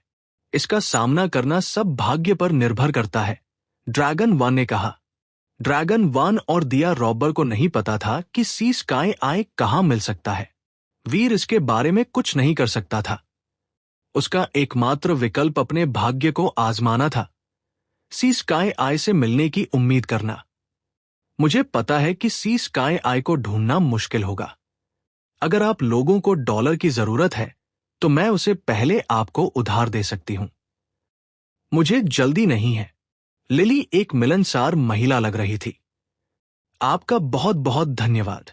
इसका सामना करना सब भाग्य पर निर्भर करता है, ड्रैगन 1 ने कहा। ड्रैगन 1 और दिया रॉबर को नहीं पता था कि सी स्काई आई कहां मिल सकता है। वीर इसके बारे में कुछ नहीं कर सकता था। उसका एकमात्र विकल्प अपने भाग्य को आजमाना था, सी स्काई आई से मिलने की उम्मीद करना। मुझे पता है कि सी स्काई आई को ढूंढना मुश्किल होगा। अगर आप लोगों को $1 की जरूरत है तो मैं उसे पहले आपको उधार दे सकती हूं। मुझे जल्दी नहीं है। लिली एक मिलनसार महिला लग रही थी। आपका बहुत बहुत धन्यवाद।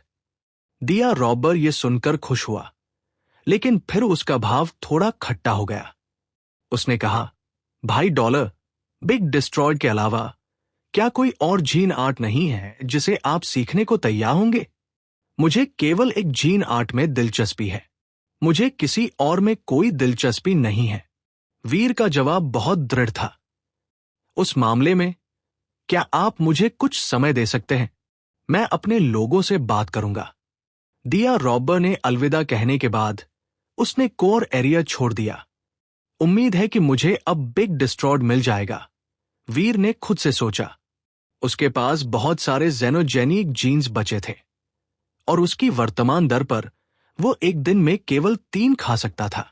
दिया रॉबर ये सुनकर खुश हुआ, लेकिन फिर उसका भाव थोड़ा खट्टा हो गया। उसने कहा, $2 बिग डिस्ट्रॉयड के अलावा क्या कोई और जीन आर्ट नहीं है जिसे आप सीखने को तैयार होंगे? मुझे केवल एक जीन आर्ट में दिलचस्पी है। मुझे किसी और में कोई दिलचस्पी नहीं है। वीर का जवाब बहुत दृढ़ था। उस मामले में क्या आप मुझे कुछ समय दे सकते हैं? मैं अपने लोगों से बात करूंगा। दिया रॉबर ने अलविदा कहने के बाद उसने कोर एरिया छोड़ दिया। उम्मीद है कि मुझे अब बिग डिस्ट्रॉयड मिल जाएगा, वीर ने खुद से सोचा। उसके पास बहुत सारे जेनोजेनिक जीन्स बचे थे और उसकी वर्तमान दर पर वो एक दिन में केवल 3 खा सकता था।